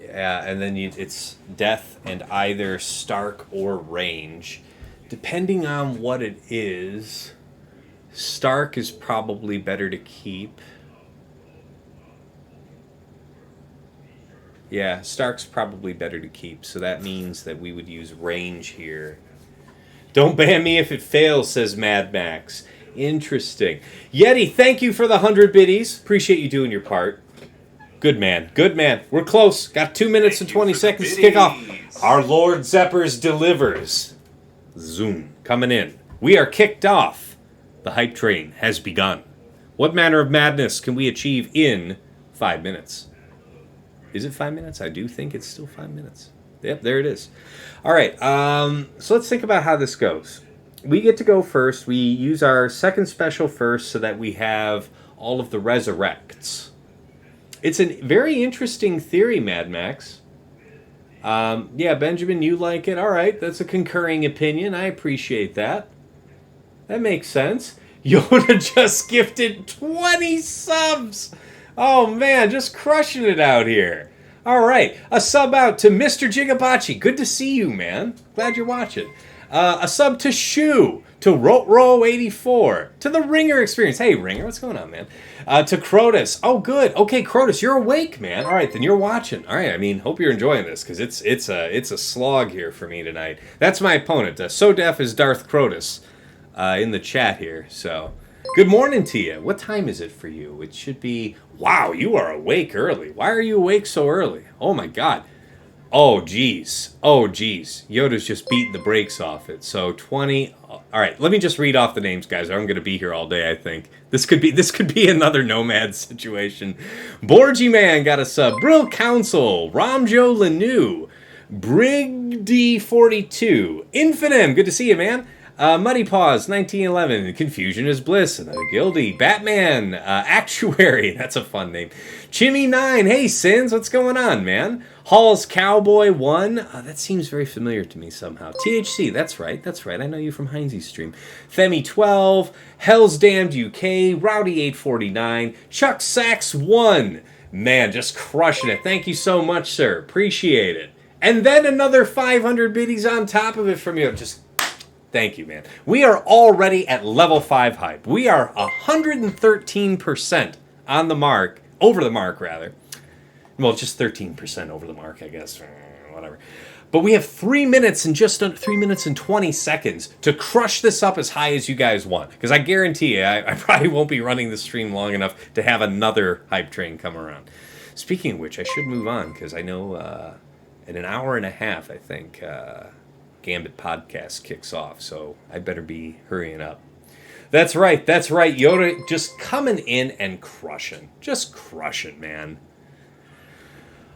and then it's Death and either Stark or Range. Depending on what it is, Stark is probably better to keep. Yeah, Stark's probably better to keep, so that means that we would use Range here. Don't ban me if it fails, says Mad Max. Interesting. Yeti, thank you for the 100 biddies. Appreciate you doing your part. Good man. Good man. We're close. Got 2 minutes and 20 seconds to kick off. Our Lord Zeppers delivers. Zoom. Coming in. We are kicked off. The hype train has begun. What manner of madness can we achieve in 5 minutes? Is it 5 minutes? I do think it's still 5 minutes. Yep, there it is. All right, so let's think about how this goes. We get to go first. We use our second special first so that we have all of the resurrects. It's a very interesting theory, Mad Max. Yeah, Benjamin, you like it. All right, that's a concurring opinion. I appreciate that. That makes sense. Yoda just gifted 20 subs. Oh, man, just crushing it out here. All right, a sub out to Mr. Jigabachi. Good to see you, man. Glad you're watching. A sub to Shu, to Rotro84, to the Ringer Experience. Hey, Ringer, what's going on, man? To Crotus. Oh, good. Okay, Crotus, you're awake, man. All right, then you're watching. All right, I mean, hope you're enjoying this because it's a slog here for me tonight. That's my opponent. SoDef is Darth Crotus in the chat here. So, good morning to you. What time is it for you? It should be. Wow, you are awake early. Why are you awake so early? Oh my God. Oh geez. Oh geez. Yoda's just beating the brakes off it. So 20. All right, let me just read off the names, guys. I'm going to be here all day, I think. This could be another Nomad situation. Borgie Man got a sub. Brill Council. Ramjo Lanu. Brig D42. Infinem. Good to see you, man. Muddy Paws, 1911, Confusion is Bliss, another Guildy, Batman, Actuary, that's a fun name, Chimmy9, hey Sins, what's going on, man? Hall's Cowboy 1, that seems very familiar to me somehow. THC, that's right, I know you from Heinz's stream. Femi12, Hell's Damned UK, Rowdy849, Chuck Sachs 1, man, just crushing it, thank you so much, sir, appreciate it. And then another 500 biddies on top of it from you, just thank you, man. We are already at level 5 hype. We are 113% on the mark, over the mark, rather. Well, just 13% over the mark, I guess. Whatever. But we have 3 minutes and just under 3 minutes and 20 seconds to crush this up as high as you guys want. Because I guarantee you, I probably won't be running the stream long enough to have another hype train come around. Speaking of which, I should move on because I know in an hour and a half, I think, Gambit Podcast kicks off. So I better be hurrying up. That's right. Yoda just coming in and crushing. Just crushing, man.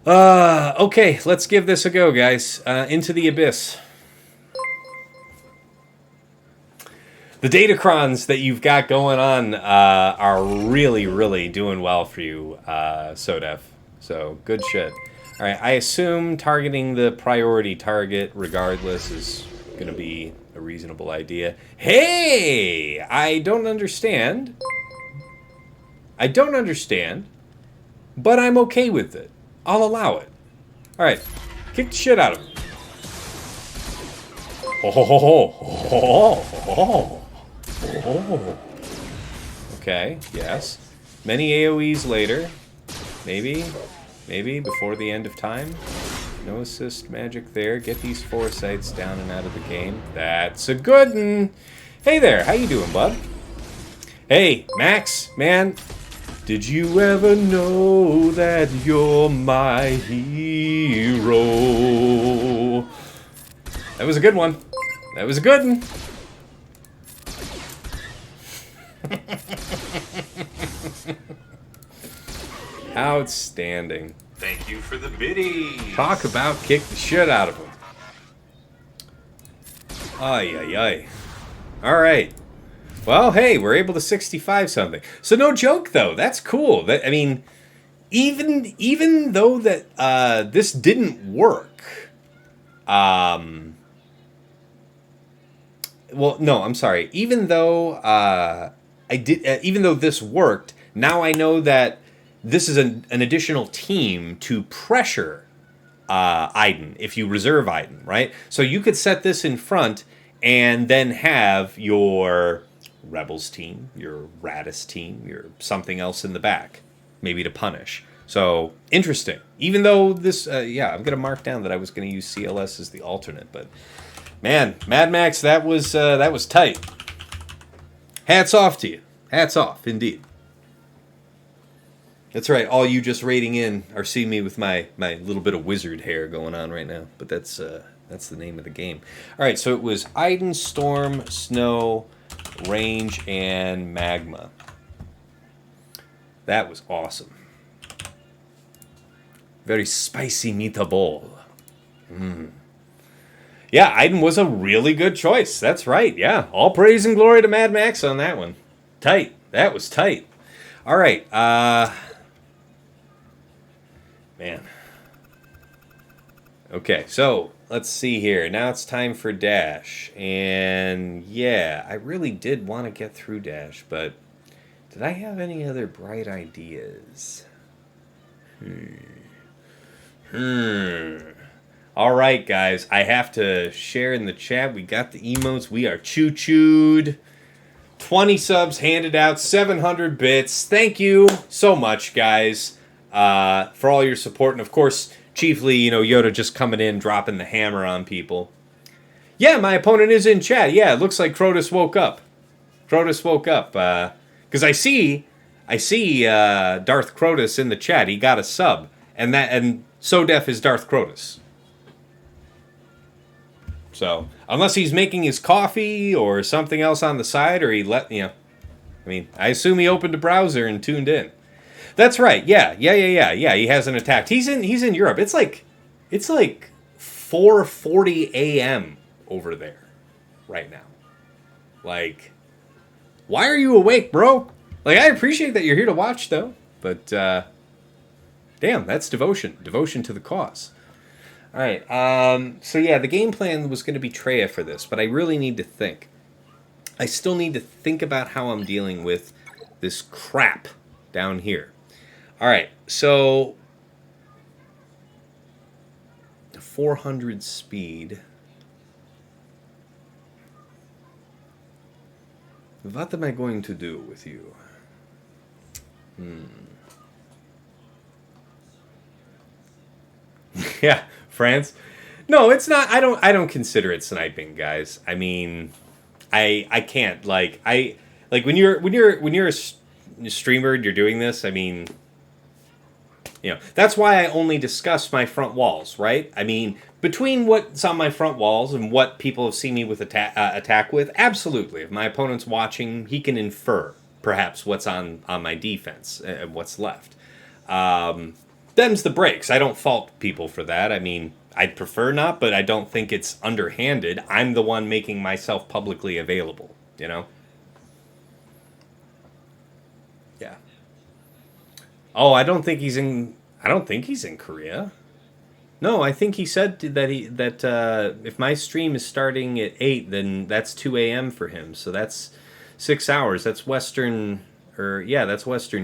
Okay, let's give this a go, guys. Into the abyss. The data crons that you've got going on are really, really doing well for you, SoDef. So, good shit. All right, I assume targeting the priority target regardless is going to be a reasonable idea. Hey! I don't understand, but I'm okay with it. I'll allow it. All right, kick the shit out of him. Okay, yes. Many AoEs later. Maybe before the end of time. No assist magic there. Get these foresights down and out of the game. That's a good one. Hey there, how you doing, bud? Hey, Max, man. Did you ever know that you're my hero? That was a good one. Outstanding. Thank you for the biddy. Talk about kick the shit out of him. Ay. All right. Well, hey, we're able to 65 something. So no joke though. That's cool. I mean, even though that this didn't work. Well, no, I'm sorry. Even though even though this worked, now I know that this is an additional team to pressure Iden if you reserve Iden, right? So you could set this in front and then have your Rebels team, your Radis team, your something else in the back, maybe to punish. So, interesting. Even though this, I'm going to mark down that I was going to use CLS as the alternate, but man, Mad Max, that was tight. Hats off to you. Hats off, indeed. That's right, all you just raiding in are seeing me with my little bit of wizard hair going on right now, but that's the name of the game. All right, so it was Iden, Storm, Snow, Range, and Magma. That was awesome. Very spicy meatball. Yeah, Iden was a really good choice. That's right, yeah. All praise and glory to Mad Max on that one. Tight. That was tight. All right, man. Okay, so let's see here. Now it's time for Dash. And yeah, I really did want to get through Dash, but did I have any other bright ideas? All right, guys. I have to share in the chat. We got the emotes. We are choo-chooed. 20 subs handed out, 700 bits. Thank you so much, guys, for all your support. And, of course, chiefly, Yoda just coming in, dropping the hammer on people. Yeah, my opponent is in chat. Yeah, it looks like Crotus woke up. Because I see Darth Crotus in the chat. He got a sub. And SoDef is Darth Crotus. So, unless he's making his coffee or something else on the side, or I assume he opened a browser and tuned in. That's right. Yeah. He hasn't attacked. He's in Europe. It's like 4:40 a.m. over there right now. Like, why are you awake, bro? Like, I appreciate that you're here to watch, though. But, damn, that's devotion. Devotion to the cause. All right. So, yeah, the game plan was going to be Treya for this, but I really need to think. I still need to think about how I'm dealing with this crap down here. All right. So, 400 speed. What am I going to do with you? Yeah, France. No, it's not. I don't consider it sniping, guys. I mean, I can't like when you're a streamer and you're doing this. I mean, that's why I only discuss my front walls, right? I mean, between what's on my front walls and what people have seen me with attack with, absolutely. If my opponent's watching, he can infer perhaps what's on my defense and what's left. Them's the breaks. I don't fault people for that. I mean, I'd prefer not, but I don't think it's underhanded. I'm the one making myself publicly available, Yeah. Oh, I don't think he's in Korea. No, I think he said that if my stream is starting at 8, then that's 2 a.m. for him. So that's 6 hours. That's that's Western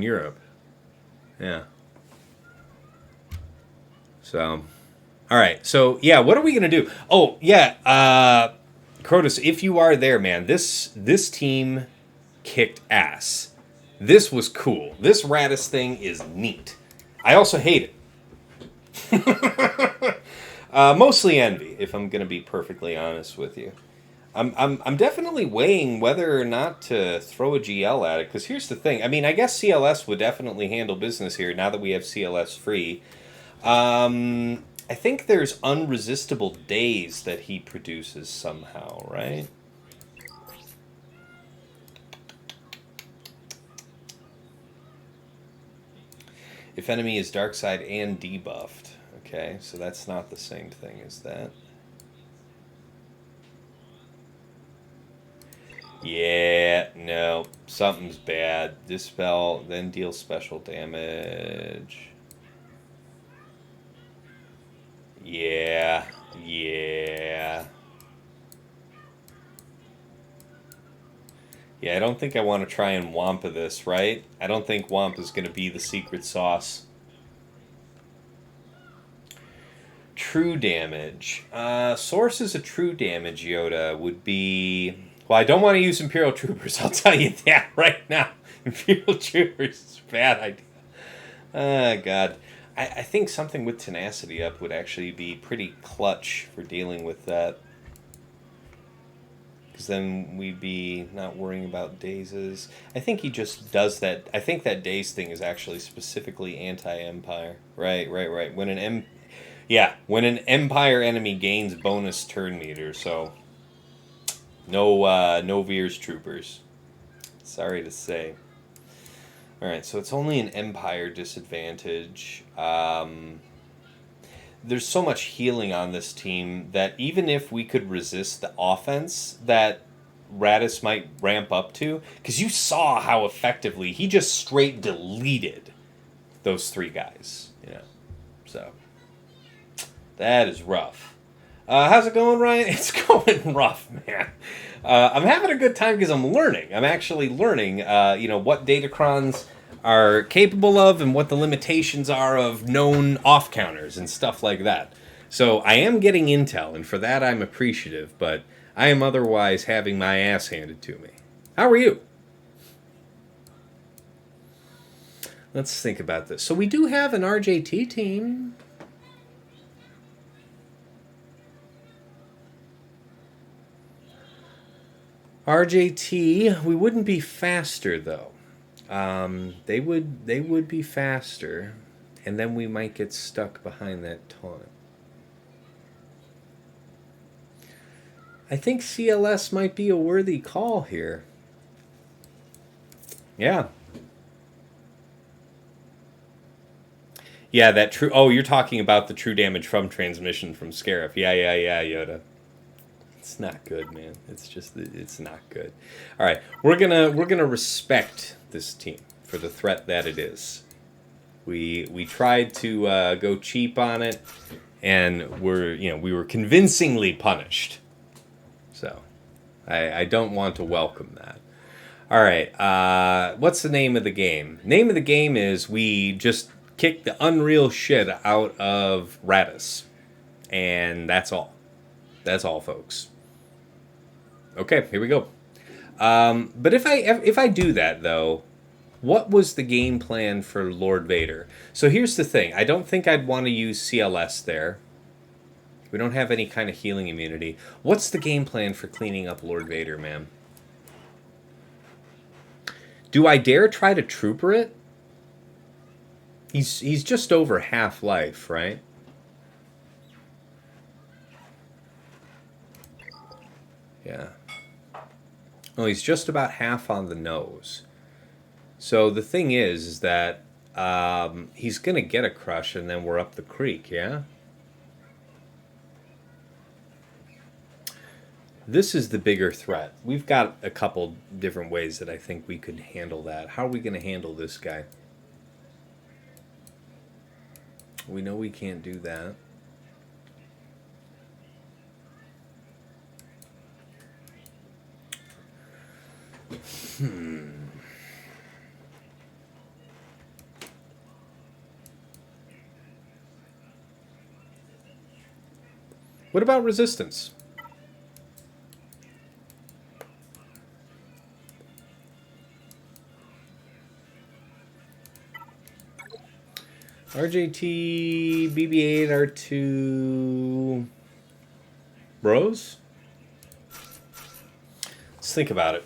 Europe. Yeah. So, all right. So, yeah, what are we going to do? Oh, yeah. Crotus, if you are there, man, this team kicked ass. This was cool. This Radis thing is neat. I also hate it. Mostly envy, if I'm going to be perfectly honest with you. I'm definitely weighing whether or not to throw a GL at it, because here's the thing. I mean, I guess CLS would definitely handle business here now that we have CLS free. I think there's unresistible days that he produces somehow, right? If enemy is dark side and debuffed. Okay, so that's not the same thing as that. Yeah, no, something's bad. Dispel, then deal special damage. Yeah. Yeah, I don't think I want to try and Wampa this, right? I don't think Wampa is going to be the secret sauce. True damage. Sources of true damage, Yoda, would be... Well, I don't want to use Imperial Troopers, I'll tell you that right now. Imperial Troopers is a bad idea. Oh, God. I think something with Tenacity up would actually be pretty clutch for dealing with that. Because then we'd be not worrying about dazes. I think he just does that. I think that daze thing is actually specifically anti-Empire. Right. When an Empire enemy gains bonus turn meter, so no Veers troopers. Sorry to say. Alright, so it's only an Empire disadvantage. There's so much healing on this team that even if we could resist the offense that Radis might ramp up to, because you saw how effectively he just straight deleted those 3 guys. So that is rough. How's it going, Ryan? It's going rough, man. I'm having a good time because I'm learning. I'm actually learning, what datacrons are capable of and what the limitations are of known off-counters and stuff like that. So I am getting intel, and for that I'm appreciative, but I am otherwise having my ass handed to me. How are you? Let's think about this. So we do have an RJT team. RJT, we wouldn't be faster though. They would be faster, and then we might get stuck behind that taunt. I think CLS might be a worthy call here. Yeah. Yeah, that true... Oh, you're talking about the true damage from transmission from Scarif. Yeah, Yoda. It's not good, man. It's not good. All right, we're gonna respect this team for the threat that it is. We tried to go cheap on it, and we were convincingly punished. So, I don't want to welcome that. All right, what's the name of the game? Name of the game is we just kick the unreal shit out of Radis, and that's all. That's all, folks. Okay, here we go. But if I do that, though, what was the game plan for Lord Vader? So here's the thing. I don't think I'd want to use CLS there. We don't have any kind of healing immunity. What's the game plan for cleaning up Lord Vader, man? Do I dare try to trooper it? He's just over half life, right? Yeah. Oh, he's just about half on the nose. So the thing is that he's going to get a crush and then we're up the creek, yeah? This is the bigger threat. We've got a couple different ways that I think we could handle that. How are we going to handle this guy? We know we can't do that. What about resistance? RJT, BB-8, R2, Bros? Let's think about it.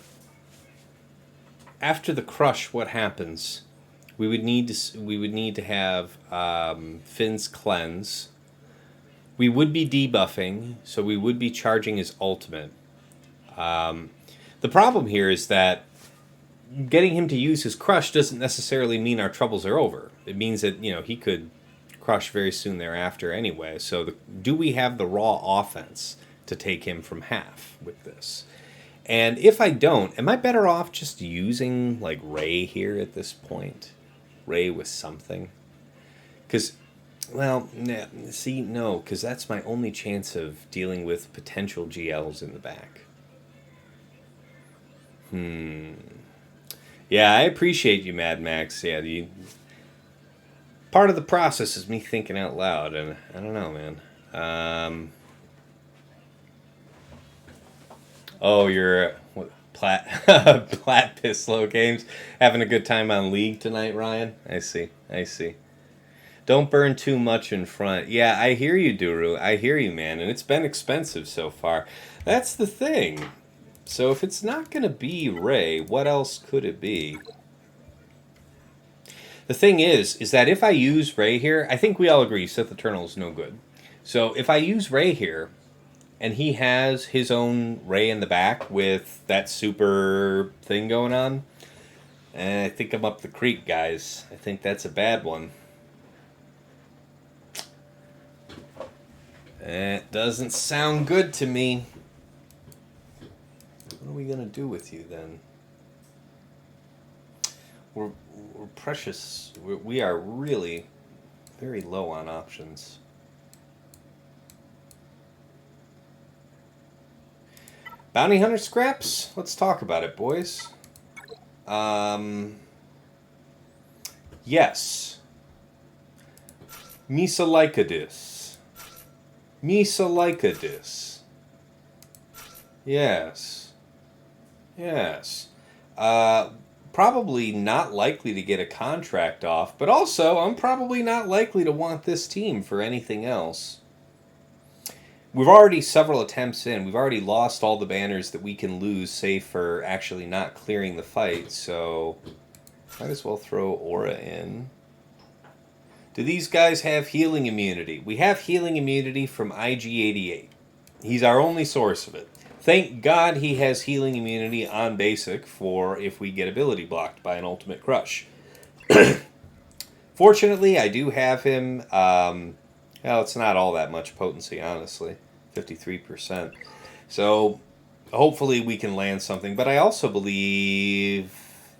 After the crush, what happens? We would need to have Finn's cleanse. We would be debuffing, so we would be charging his ultimate. The problem here is that getting him to use his crush doesn't necessarily mean our troubles are over. It means that, you know, he could crush very soon thereafter anyway. So do we have the raw offense to take him from half with this? And if I don't, am I better off just using, like, Ray here at this point? Ray with something? Because, well, see, no, because that's my only chance of dealing with potential GLs in the back. Yeah, I appreciate you, Mad Max. Yeah, part of the process is me thinking out loud, and I don't know, man. Oh, you're Plat Pislow Games having a good time on League tonight, Ryan? I see. Don't burn too much in front. Yeah, I hear you, Duru. I hear you, man, and it's been expensive so far. That's the thing. So if it's not going to be Ray, what else could it be? The thing is that if I use Ray here, I think we all agree Sith Eternal is no good. So if I use Ray here, and he has his own Ray in the back with that super thing going on, I think I'm up the creek, guys. I think that's a bad one. It doesn't sound good to me. What are we going to do with you then? We're precious. We are really very low on options. Bounty Hunter scraps? Let's talk about it, boys. Yes. Misalaikadis. Yes. Probably not likely to get a contract off, but also I'm probably not likely to want this team for anything else. We've already several attempts in. We've already lost all the banners that we can lose, save for actually not clearing the fight, so might as well throw Aura in. Do these guys have healing immunity? We have healing immunity from IG-88. He's our only source of it. Thank God he has healing immunity on basic for if we get ability blocked by an ultimate crush. Fortunately, I do have him. Well, it's not all that much potency, honestly. 53%. So hopefully we can land something. But I also believe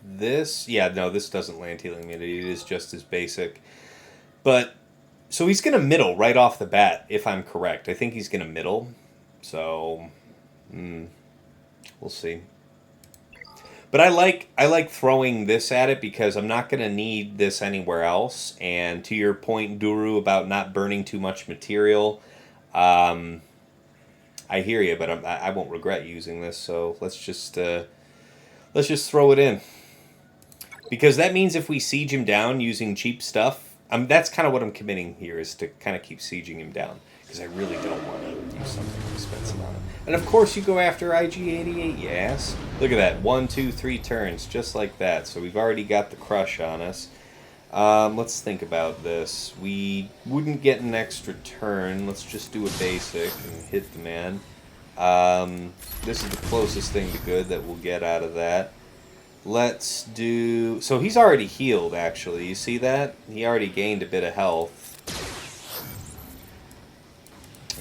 this... Yeah, no, this doesn't land healing immunity. It is just as basic. But, so he's going to middle right off the bat, if I'm correct. I think he's going to middle. So... we'll see. But I like throwing this at it because I'm not going to need this anywhere else. And to your point, Duru, about not burning too much material, I hear you, but I won't regret using this. So let's just throw it in, because that means if we siege him down using cheap stuff, that's kind of what I'm committing here, is to kind of keep sieging him down. because I really don't want to use something expensive on him. And of course you go after IG-88, yes. Look at that, 1, 2, 3 turns, just like that. So we've already got the crush on us. Let's think about this. We wouldn't get an extra turn. Let's just do a basic and hit the man. This is the closest thing to good that we'll get out of that. Let's do... So he's already healed, actually. You see that? He already gained a bit of health.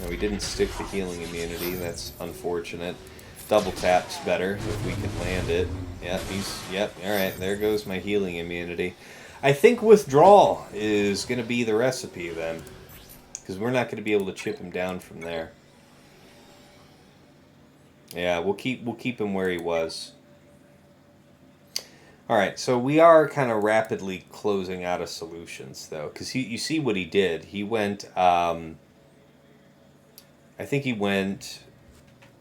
We didn't stick the healing immunity. That's unfortunate. Double tap's better if we can land it. Yep, alright, there goes my healing immunity. I think withdrawal is going to be the recipe then. Because we're not going to be able to chip him down from there. Yeah, we'll keep him where he was. Alright, so we are kind of rapidly closing out of solutions, though. Because you see what he did. He went... I think he went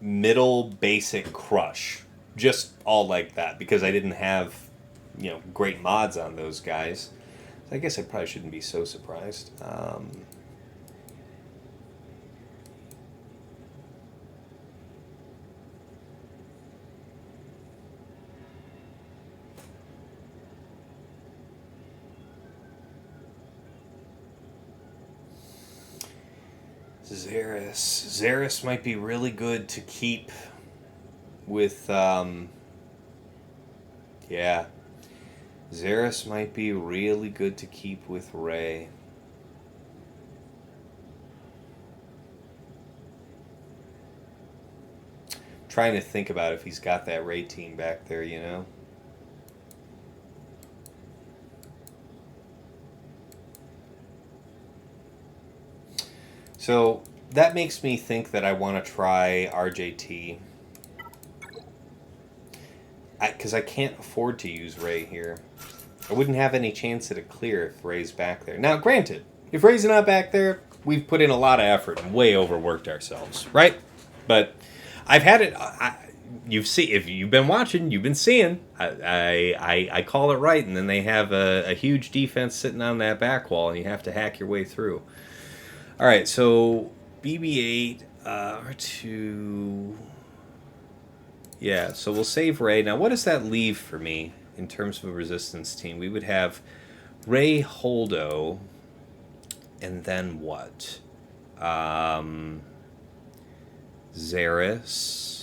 middle basic crush. Just all like that. Because I didn't have, you know, great mods on those guys. So I guess I probably shouldn't be so surprised. Xeris might be really good to keep with, yeah. Xeris might be really good to keep with Ray. Trying to think about if he's got that Ray team back there, you know? So that makes me think that I want to try RJT. Because I can't afford to use Ray here. I wouldn't have any chance at a clear if Ray's back there. Now, granted, if Ray's not back there, we've put in a lot of effort and way overworked ourselves, right? But I've had it... if you've been watching, you've been seeing. I call it right, and then they have a huge defense sitting on that back wall, and you have to hack your way through. Alright, so BB-8, R2... Yeah, so we'll save Ray. Now, what does that leave for me in terms of a resistance team? We would have Ray Holdo, and then what? Xeris.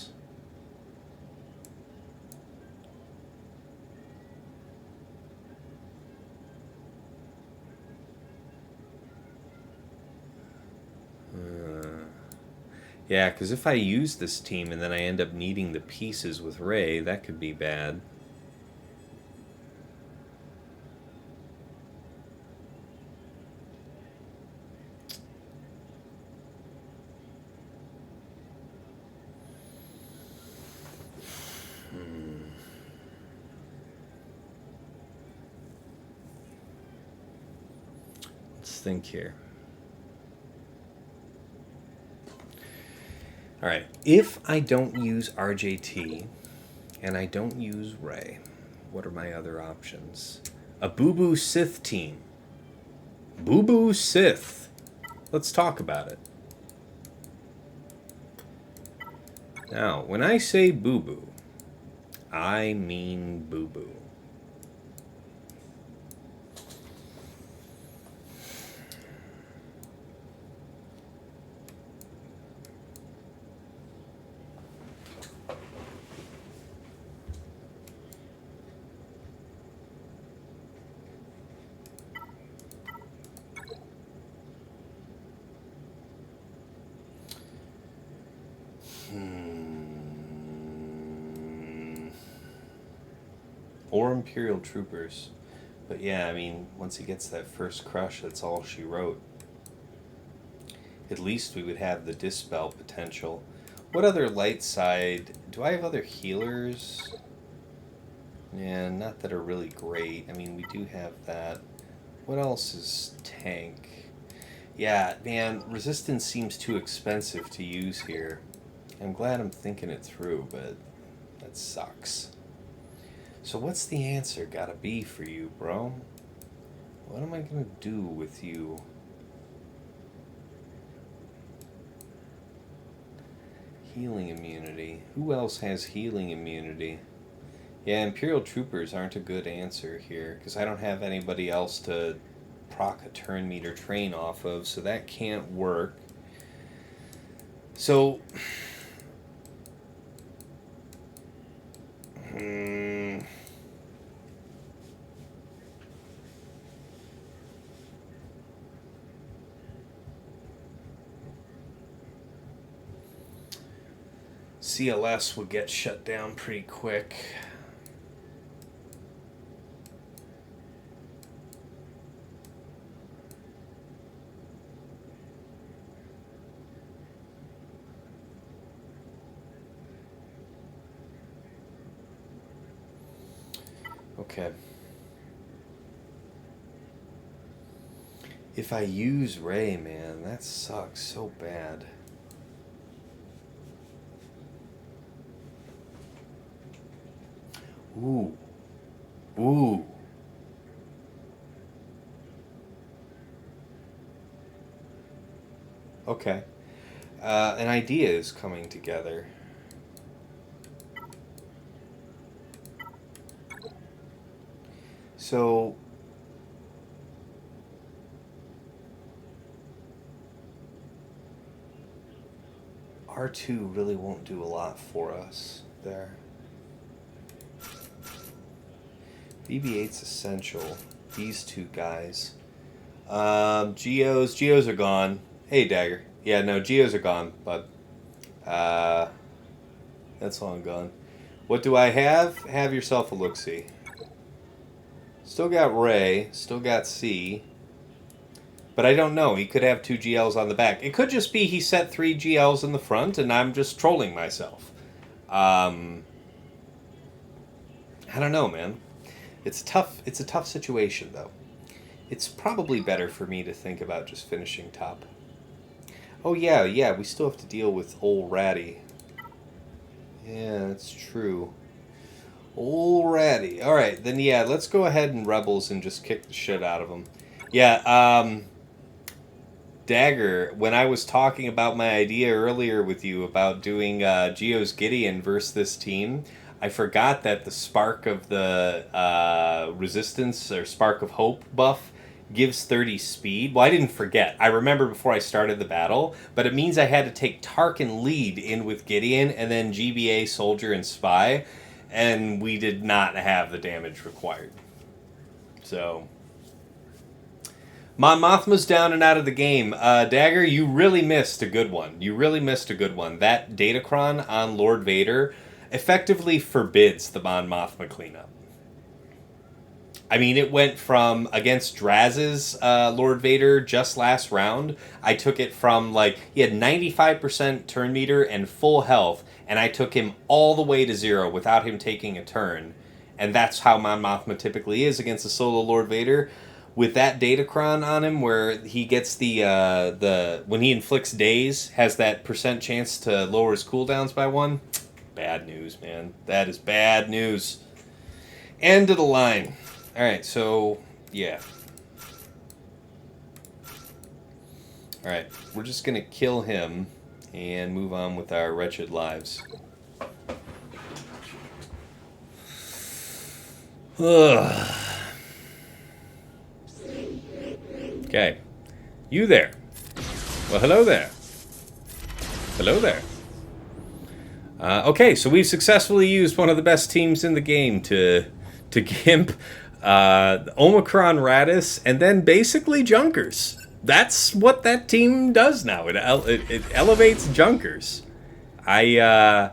Yeah, because if I use this team and then I end up needing the pieces with Ray, that could be bad. Let's think here. Alright, if I don't use RJT and I don't use Ray, what are my other options? A Boo-Boo Sith team. Boo-Boo Sith. Let's talk about it. Now, when I say Boo-Boo, I mean Boo-Boo. Or Imperial Troopers. But yeah, I mean, once he gets that first crush, that's all she wrote. At least we would have the Dispel potential. What other light side? Do I have other healers? Yeah, not that are really great. I mean, we do have that. What else is tank? Yeah, man, resistance seems too expensive to use here. I'm glad I'm thinking it through, but that sucks. So what's the answer gotta be for you, bro? What am I gonna do with you? Healing immunity. Who else has healing immunity? Yeah, Imperial Troopers aren't a good answer here, because I don't have anybody else to proc a turn meter train off of, so that can't work. So... CLS would get shut down pretty quick. Okay. If I use Ray, man, that sucks so bad. Ooh. Ooh. Okay. An idea is coming together. So... R2 really won't do a lot for us there. BB-8's essential. These two guys. Geos are gone. Hey, Dagger. Yeah, no, Geos are gone, but that's long gone. What do I have? Have yourself a look-see. Still got Ray. Still got C. But I don't know. He could have 2 GLs on the back. It could just be he set 3 GLs in the front, and I'm just trolling myself. I don't know, man. It's tough. It's a tough situation, though. It's probably better for me to think about just finishing top. Oh, yeah, we still have to deal with old Ratty. Yeah, that's true. Old Ratty. Alright, then yeah, let's go ahead and Rebels and just kick the shit out of them. Yeah, Dagger, when I was talking about my idea earlier with you about doing Geo's Gideon versus this team, I forgot that the Spark of the Resistance or Spark of Hope buff gives 30 speed. Well, I didn't forget. I remember before I started the battle, but it means I had to take Tarkin lead in with Gideon and then GBA, Soldier, and Spy, and we did not have the damage required. So... Mon Mothma's down and out of the game. Dagger, you really missed a good one. You really missed a good one. That Datacron on Lord Vader effectively forbids the Mon Mothma cleanup. I mean, it went from against Draz's Lord Vader just last round. I took it from, like, he had 95% turn meter and full health, and I took him all the way to 0 without him taking a turn. And that's how Mon Mothma typically is against a solo Lord Vader. With that Datacron on him, where he gets the when he inflicts daze, has that % chance to lower his cooldowns by 1. Bad news, man. That is bad news. End of the line. All right, so yeah. All right, we're just gonna kill him and move on with our wretched lives. Ugh. Okay. You there. Well, hello there. Hello there. Okay, so we've successfully used one of the best teams in the game to gimp Omicron Radis and then basically Junkers. That's what that team does now. It elevates Junkers. I'm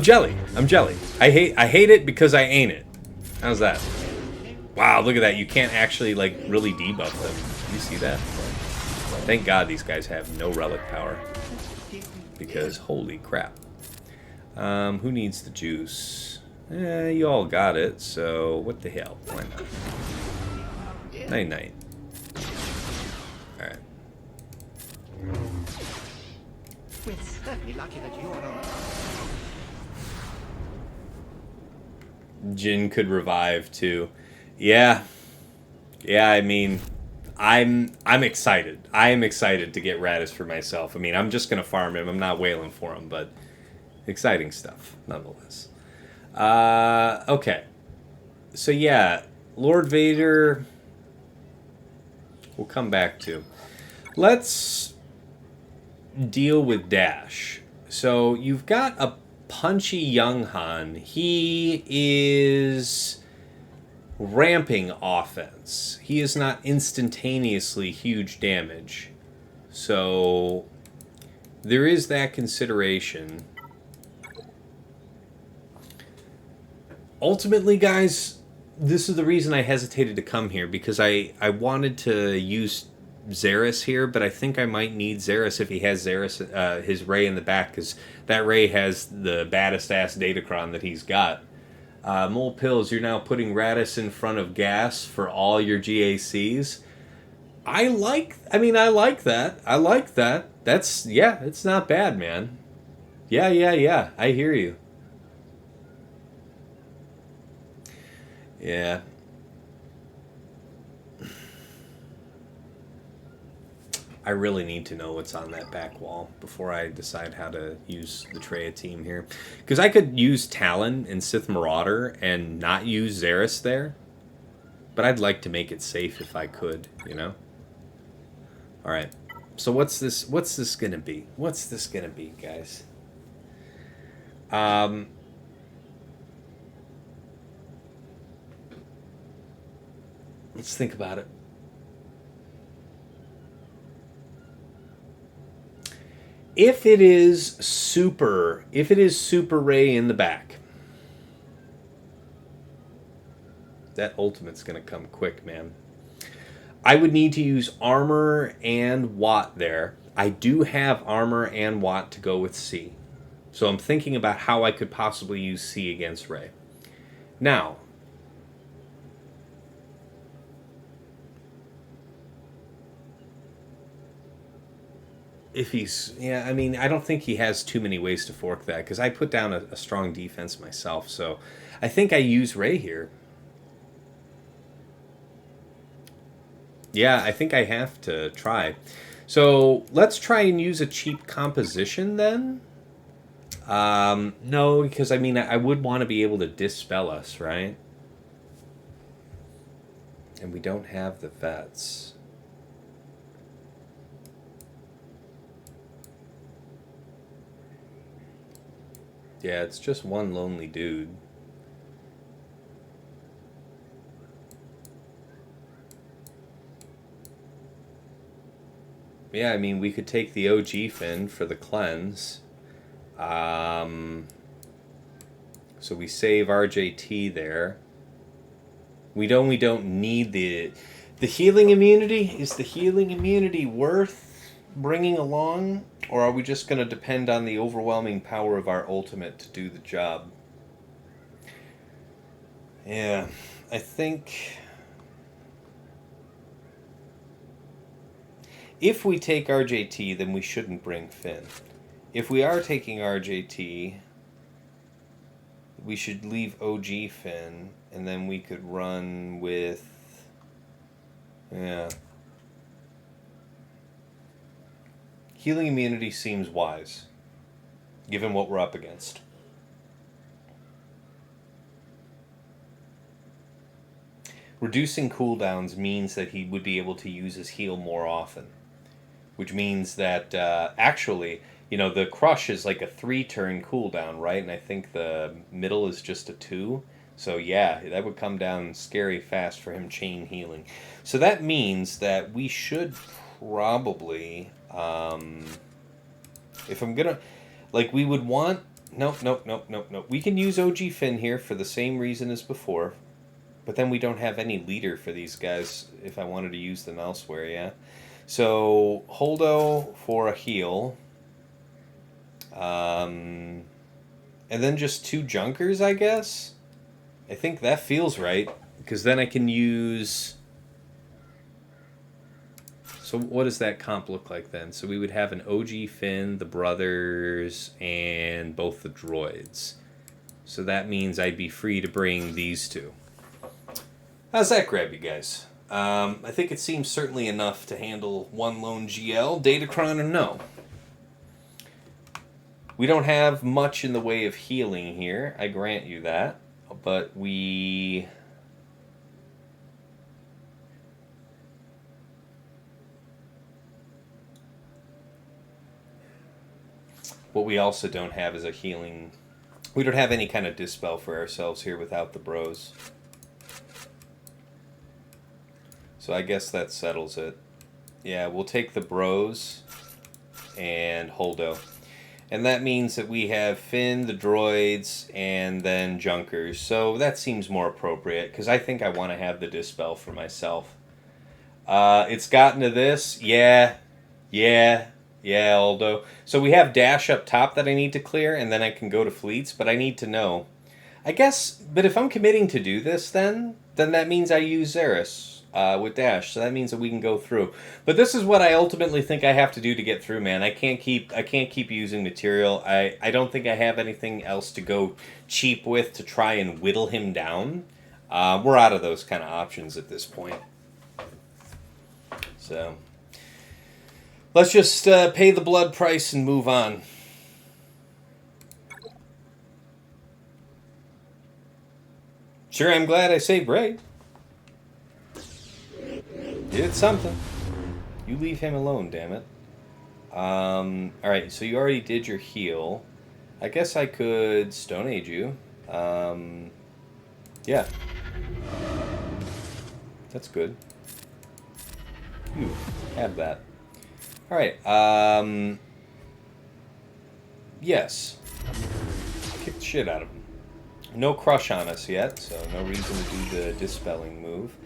jelly. I'm jelly. I hate it because I ain't it. How's that? Wow, look at that. You can't actually, like, really debuff them. You see that? Thank God these guys have no relic power. Because, holy crap. Who needs the juice? You all got it, so what the hell? Why not? Night-night. Alright. We're certainly lucky that you're on. Jin could revive, too. Yeah. Yeah, I mean, I'm excited. I am excited to get Radis for myself. I mean, I'm just gonna farm him. I'm not wailing for him, but exciting stuff nonetheless. Okay. So yeah, Lord Vader. We'll come back to. Let's deal with Dash. So you've got a punchy young Han. He is ramping offense. He is not instantaneously huge damage. So there is that consideration. Ultimately, guys, this is the reason I hesitated to come here, because I wanted to use Xeris here, but I think I might need Xeris if he has Xeris, his Ray in the back, because that Ray has the baddest ass Datacron that he's got. Mole Pills, you're now putting Radis in front of Gas for all your GACs. I like that. I like that. That's, yeah, it's not bad, man. Yeah. I hear you. Yeah. I really need to know what's on that back wall before I decide how to use the Traya team here. Because I could use Talon and Sith Marauder and not use Xeris there. But I'd like to make it safe if I could, you know? Alright. So what's this gonna be? What's this gonna be, guys? Let's think about it. If it is Super Ray in the back, that ultimate's gonna come quick, man. I would need to use Armor and Watt there. I do have Armor and Watt to go with C. So I'm thinking about how I could possibly use C against Ray. Now, if he's, yeah, I mean, I don't think he has too many ways to fork that, because I put down a strong defense myself, so I think I use Ray here. Yeah, I think I have to try. So let's try and use a cheap composition then. No, because I mean, I would want to be able to dispel us, right? And we don't have the vets. Yeah, it's just one lonely dude. Yeah, I mean, we could take the OG Fin for the cleanse. So we save RJT there. We don't need the healing immunity. Is the healing immunity worth bringing along, or are we just going to depend on the overwhelming power of our ultimate to do the job? Yeah, I think if we take RJT, then we shouldn't bring Finn. If we are taking RJT, we should leave OG Finn, and then we could run with, yeah. Healing immunity seems wise, given what we're up against. Reducing cooldowns means that he would be able to use his heal more often, which means that actually, you know, the crush is like a 3-turn cooldown, right? And I think the middle is just a 2. So yeah, that would come down scary fast for him chain healing. So that means that we should probably, if I'm gonna, like, we would want, nope. We can use OG Finn here for the same reason as before, but then we don't have any leader for these guys if I wanted to use them elsewhere, yeah? So, Holdo for a heal. And then just 2 Junkers, I guess? I think that feels right, because then I can use... So what does that comp look like then? So we would have an OG Finn, the brothers, and both the droids. So that means I'd be free to bring these 2. How's that grab, you guys? I think it seems certainly enough to handle one lone GL. Datacron or no. We don't have much in the way of healing here, I grant you that. But we... What we also don't have is a healing... We don't have any kind of dispel for ourselves here without the bros. So I guess that settles it. Yeah, we'll take the bros and Holdo. And that means that we have Finn, the droids, and then Junkers. So that seems more appropriate, because I think I want to have the dispel for myself. It's gotten to this. Yeah, Aldo. So we have Dash up top that I need to clear, and then I can go to fleets, but I need to know. I guess, but if I'm committing to do this, then that means I use Xeris. With Dash, so that means that we can go through. But this is what I ultimately think I have to do to get through, man. I can't keep using material. I don't think I have anything else to go cheap with to try and whittle him down. We're out of those kind of options at this point. So let's just pay the blood price and move on. Sure, I'm glad I saved Ray. Did something. You leave him alone, damn it. Alright, so you already did your heal. I guess I could Stone Age you. Yeah. That's good. You have that. Alright, yes. Kick the shit out of him. No crush on us yet, so no reason to do the dispelling move.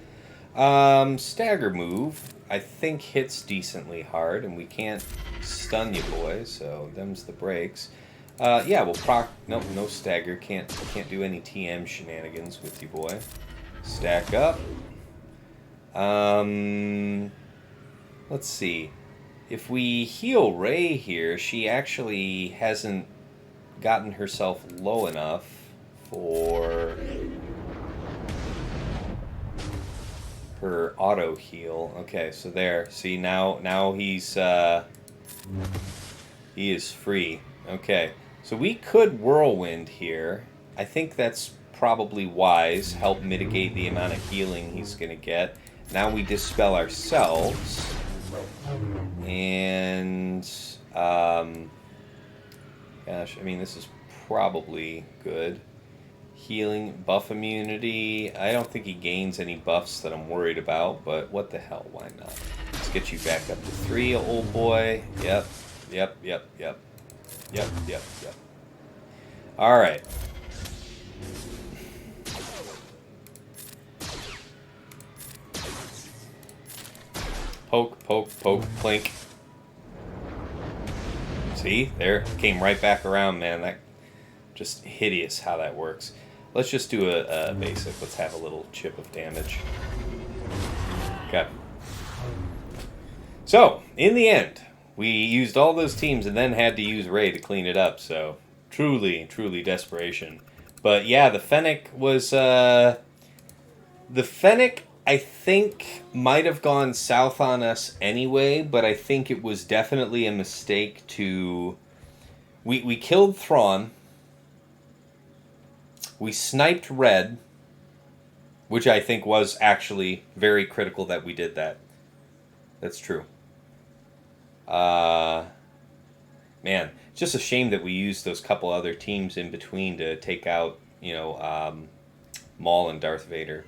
Stagger move, I think hits decently hard, and we can't stun you, boy, so them's the breaks. Yeah, we'll proc... Nope, no stagger. Can't do any TM shenanigans with you, boy. Stack up. Let's see. If we heal Ray here, she actually hasn't gotten herself low enough for... her auto heal. Okay, so there. See, now he's he is free. Okay, so we could whirlwind here. I think that's probably wise. Help mitigate the amount of healing he's gonna get. Now we dispel ourselves, and gosh, I mean, this is probably good. Healing, buff immunity. I don't think he gains any buffs that I'm worried about, but what the hell, why not? Let's get you back up to 3, old boy. Yep. Alright. Poke, plink. See? There. Came right back around, man. That just hideous how that works. Let's just do a basic. Let's have a little chip of damage. Okay. So, in the end, we used all those teams and then had to use Ray to clean it up. So, truly desperation. But yeah, the Fennec was... the Fennec, I think, might have gone south on us anyway, but I think it was definitely a mistake to... We killed Thrawn. We sniped Red, which I think was actually very critical that we did that. That's true. Man, it's just a shame that we used those couple other teams in between to take out, Maul and Darth Vader.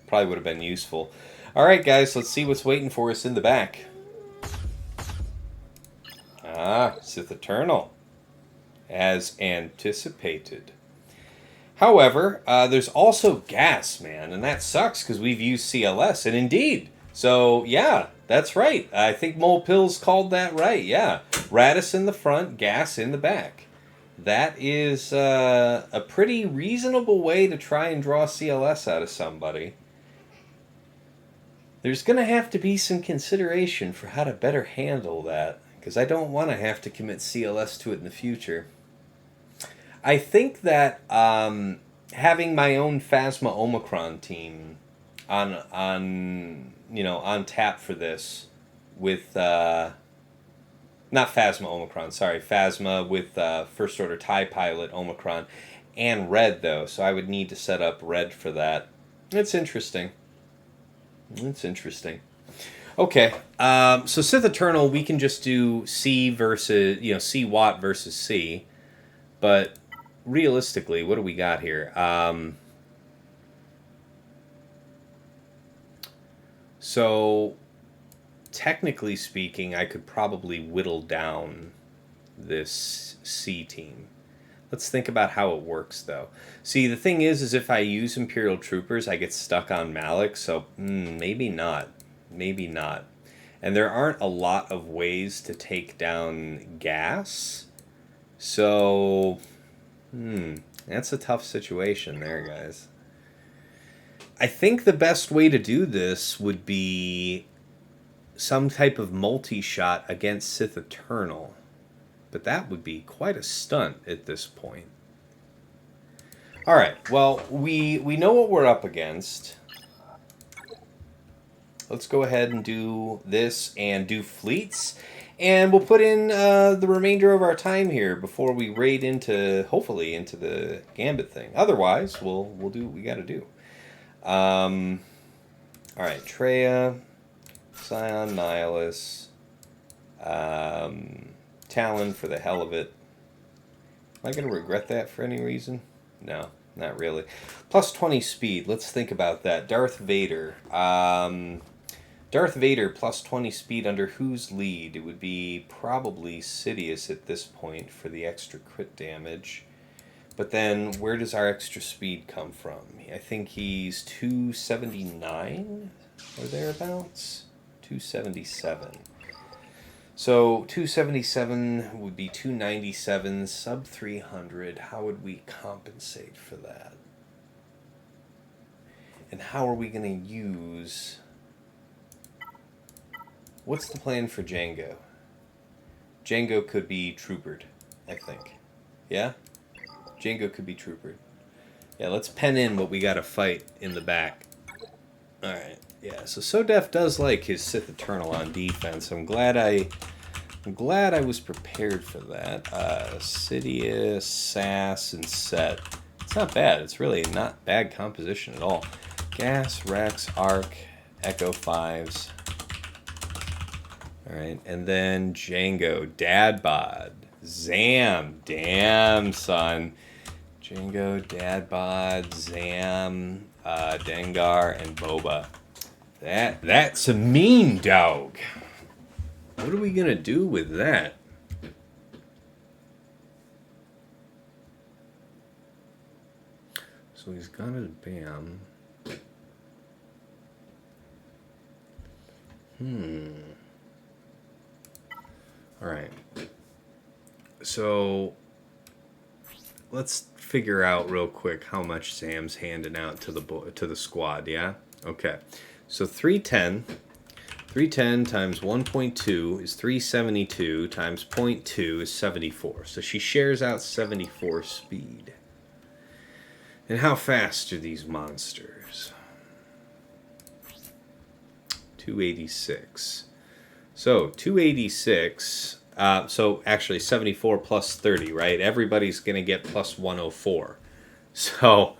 Probably would have been useful. Alright, guys, let's see what's waiting for us in the back. Sith Eternal. As anticipated. However, there's also gas, man, and that sucks because we've used CLS, and indeed. So, yeah, that's right. I think Mole Pills called that right, yeah. Radis in the front, gas in the back. That is a pretty reasonable way to try and draw CLS out of somebody. There's going to have to be some consideration for how to better handle that, because I don't want to have to commit CLS to it in the future. I think that having my own Phasma Omicron team on tap for this with not Phasma Omicron, sorry, Phasma with First Order TIE Pilot Omicron and red though, so I would need to set up red for that. It's interesting. It's interesting. Okay, so Sith Eternal, we can just do C versus, C Watt versus C, but realistically, what do we got here? So, technically speaking, I could probably whittle down this C team. Let's think about how it works, though. See, the thing is if I use Imperial Troopers, I get stuck on Malak, so maybe not. Maybe not. And there aren't a lot of ways to take down gas, so that's a tough situation there, guys. I think the best way to do this would be some type of multi-shot against Sith Eternal. But that would be quite a stunt at this point. Alright, well, we know what we're up against. Let's go ahead and do this and do fleets. And we'll put in the remainder of our time here before we raid into, hopefully, into the Gambit thing. Otherwise, we'll do what we gotta do. Alright, Treya, Scion, Nihilus, Talon for the hell of it. Am I going to regret that for any reason? No, not really. Plus 20 speed, let's think about that. Darth Vader. Darth Vader plus 20 speed under whose lead? It would be probably Sidious at this point for the extra crit damage. But then, where does our extra speed come from? I think he's 279 or thereabouts. 277. So 277 would be 297, sub 300. How would we compensate for that? And how are we going to use... What's the plan for Django? Django could be troopered, I think. Yeah? Django could be troopered. Yeah, let's pen in what we got to fight in the back. Alright, yeah, so SoDef does like his Sith Eternal on defense. I'm glad I was prepared for that. Sidious, Sass, and Set. It's not bad. It's really not bad composition at all. Gas, Rex, Arc, Echo 5s. Alright, and then Django, Dad Bod, Zam, damn son. Django, Dad Bod, Zam, Dengar, and Boba. That's a mean dog. What are we gonna do with that? So he's got his BAM. Alright. So let's figure out real quick how much Sam's handing out to the squad, yeah? Okay. So 310 times 1.2 is 372 times 0.2 is 74. So she shares out 74 speed. And how fast are these monsters? 286. So 286, so actually 74 plus 30, right? Everybody's going to get plus 104. So,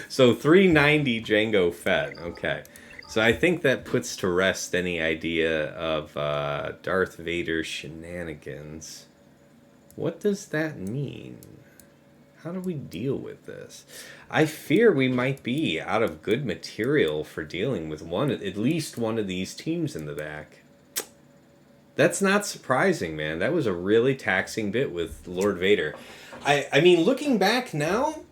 so 390 Django fed. Okay. So I think that puts to rest any idea of Darth Vader shenanigans. What does that mean? How do we deal with this? I fear we might be out of good material for dealing with at least one of these teams in the back. That's not surprising, man. That was a really taxing bit with Lord Vader. I mean, looking back now,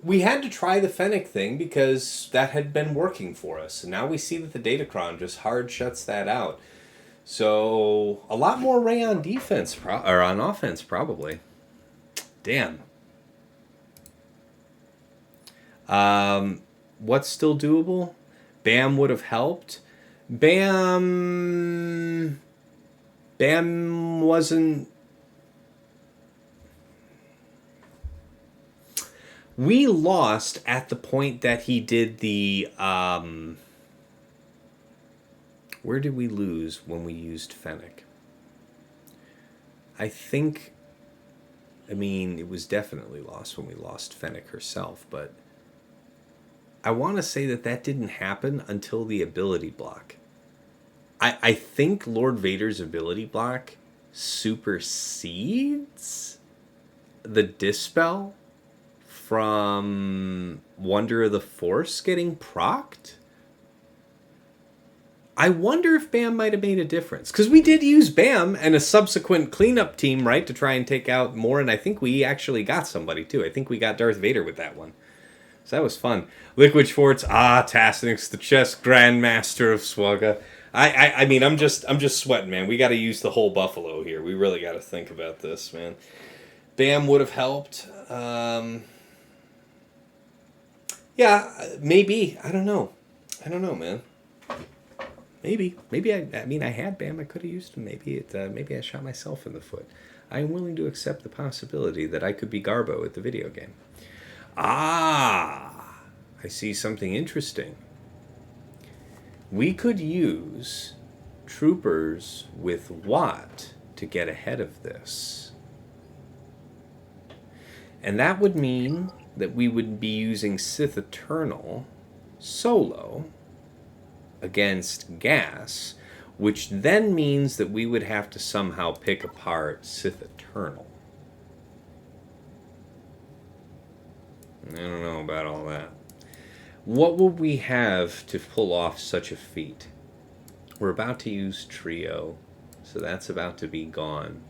we had to try the Fennec thing because that had been working for us. And now we see that the Datacron just hard shuts that out. So, a lot more Rey on defense, or on offense, probably. Damn. What's still doable? BAM would have helped. BAM wasn't... We lost at the point that he did the... where did we lose when we used Fennec? I think... I mean, it was definitely lost when we lost Fennec herself, but... I want to say that that didn't happen until the ability block. I think Lord Vader's ability block supersedes the Dispel from Wonder of the Force getting procced. I wonder if Bam might have made a difference. Because we did use Bam and a subsequent cleanup team, right, to try and take out more. And I think we actually got somebody, too. I think we got Darth Vader with that one. So that was fun. Liquid Schwartz, Tasnix, the chess grandmaster of Swugga. I mean, I'm just sweating, man. We got to use the whole Buffalo here. We really got to think about this, man. Bam would have helped. Yeah, maybe. I don't know, man. Maybe. I mean, I had Bam. I could have used him. Maybe I shot myself in the foot. I'm willing to accept the possibility that I could be Garbo at the video game. I see something interesting. We could use troopers with Watt to get ahead of this. And that would mean that we would be using Sith Eternal solo against Gas, which then means that we would have to somehow pick apart Sith Eternal. I don't know about all that. What would we have to pull off such a feat? We're about to use Trio, so that's about to be gone.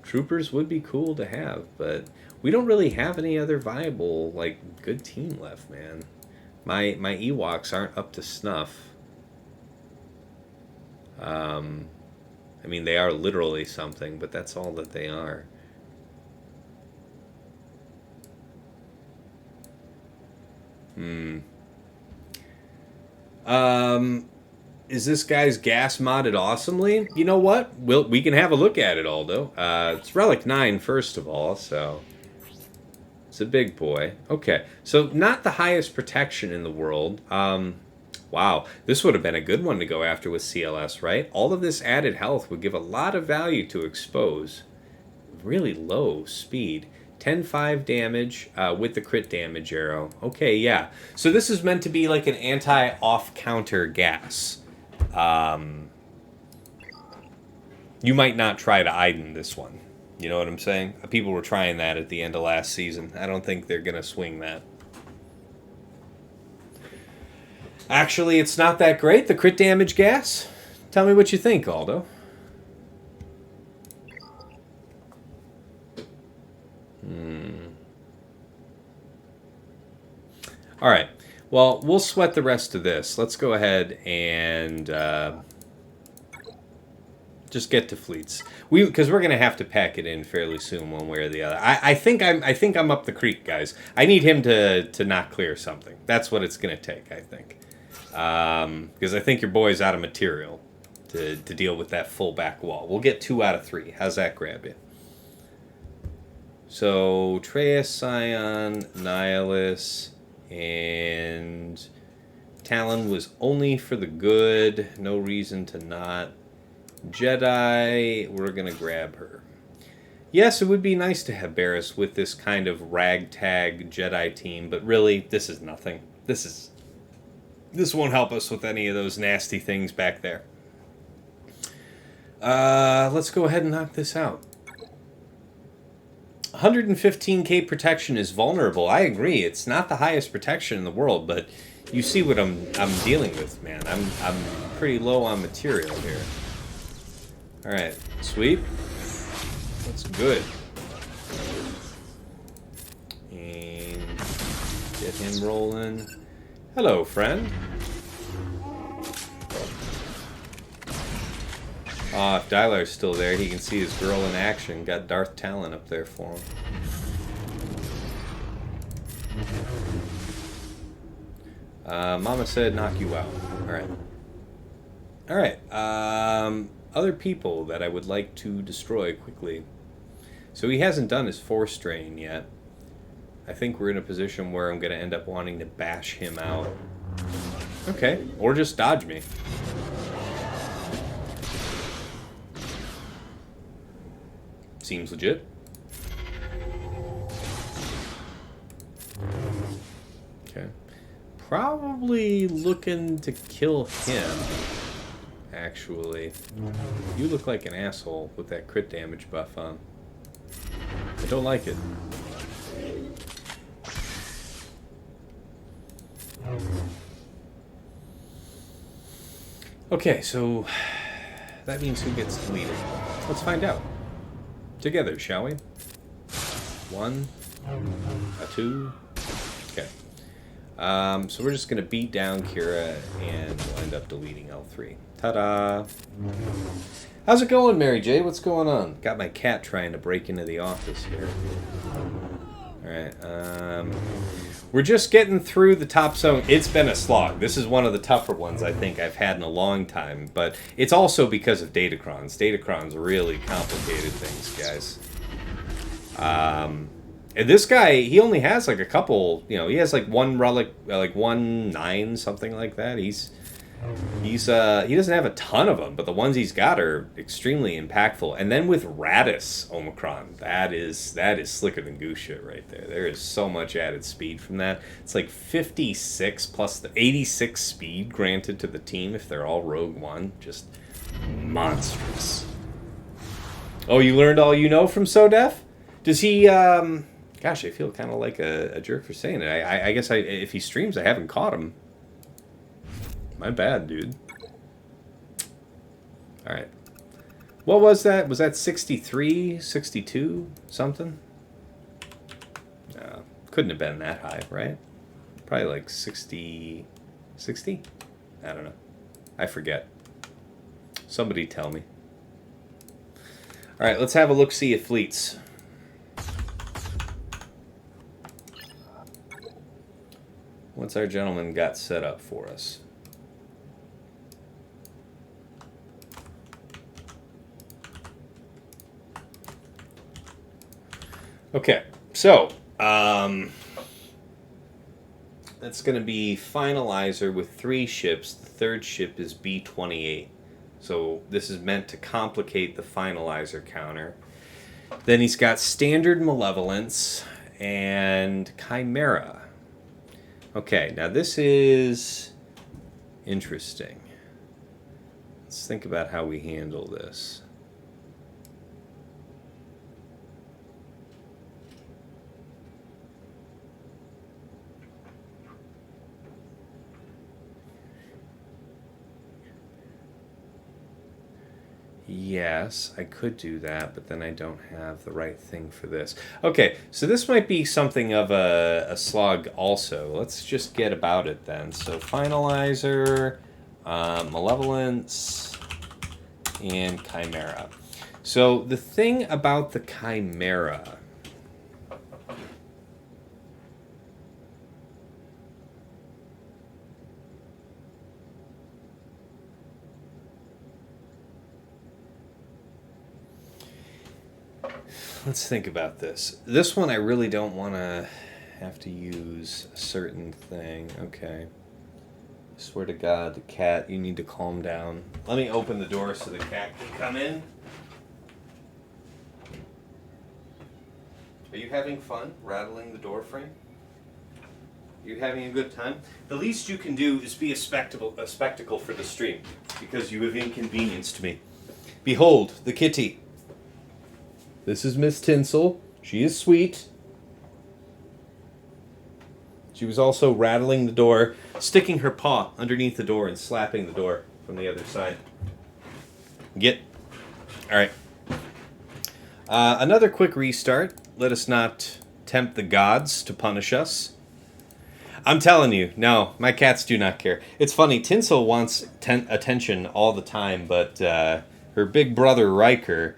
Troopers would be cool to have, but we don't really have any other viable, like, good team left, man. My Ewoks aren't up to snuff. I mean, they are literally something, but that's all that they are. Is this guy's gas modded awesomely? You know what? We can have a look at it, Aldo. It's Relic 9, first of all, so... It's a big boy. Okay, so not the highest protection in the world. Wow, this would have been a good one to go after with CLS, right? All of this added health would give a lot of value to expose. Really low speed. 10-5 damage with the crit damage arrow. Okay, yeah. So this is meant to be like an anti-off-counter gas. You might not try to Iden this one. You know what I'm saying? People were trying that at the end of last season. I don't think they're going to swing that. Actually, it's not that great, the crit damage gas. Tell me what you think, Aldo. All right. Well, we'll sweat the rest of this. Let's go ahead and just get to fleets. Because we're going to have to pack it in fairly soon, one way or the other. I think I'm up the creek, guys. I need him to not clear something. That's what it's going to take, I think. Because I think your boy's out of material to deal with that full back wall. We'll get 2 out of 3. How's that grab you? So, Treya, Scion, Nihilus, and Talon was only for the good. No reason to not. Jedi, we're going to grab her. Yes, it would be nice to have Barriss with this kind of ragtag Jedi team, but really, this is nothing. This won't help us with any of those nasty things back there. Let's go ahead and knock this out. 115k protection is vulnerable. I agree. It's not the highest protection in the world, but you see what I'm dealing with, man. I'm pretty low on material here. All right, sweep. That's good. And get him rolling. Hello, friend. If Dylar's still there, he can see his girl in action. Got Darth Talon up there for him. Mama said knock you out. Alright. Alright. Other people that I would like to destroy quickly. So he hasn't done his Force Drain yet. I think we're in a position where I'm going to end up wanting to bash him out. Okay, or just dodge me. Seems legit. Okay. Probably looking to kill him, actually. You look like an asshole with that crit damage buff on. I don't like it. Okay, so that means who gets deleted. Let's find out. Together, shall we? 1, a 2. Okay. So we're just going to beat down Kira, and we'll end up deleting L3. Ta-da! How's it going, Mary J? What's going on? Got my cat trying to break into the office here. Alright, we're just getting through the top zone. It's been a slog. This is one of the tougher ones I think I've had in a long time, but it's also because of datacrons. Datacrons really complicated things, guys. And this guy, he only has like a couple, you know, he has like one relic, like 1-9, something like that. He doesn't have a ton of them, but the ones he's got are extremely impactful. And then with Radis Omicron, that is slicker than goose shit right there. There is so much added speed from that. It's like 56 plus the 86 speed granted to the team if they're all Rogue One. Just monstrous. Oh, you learned all you know from SoDef? Does he, gosh, I feel kind of like a jerk for saying it. I guess if he streams, I haven't caught him. My bad, dude. Alright. What was that? Was that 63, 62, something? No, couldn't have been that high, right? Probably like 60... 60? I don't know. I forget. Somebody tell me. Alright, let's have a look-see at fleets. What's our gentleman got set up for us? Okay, so that's going to be Finalizer with 3 ships. The third ship is B-28. So this is meant to complicate the Finalizer counter. Then he's got Standard Malevolence and Chimera. Okay, now this is interesting. Let's think about how we handle this. Yes, I could do that, but then I don't have the right thing for this. Okay, so this might be something of a slog also. Let's just get about it then. So Finalizer, Malevolence, and Chimera. So the thing about the Chimera... Let's think about this. This one I really don't want to have to use a certain thing. Okay. I swear to God, the cat, you need to calm down. Let me open the door so the cat can come in. Are you having fun rattling the door frame? You having a good time? The least you can do is be a spectacle for the stream, because you have inconvenienced me. Behold, the kitty. This is Miss Tinsel. She is sweet. She was also rattling the door, sticking her paw underneath the door and slapping the door from the other side. Get. All right. Another quick restart. Let us not tempt the gods to punish us. I'm telling you, no, my cats do not care. It's funny, Tinsel wants attention all the time, but her big brother Riker...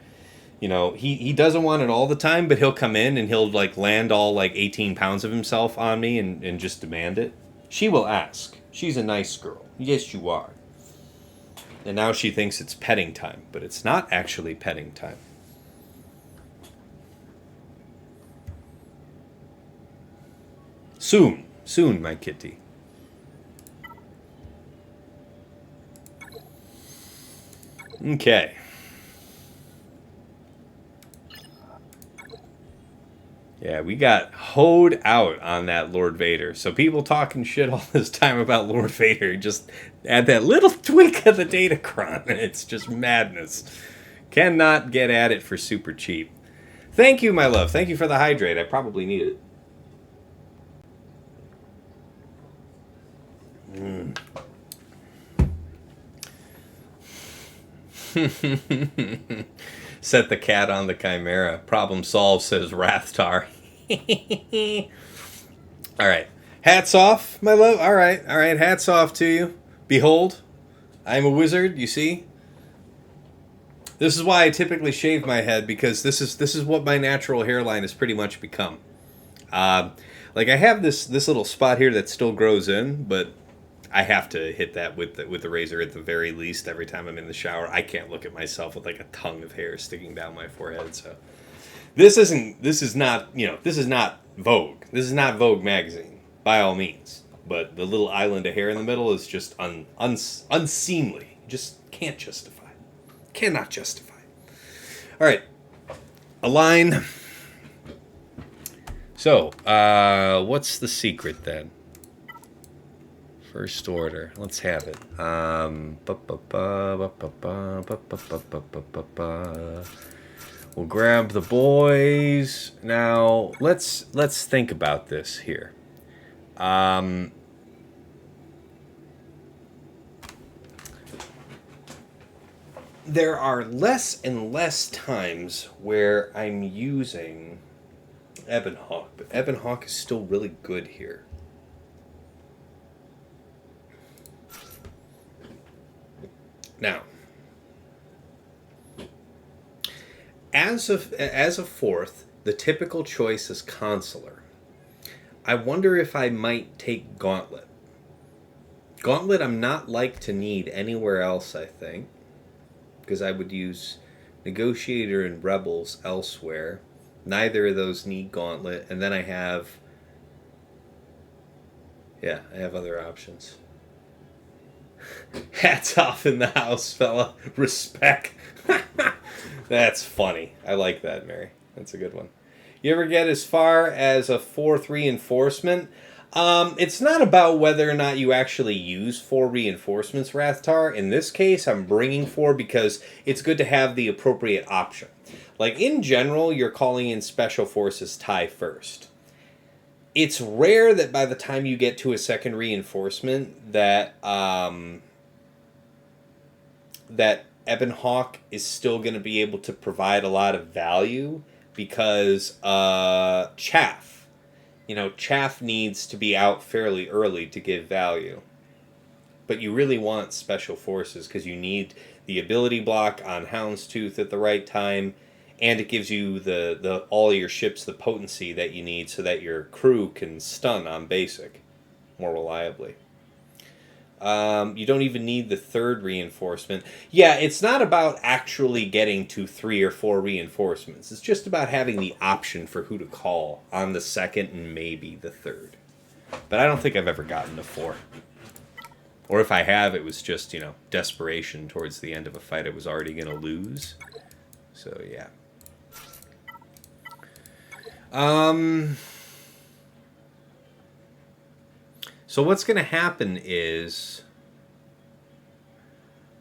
You know, he doesn't want it all the time, but he'll come in and he'll, like, land all, like, 18 pounds of himself on me and just demand it. She will ask. She's a nice girl. Yes, you are. And now she thinks it's petting time, but it's not actually petting time. Soon. Soon, my kitty. Okay. Yeah, we got hoed out on that Lord Vader. So people talking shit all this time about Lord Vader just add that little tweak of the data cron. It's just madness. Cannot get at it for super cheap. Thank you, my love. Thank you for the hydrate. I probably need it. Set the cat on the chimera. Problem solved, says Rathtar. All right. Hats off, my love. All right. All right. Hats off to you. Behold, I am a wizard, you see? This is why I typically shave my head, because this is what my natural hairline has pretty much become. Like I have this little spot here that still grows in, but I have to hit that with the razor at the very least every time I'm in the shower. I can't look at myself with like a tongue of hair sticking down my forehead. So this is not Vogue. This is not Vogue magazine by all means. But the little island of hair in the middle is just unseemly. Just can't justify. Cannot justify. All right, a line. So what's the secret then? First order. Let's have it. We'll grab the boys. Now, let's think about this here. There are less and less times where I'm using Ebonhawk, but Ebonhawk is still really good here. Now, as a fourth, the typical choice is Consular. I wonder if I might take Gauntlet. Gauntlet I'm not like to need anywhere else, I think, because I would use Negotiator and Rebels elsewhere. Neither of those need Gauntlet, and then I have other options. Hats off in the house, fella. Respect. That's funny. I like that, Mary. That's a good one. You ever get as far as a 4th reinforcement? It's not about whether or not you actually use 4 reinforcements, Rathtar. In this case, I'm bringing 4 because it's good to have the appropriate option. Like, in general, you're calling in Special Forces TIE first. It's rare that by the time you get to a second reinforcement that that Ebonhawk is still going to be able to provide a lot of value because Chaff. Chaff needs to be out fairly early to give value. But you really want Special Forces because you need the ability block on Houndstooth at the right time, and it gives you the all your ships the potency that you need so that your crew can stun on basic more reliably. You don't even need the 3rd reinforcement. Yeah, it's not about actually getting to 3 or 4 reinforcements. It's just about having the option for who to call on the 2nd and maybe the 3rd. But I don't think I've ever gotten to 4. Or if I have, it was just, desperation towards the end of a fight I was already going to lose. So, yeah. So what's going to happen is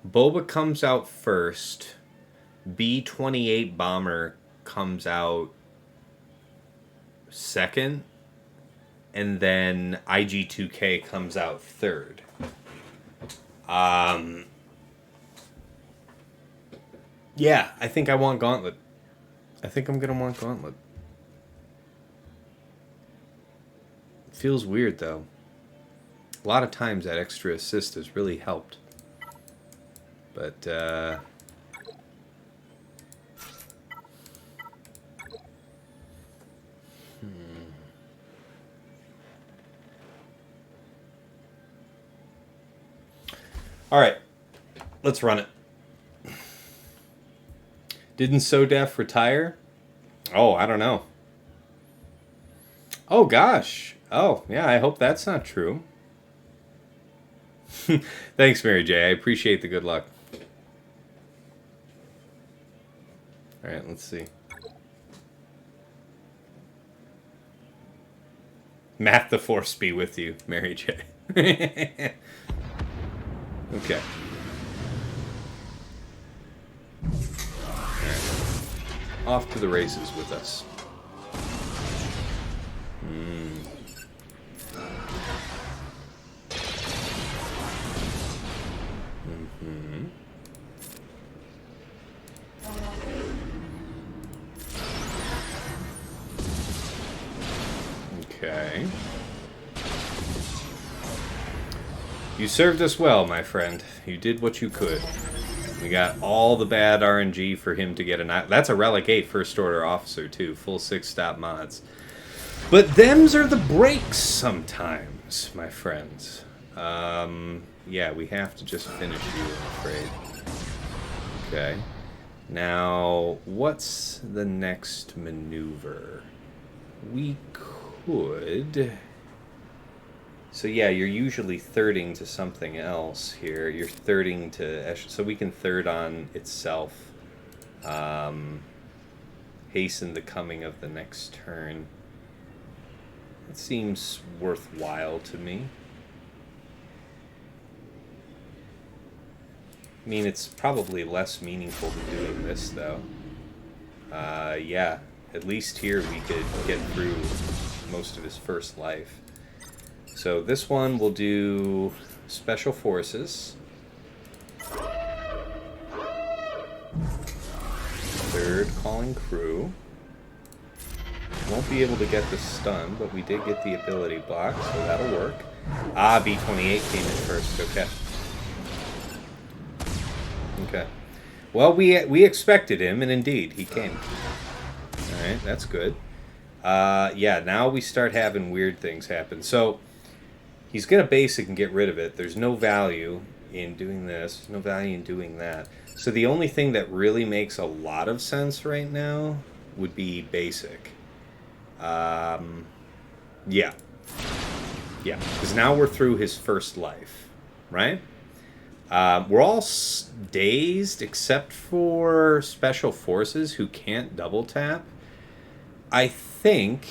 Boba comes out first, B-28 bomber comes out second, and then IG-2K comes out third. Yeah, I think I want Gauntlet. I think I'm going to want Gauntlet. Feels weird, though. A lot of times that extra assist has really helped. But, All right. Let's run it. Didn't SoDef retire? Oh, I don't know. Oh, gosh. Oh, yeah, I hope that's not true. Thanks, Mary J. I appreciate the good luck. Alright, let's see. Math the Force be with you, Mary J. Okay. Alright. Off to the races with us. Okay. You served us well, my friend. You did what you could. We got all the bad RNG for him to get a... That's a Relic 8 First Order Officer, too. Full 6-stop mods. But thems are the breaks sometimes, my friends. Yeah, we have to just finish you, I'm afraid. Okay. Now, what's the next maneuver? We could... So yeah, you're usually thirding to something else here. You're thirding to... So we can third on itself. Hasten the coming of the next turn. It seems worthwhile to me. I mean, it's probably less meaningful than doing this, though. Yeah, at least here we could get through most of his first life. So this one will do Special Forces. Third, calling crew. Won't be able to get the stun, but we did get the ability block, so that'll work. Ah, B28 came in first, okay. Okay. Well, we expected him, and indeed, he came. Alright, that's good. Yeah, now we start having weird things happen. So, he's going to basic and get rid of it. There's no value in doing this. There's no value in doing that. So the only thing that really makes a lot of sense right now would be basic. Yeah. Yeah, because now we're through his first life, right? We're all dazed except for Special Forces who can't double tap. I think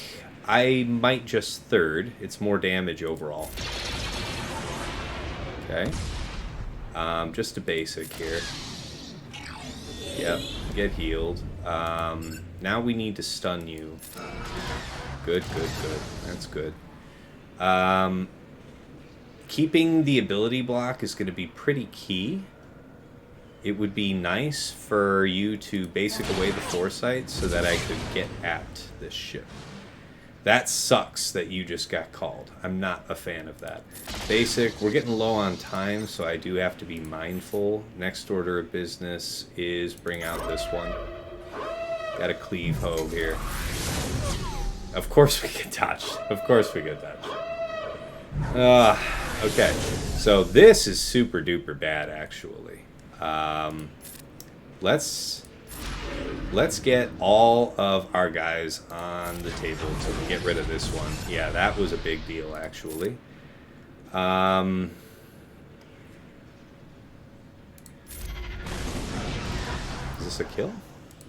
I might just third. It's more damage overall. Okay. Just a basic here. Yep, get healed. Now we need to stun you. Good, good, good. That's good. Keeping the ability block is going to be pretty key. It would be nice for you to basic away the foresight so that I could get at this ship. That sucks that you just got called. I'm not a fan of that. Basic, we're getting low on time, so I do have to be mindful. Next order of business is bring out this one. Got a cleave hoe here. Of course we get touched. Of course we get touched. Okay, so this is super duper bad, actually. Let's get all of our guys on the table to get rid of this one. Yeah, that was a big deal, actually. Is this a kill?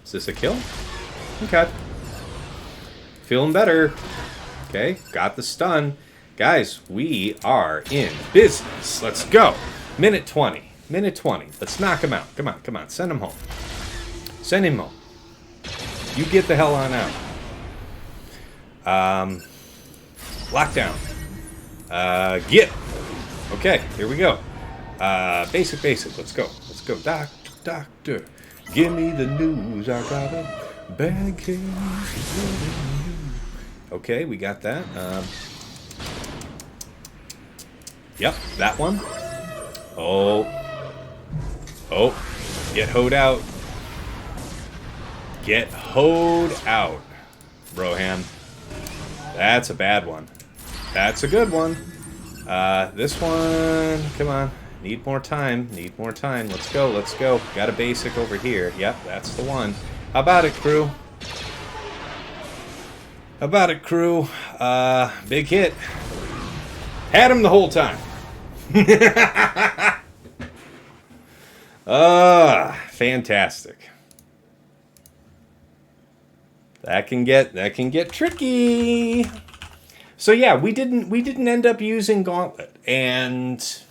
Is this a kill? Okay. Feeling better. Okay, got the stun. Guys, we are in business. Let's go. Minute 20. Minute 20. Let's knock him out. Come on, come on. Send him home. Send him home. You get the hell on out. Lockdown. Get. Okay, here we go. Basic. Let's go. Let's go. Doctor. Give me the news. I got a bad case. Okay, we got that. Yep, that one. Oh. Get hoed out. Get hoed out, Broham. That's a bad one. That's a good one. This one, come on. Need more time. Need more time. Let's go. Let's go. Got a basic over here. Yep, that's the one. How about it, crew? How about it, crew? Big hit. Had him the whole time. Fantastic. That can get tricky. So yeah, we didn't end up using Gauntlet, and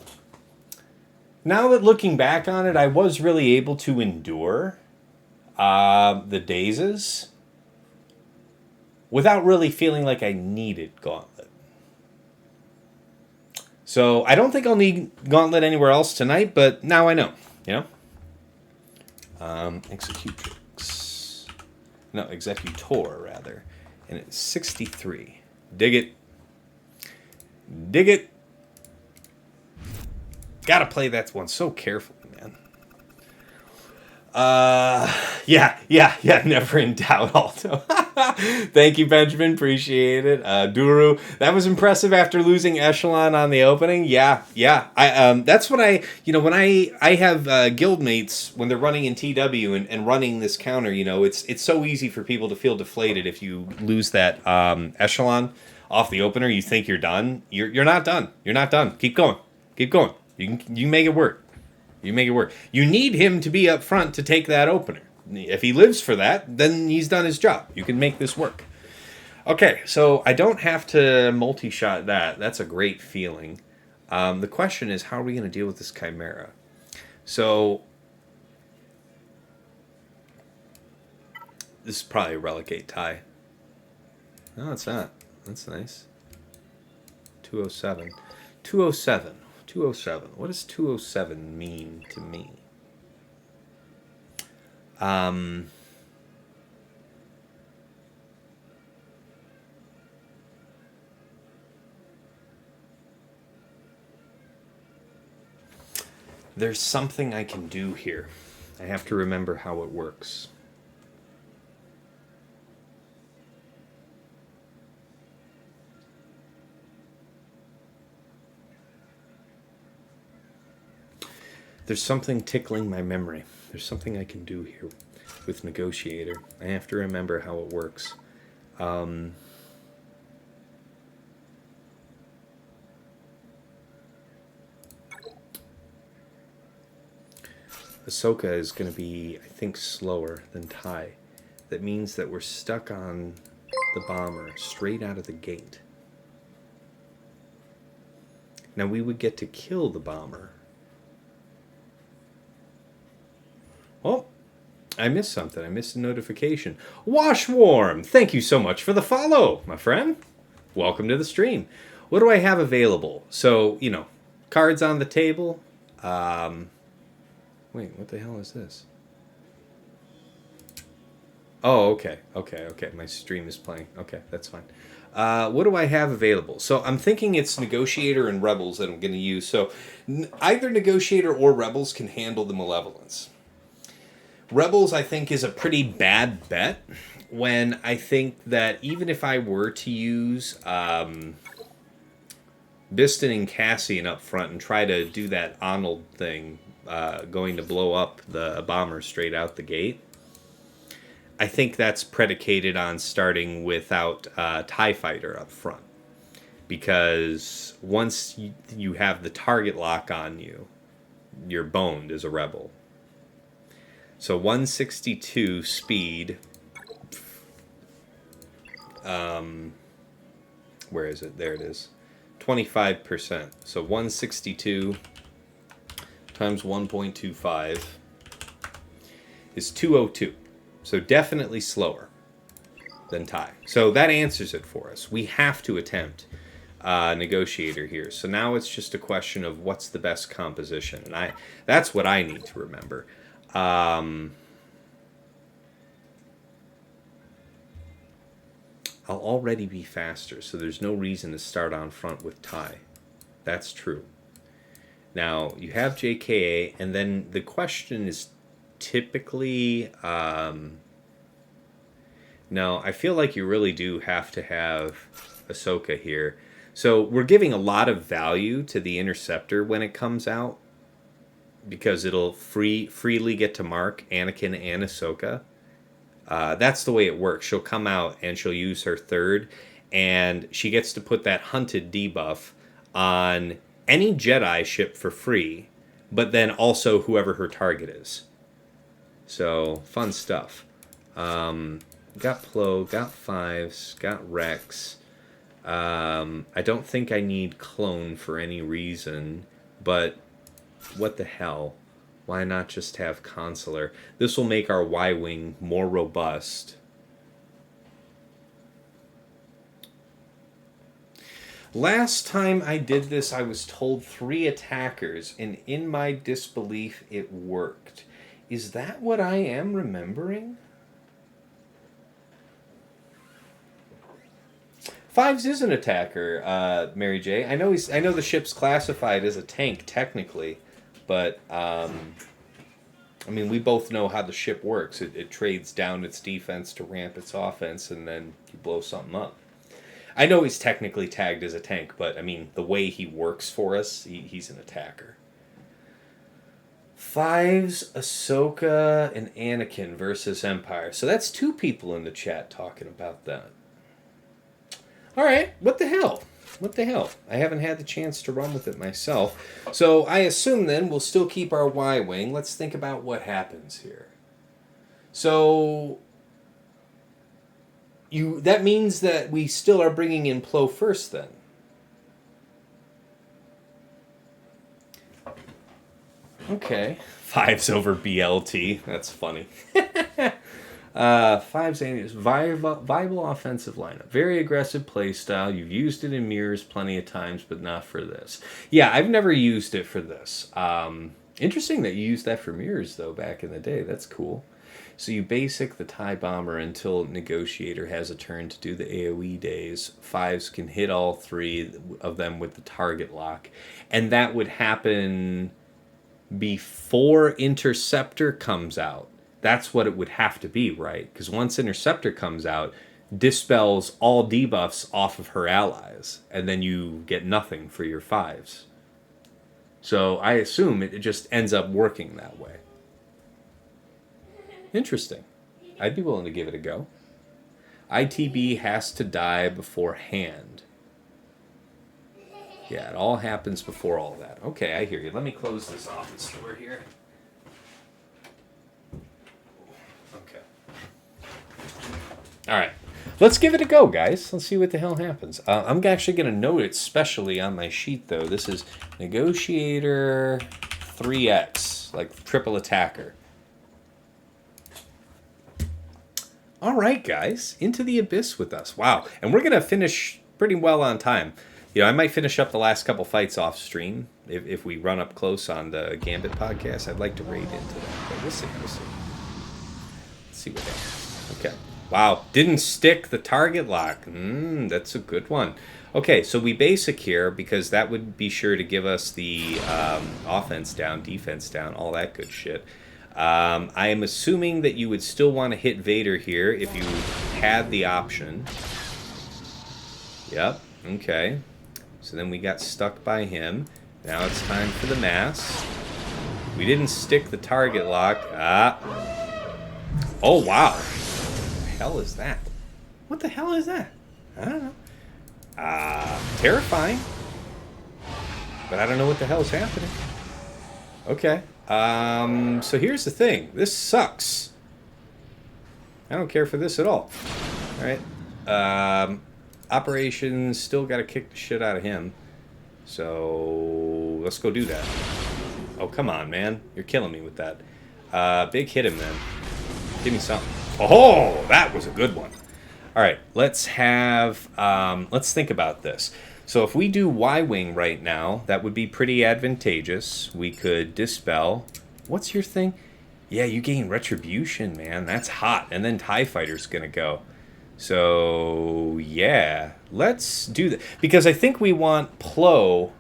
now that looking back on it, I was really able to endure the dazes without really feeling like I needed Gauntlet. So I don't think I'll need Gauntlet anywhere else tonight, but now I know, you know? Executrix. No, Executor, rather. And it's 63. Dig it. Dig it. Gotta play that one so carefully, man. Yeah, never in doubt, Alto. Thank you, Benjamin. Appreciate it. Duru, that was impressive after losing Echelon on the opening. Yeah. That's what when I have guildmates when they're running in TW and running this counter, it's so easy for people to feel deflated if you lose that Echelon off the opener. You think you're done. You're not done. You're not done. Keep going. You can make it work. You make it work. You need him to be up front to take that opener. If he lives for that, then he's done his job. You can make this work. Okay, so I don't have to multi-shot that. That's a great feeling. The question is, how are we going to deal with this Chimera? So, this is probably a Relegate tie. No, it's not. That's nice. 207. 207. 207. What does 207 mean to me? There's something I can do here. I have to remember how it works. There's something tickling my memory. There's something I can do here with Negotiator. I have to remember how it works. Ahsoka is going to be, I think, slower than Tai. That means that we're stuck on the bomber straight out of the gate. Now we would get to kill the bomber. Oh, I missed something. I missed a notification. Washwarm, thank you so much for the follow, my friend. Welcome to the stream. What do I have available? So, cards on the table. Wait, what the hell is this? Oh, okay. My stream is playing. Okay, that's fine. What do I have available? So I'm thinking it's Negotiator and Rebels that I'm going to use. So either Negotiator or Rebels can handle the Malevolence. Rebels, I think, is a pretty bad bet when I think that even if I were to use Biston and Cassian up front and try to do that Arnold thing, going to blow up the bomber straight out the gate, I think that's predicated on starting without TIE Fighter up front. Because once you have the target lock on you, you're boned as a rebel. So 162 speed. Where is it? There it is. 25%. So 162 times 1.25 is 202. So definitely slower than TIE. So that answers it for us. We have to attempt Negotiator here. So now it's just a question of what's the best composition. And that's what I need to remember. I'll already be faster, so there's no reason to start on front with TIE. That's true. Now, you have JKA, and then the question is typically... no, I feel like you really do have to have Ahsoka here. So we're giving a lot of value to the Interceptor when it comes out, because it'll freely get to mark Anakin and Ahsoka. That's the way it works. She'll come out and she'll use her third, and she gets to put that hunted debuff on any Jedi ship for free, but then also whoever her target is. So, fun stuff. Got Plo, got Fives, got Rex. I don't think I need Clone for any reason, but what the hell? Why not just have Consular? This will make our Y-Wing more robust. Last time I did this, I was told 3 attackers, and in my disbelief, it worked. Is that what I am remembering? Fives is an attacker, Mary J. I know the ship's classified as a tank technically, but I mean, we both know how the ship works. It trades down its defense to ramp its offense, and then you blow something up. I know he's technically tagged as a tank, but I mean, the way he works for us, he's an attacker. Fives, Ahsoka, and Anakin versus Empire. So that's 2 people in the chat talking about that. All right, what the hell? What the hell? I haven't had the chance to run with it myself. So I assume then we'll still keep our Y-Wing. Let's think about what happens here. So that means that we still are bringing in Plo first then. Okay. Fives over BLT. That's funny. Fives is viable offensive lineup. Very aggressive play style. You've used it in mirrors plenty of times, but not for this. Yeah, I've never used it for this. Interesting that you used that for mirrors, though, back in the day. That's cool. So you basic the TIE Bomber until Negotiator has a turn to do the AoE days. Fives can hit all 3 of them with the target lock. And that would happen before Interceptor comes out. That's what it would have to be, right? Because once Interceptor comes out, dispels all debuffs off of her allies, and then you get nothing for your Fives. So I assume it just ends up working that way. Interesting. I'd be willing to give it a go. ITB has to die beforehand. Yeah, it all happens before all that. Okay, I hear you. Let me close this office door here. All right, let's give it a go, guys. Let's see what the hell happens. I'm actually going to note it specially on my sheet, though. This is Negotiator 3X, like triple attacker. All right, guys, into the abyss with us. Wow, and we're going to finish pretty well on time. You know, I might finish up the last couple fights off stream if we run up close on the Gambit podcast. I'd like to raid into that, but we'll see. Let's see what happens. Okay. Wow, didn't stick the target lock. That's a good one. Okay, so we basic here because that would be sure to give us the offense down, defense down, all that good shit. I am assuming that you would still want to hit Vader here if you had the option. Yep, okay. So then we got stuck by him. Now it's time for the mass. We didn't stick the target lock. Oh, wow. Hell is that? What the hell is that? I don't know. Terrifying. But I don't know what the hell is happening. Okay. So here's the thing. This sucks. I don't care for this at all. Alright. Operations, still got to kick the shit out of him. So let's go do that. Oh, come on, man. You're killing me with that. Big hit him then. Give me something. Oh, that was a good one. All right, let's think about this. So if we do Y-Wing right now, that would be pretty advantageous. We could dispel. What's your thing? Yeah, you gain retribution, man. That's hot. And then TIE Fighter's going to go. So, yeah, let's do that. Because I think we want Plo.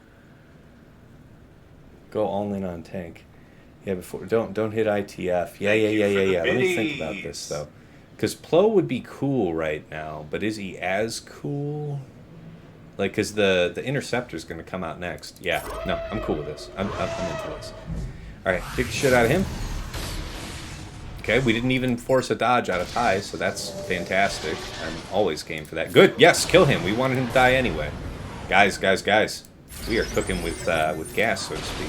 Go all in on tank. Yeah, before don't hit ITF. Yeah. Let me think about this though, because Plo would be cool right now, but is he as cool? Like, cause the Interceptor's gonna come out next. Yeah, no, I'm cool with this. I'm into this. All right, kick the shit out of him. Okay, we didn't even force a dodge out of tie, so that's fantastic. I'm always game for that. Good, yes, kill him. We wanted him to die anyway. Guys. We are cooking with gas, so to speak.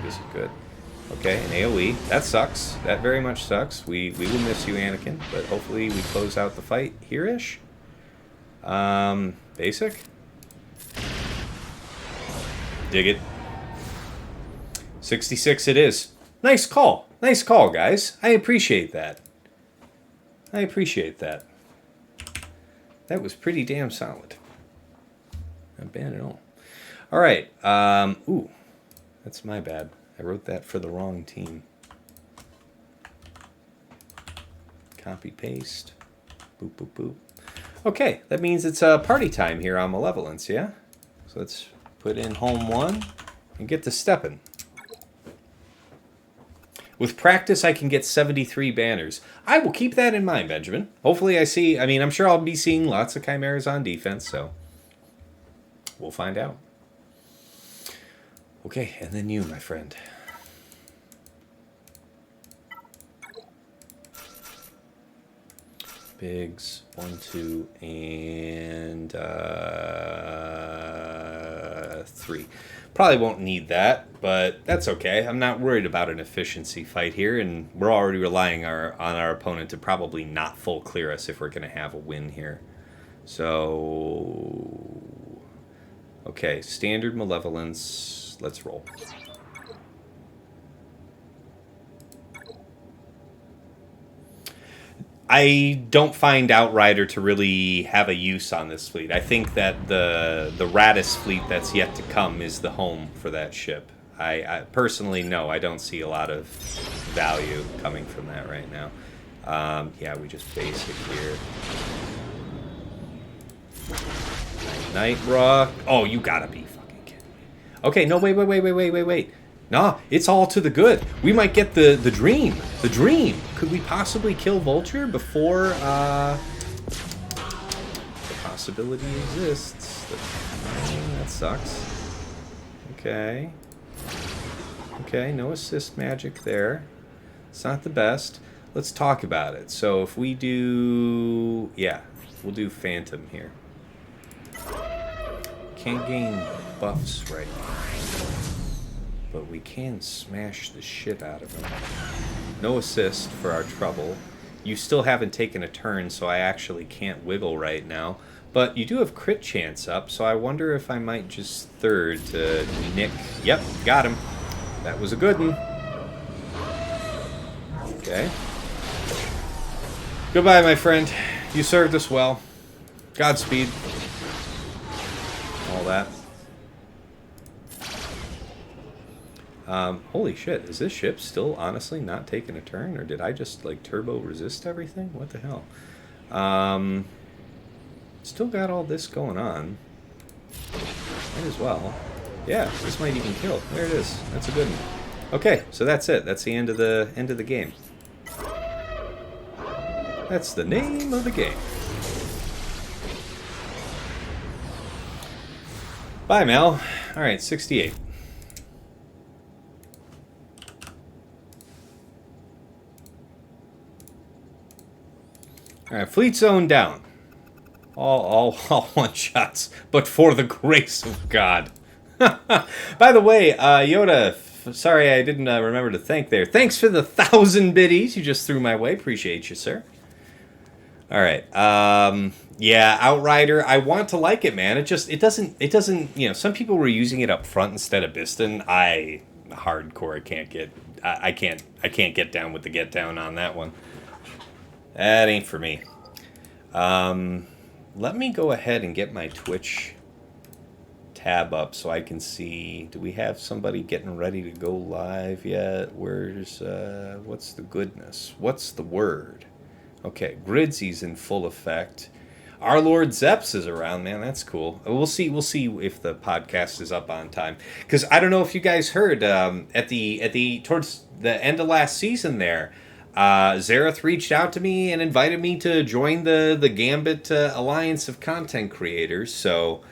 This is good. Okay, an AoE. That sucks. That very much sucks. We will miss you, Anakin, but hopefully we close out the fight here-ish. Basic. Dig it. 66 it is. Nice call. Nice call, guys. I appreciate that. That was pretty damn solid. Not bad at all. All right. Ooh, that's my bad. I wrote that for the wrong team. Copy, paste. Boop, boop, boop. Okay, that means it's party time here on Malevolence, yeah? So let's put in home 1 and get to stepping. With practice, I can get 73 banners. I will keep that in mind, Benjamin. Hopefully I'm sure I'll be seeing lots of Chimeras on defense, so we'll find out. Okay, and then you, my friend. Bigs, 1, 2, and 3. Probably won't need that, but that's okay. I'm not worried about an efficiency fight here, and we're already relying on our opponent to probably not full clear us if we're going to have a win here. So, okay, standard Malevolence. Let's roll. I don't find Outrider to really have a use on this fleet. I think that the Radis fleet that's yet to come is the home for that ship. I personally, no, I don't see a lot of value coming from that right now. Yeah, we just basic here. Night Rock. Oh, you gotta be fucking kidding me. Okay, no, wait. Nah, it's all to the good. We might get the dream. The dream. Could we possibly kill Vulture before the possibility exists? That sucks. Okay. Okay, no assist magic there. It's not the best. Let's talk about it. So if we do... Yeah, we'll do Phantom here. Can't gain buffs right now. But we can smash the shit out of him. No assist for our trouble. You still haven't taken a turn, so I actually can't wiggle right now. But you do have crit chance up, so I wonder if I might just third to nick. Yep, got him. That was a good one. Okay. Goodbye, my friend. You served us well. Godspeed. All that. Holy shit, is this ship still honestly not taking a turn? Or did I just, like, turbo resist everything? What the hell? Still got all this going on. Might as well. Yeah, this might even kill. There it is. That's a good one. Okay, so that's it. That's the end of the game. That's the name of the game. Bye, Mel. Alright, 68. Alright, fleet zone down. All one shots, but for the grace of God. By the way, Yoda, sorry I didn't remember to thank there. Thanks for the 1,000 biddies you just threw my way. Appreciate you, sir. Alright, yeah, Outrider, I want to like it, man. It doesn't, you know, some people were using it up front instead of Biston. Hardcore, I can't get down with the get down on that one. That ain't for me. Let me go ahead and get my Twitch tab up so I can see. Do we have somebody getting ready to go live yet? Where's, what's the goodness? What's the word? Okay, Gridsy's in full effect. Our Lord Zeps is around, man. That's cool. We'll see if the podcast is up on time. Because I don't know if you guys heard, towards the end of last season there, Zareth reached out to me and invited me to join the Gambit Alliance of Content Creators. So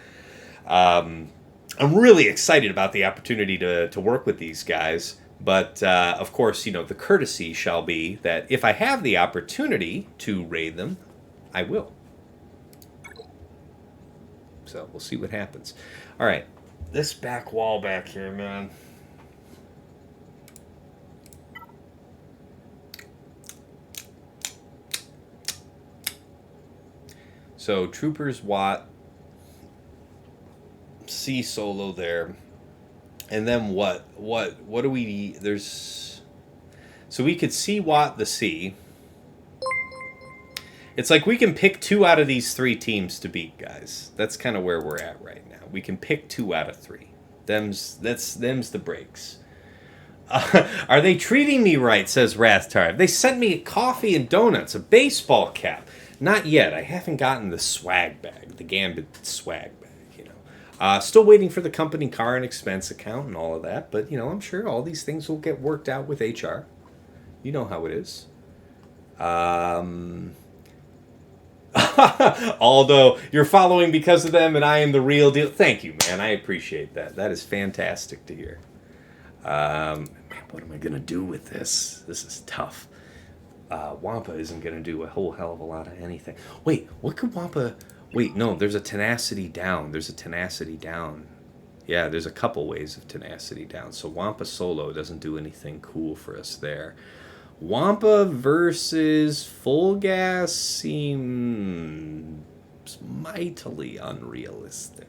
I'm really excited about the opportunity to work with these guys. But, of course, the courtesy shall be that if I have the opportunity to raid them, I will. So we'll see what happens. All right. This back wall back here, man. So Troopers, Watt, C solo there. And then what do we... There's... So we could see Watt the C. It's like we can pick 2 out of these 3 teams to beat, guys. That's kind of where we're at right now. We can pick 2 out of 3. Them's the breaks. Are they treating me right, says Rathtar. They sent me coffee and donuts, a baseball cap. Not yet. I haven't gotten the swag bag, the Gambit swag bag, Still waiting for the company car and expense account and all of that. But, I'm sure all these things will get worked out with HR. You know how it is. Although you're following because of them and I am the real deal. Thank you, man. I appreciate that. That is fantastic to hear. Man, what am I going to do with this? This is tough. Wampa isn't going to do a whole hell of a lot of anything. Wait, what could Wampa... Wait, no, there's a tenacity down. There's a tenacity down. Yeah, there's a couple ways of tenacity down. So Wampa solo doesn't do anything cool for us there. Wampa versus Full Gas seems mightily unrealistic.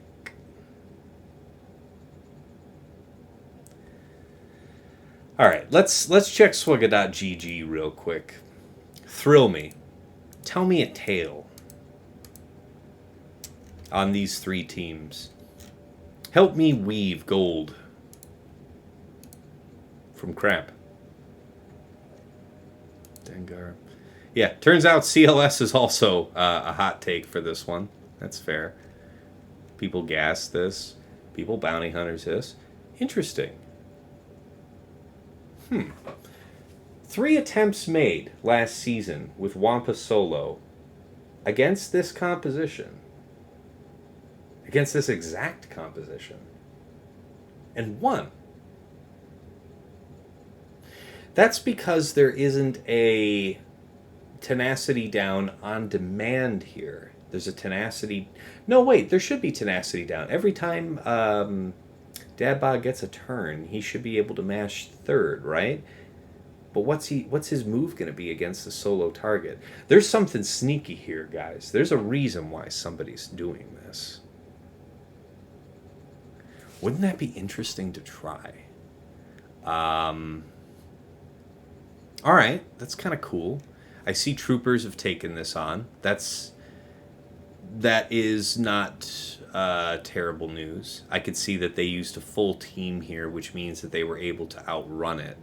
All right, let's check swugga.gg real quick. Thrill me. Tell me a tale on these 3 teams. Help me weave gold from crap. Dengar. Yeah, turns out CLS is also a hot take for this one. That's fair. People gas this. People bounty hunters this. Interesting. 3 attempts made last season with Wampa solo against this composition. Against this exact composition. And 1. That's because there isn't a tenacity down on demand here. There's a tenacity... No, wait, there should be tenacity down. Every time Dadbog gets a turn, he should be able to mash 3rd, right? But what's his move going to be against the solo target? There's something sneaky here, guys. There's a reason why somebody's doing this. Wouldn't that be interesting to try? All right, that's kind of cool. I see Troopers have taken this on. That is not terrible news. I could see that they used a full team here, which means that they were able to outrun it.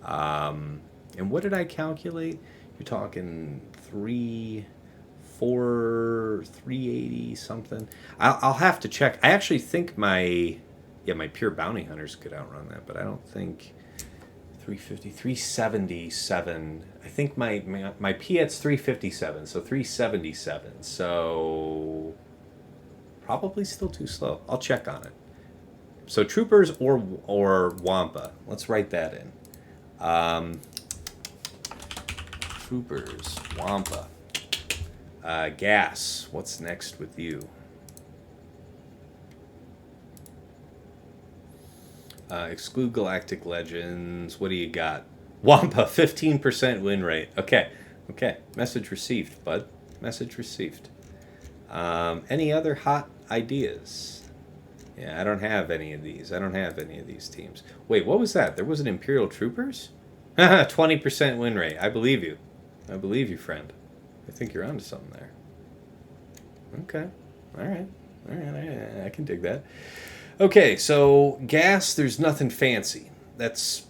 And what did I calculate? You're talking 380 something. I'll have to check. I actually think my pure bounty hunters could outrun that, but I don't think 350, 377. I think my Piet's 357, so 377. So probably still too slow. I'll check on it. So Troopers or Wampa. Let's write that in. Troopers, Wampa. Gas. What's next with you? Exclude Galactic Legends. What do you got? Wampa, 15% win rate. Okay. Message received, bud. Message received. Any other hot ideas? Yeah, I don't have any of these. I don't have any of these teams. Wait, what was that? There was an Imperial Troopers? 20% win rate. I believe you. I believe you, friend. I think you're onto something there. Okay. All right. I can dig that. Okay, so gas, there's nothing fancy. That's...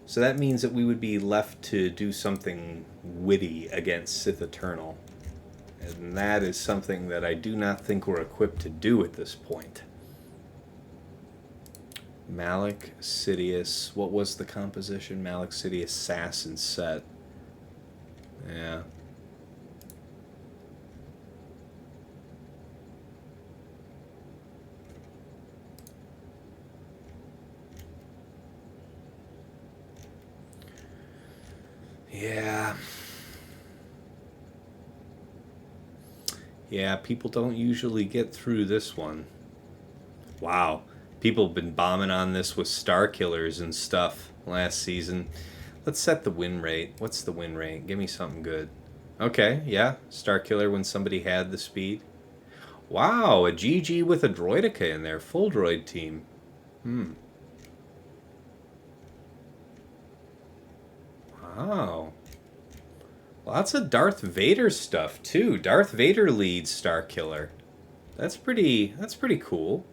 So that means that we would be left to do something witty against Sith Eternal. And that is something that I do not think we're equipped to do at this point. Malik, Sidious. What was the composition? Malik, Sidious, Sass, and Set. Yeah. Yeah, people don't usually get through this one. Wow. People have been bombing on this with Star Killers and stuff last season. Let's set the win rate. What's the win rate? Give me something good. Okay, yeah. Star Killer when somebody had the speed. Wow, a GG with a Droidica in there. Full droid team. Wow. Lots of Darth Vader stuff too. Darth Vader leads Star Killer. That's pretty cool.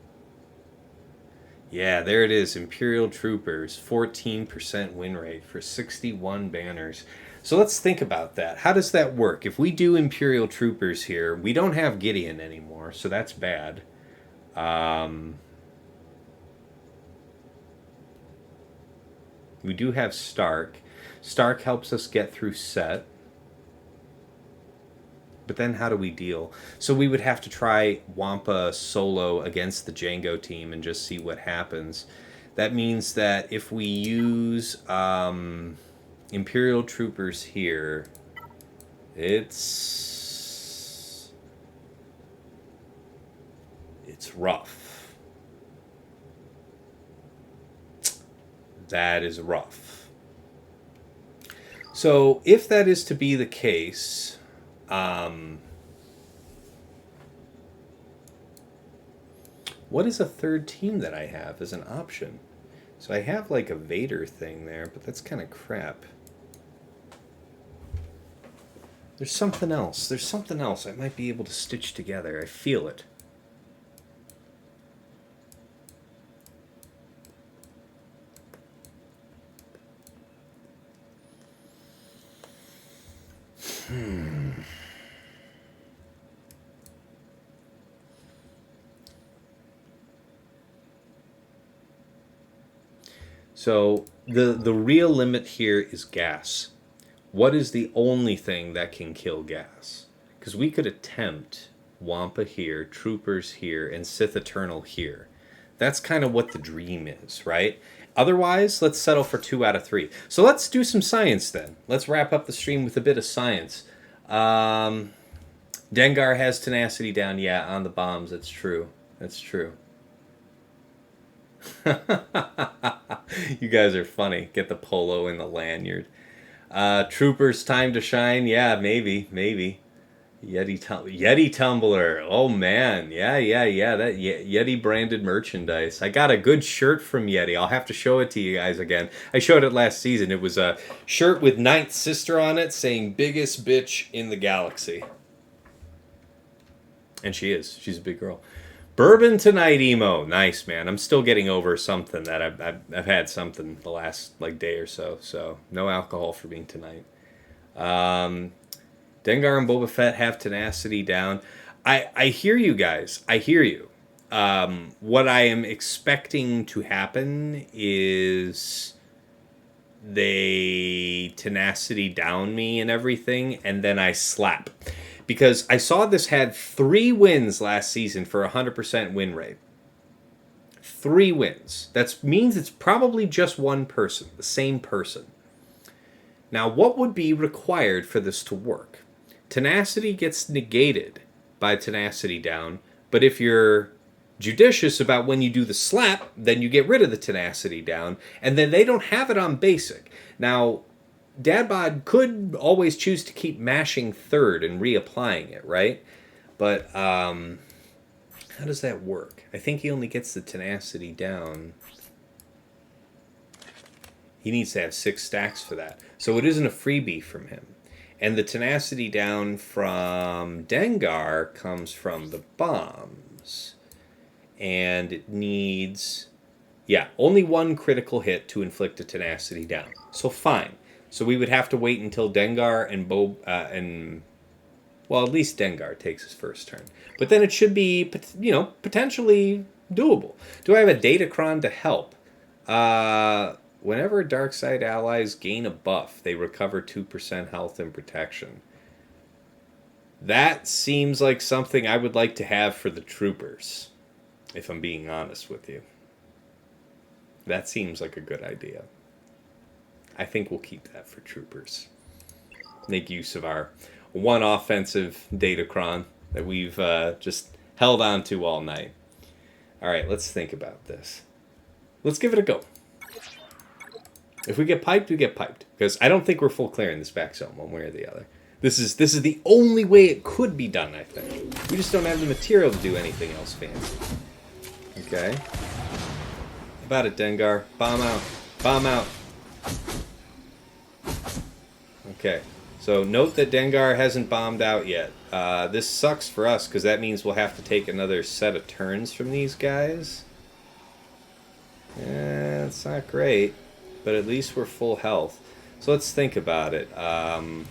Yeah, there it is. Imperial Troopers, 14% win rate for 61 banners. So let's think about that. How does that work? If we do Imperial Troopers here, we don't have Gideon anymore, so that's bad. We do have Stark. Stark helps us get through set. But then how do we deal? So we would have to try Wampa solo against the Django team and just see what happens. That means that if we use Imperial Troopers here, it's rough. That is rough. So if that is to be the case... what is a third team that I have as an option? So I have like a Vader thing there, but that's kind of crap. There's something else. There's something else I might be able to stitch together. I feel it. So the real limit here is gas. What is the only thing that can kill gas? Because we could attempt Wampa here, Troopers here, and Sith Eternal here. That's kind of what the dream is, right? Otherwise, let's settle for 2 out of 3. So let's do some science then. Let's wrap up the stream with a bit of science. Dengar has tenacity down, yeah, on the bombs. That's true. That's true. You guys are funny. Get the polo and the lanyard. Troopers, time to shine. Yeah, maybe. Yeti tumbler. Oh man, yeah. That Yeti branded merchandise. I got a good shirt from Yeti. I'll have to show it to you guys again. I showed it last season. It was a shirt with Ninth Sister on it, saying "biggest bitch in the galaxy," and she is. She's a big girl. Bourbon tonight emo. Nice, man. I'm still getting over something that I've had something the last day or so. So no alcohol for me tonight. Dengar and Boba Fett have tenacity down. I hear you guys. I hear you. What I am expecting to happen is they tenacity down me and everything, and then I slap. Because I saw this had 3 wins last season for 100% win rate. 3 wins. That means it's probably just one person, the same person. Now, what would be required for this to work? Tenacity gets negated by tenacity down, but if you're judicious about when you do the slap, then you get rid of the tenacity down, and then they don't have it on basic. Now, Dadbod could always choose to keep mashing third and reapplying it, right? But how does that work? I think he only gets the tenacity down. He needs to have 6 stacks for that. So it isn't a freebie from him. And the tenacity down from Dengar comes from the bombs. And it needs, only 1 critical hit to inflict a tenacity down. So fine. So we would have to wait until Dengar and at least Dengar takes his first turn. But then it should be, potentially doable. Do I have a Datacron to help? Whenever dark side allies gain a buff, they recover 2% health and protection. That seems like something I would like to have for the Troopers, if I'm being honest with you. That seems like a good idea. I think we'll keep that for Troopers. Make use of our 1 offensive Datacron. that we've just held on to all night. All right, let's think about this. Let's give it a go. If we get piped, we get piped. Because I don't think we're full clearing this back zone one way or the other. This is the only way it could be done, I think. We just don't have the material to do anything else fancy. Okay. How about it, Dengar? Bomb out. Bomb out. Okay. So note that Dengar hasn't bombed out yet. This sucks for us because that means we'll have to take another set of turns from these guys. Yeah, it's not great, but at least we're full health. So let's think about it. I mean,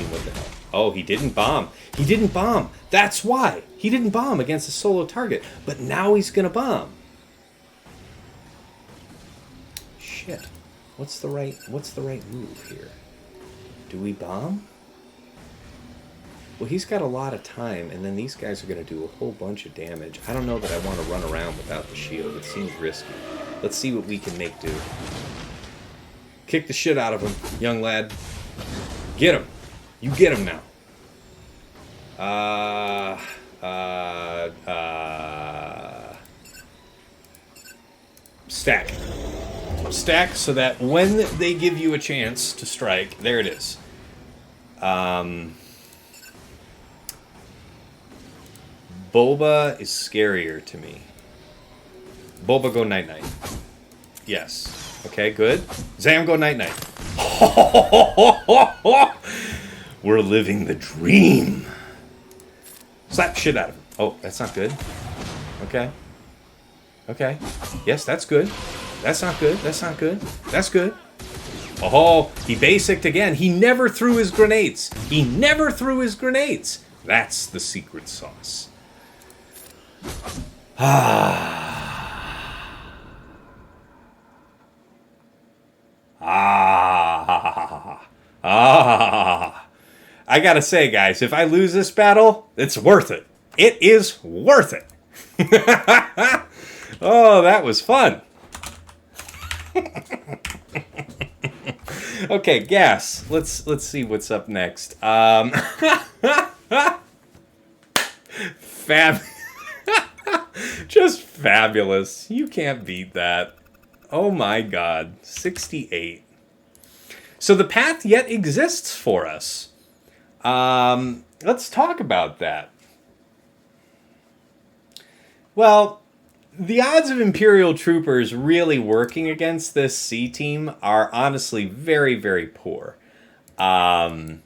what the hell? Oh, he didn't bomb. He didn't bomb. That's why. He didn't bomb against a solo target, but now he's going to bomb. Shit. What's the right move here? Do we bomb? Well, he's got a lot of time, and then these guys are going to do a whole bunch of damage. I don't know that I want to run around without the shield. It seems risky. Let's see what we can make do. Kick the shit out of him, young lad. Get him. You get him now. Stack. Stack so that when they give you a chance to strike, there it is. Boba is scarier to me. Boba, go night-night. Yes. Okay, good. Zam, go night-night. We're living the dream. Slap shit out of him. Oh, that's not good. Okay. Okay. Yes, that's good. That's not good. That's not good. That's good. Oh, he basicked again. He never threw his grenades. He never threw his grenades. That's the secret sauce. I gotta say, guys, if I lose this battle, it's worth it. It is worth it. Oh, that was fun. Okay, gas. Let's see what's up next. Just fabulous. You can't beat that. Oh my god. 68. So the path yet exists for us. Let's talk about that. Well, the odds of Imperial troopers really working against this C team are honestly very, very poor. They're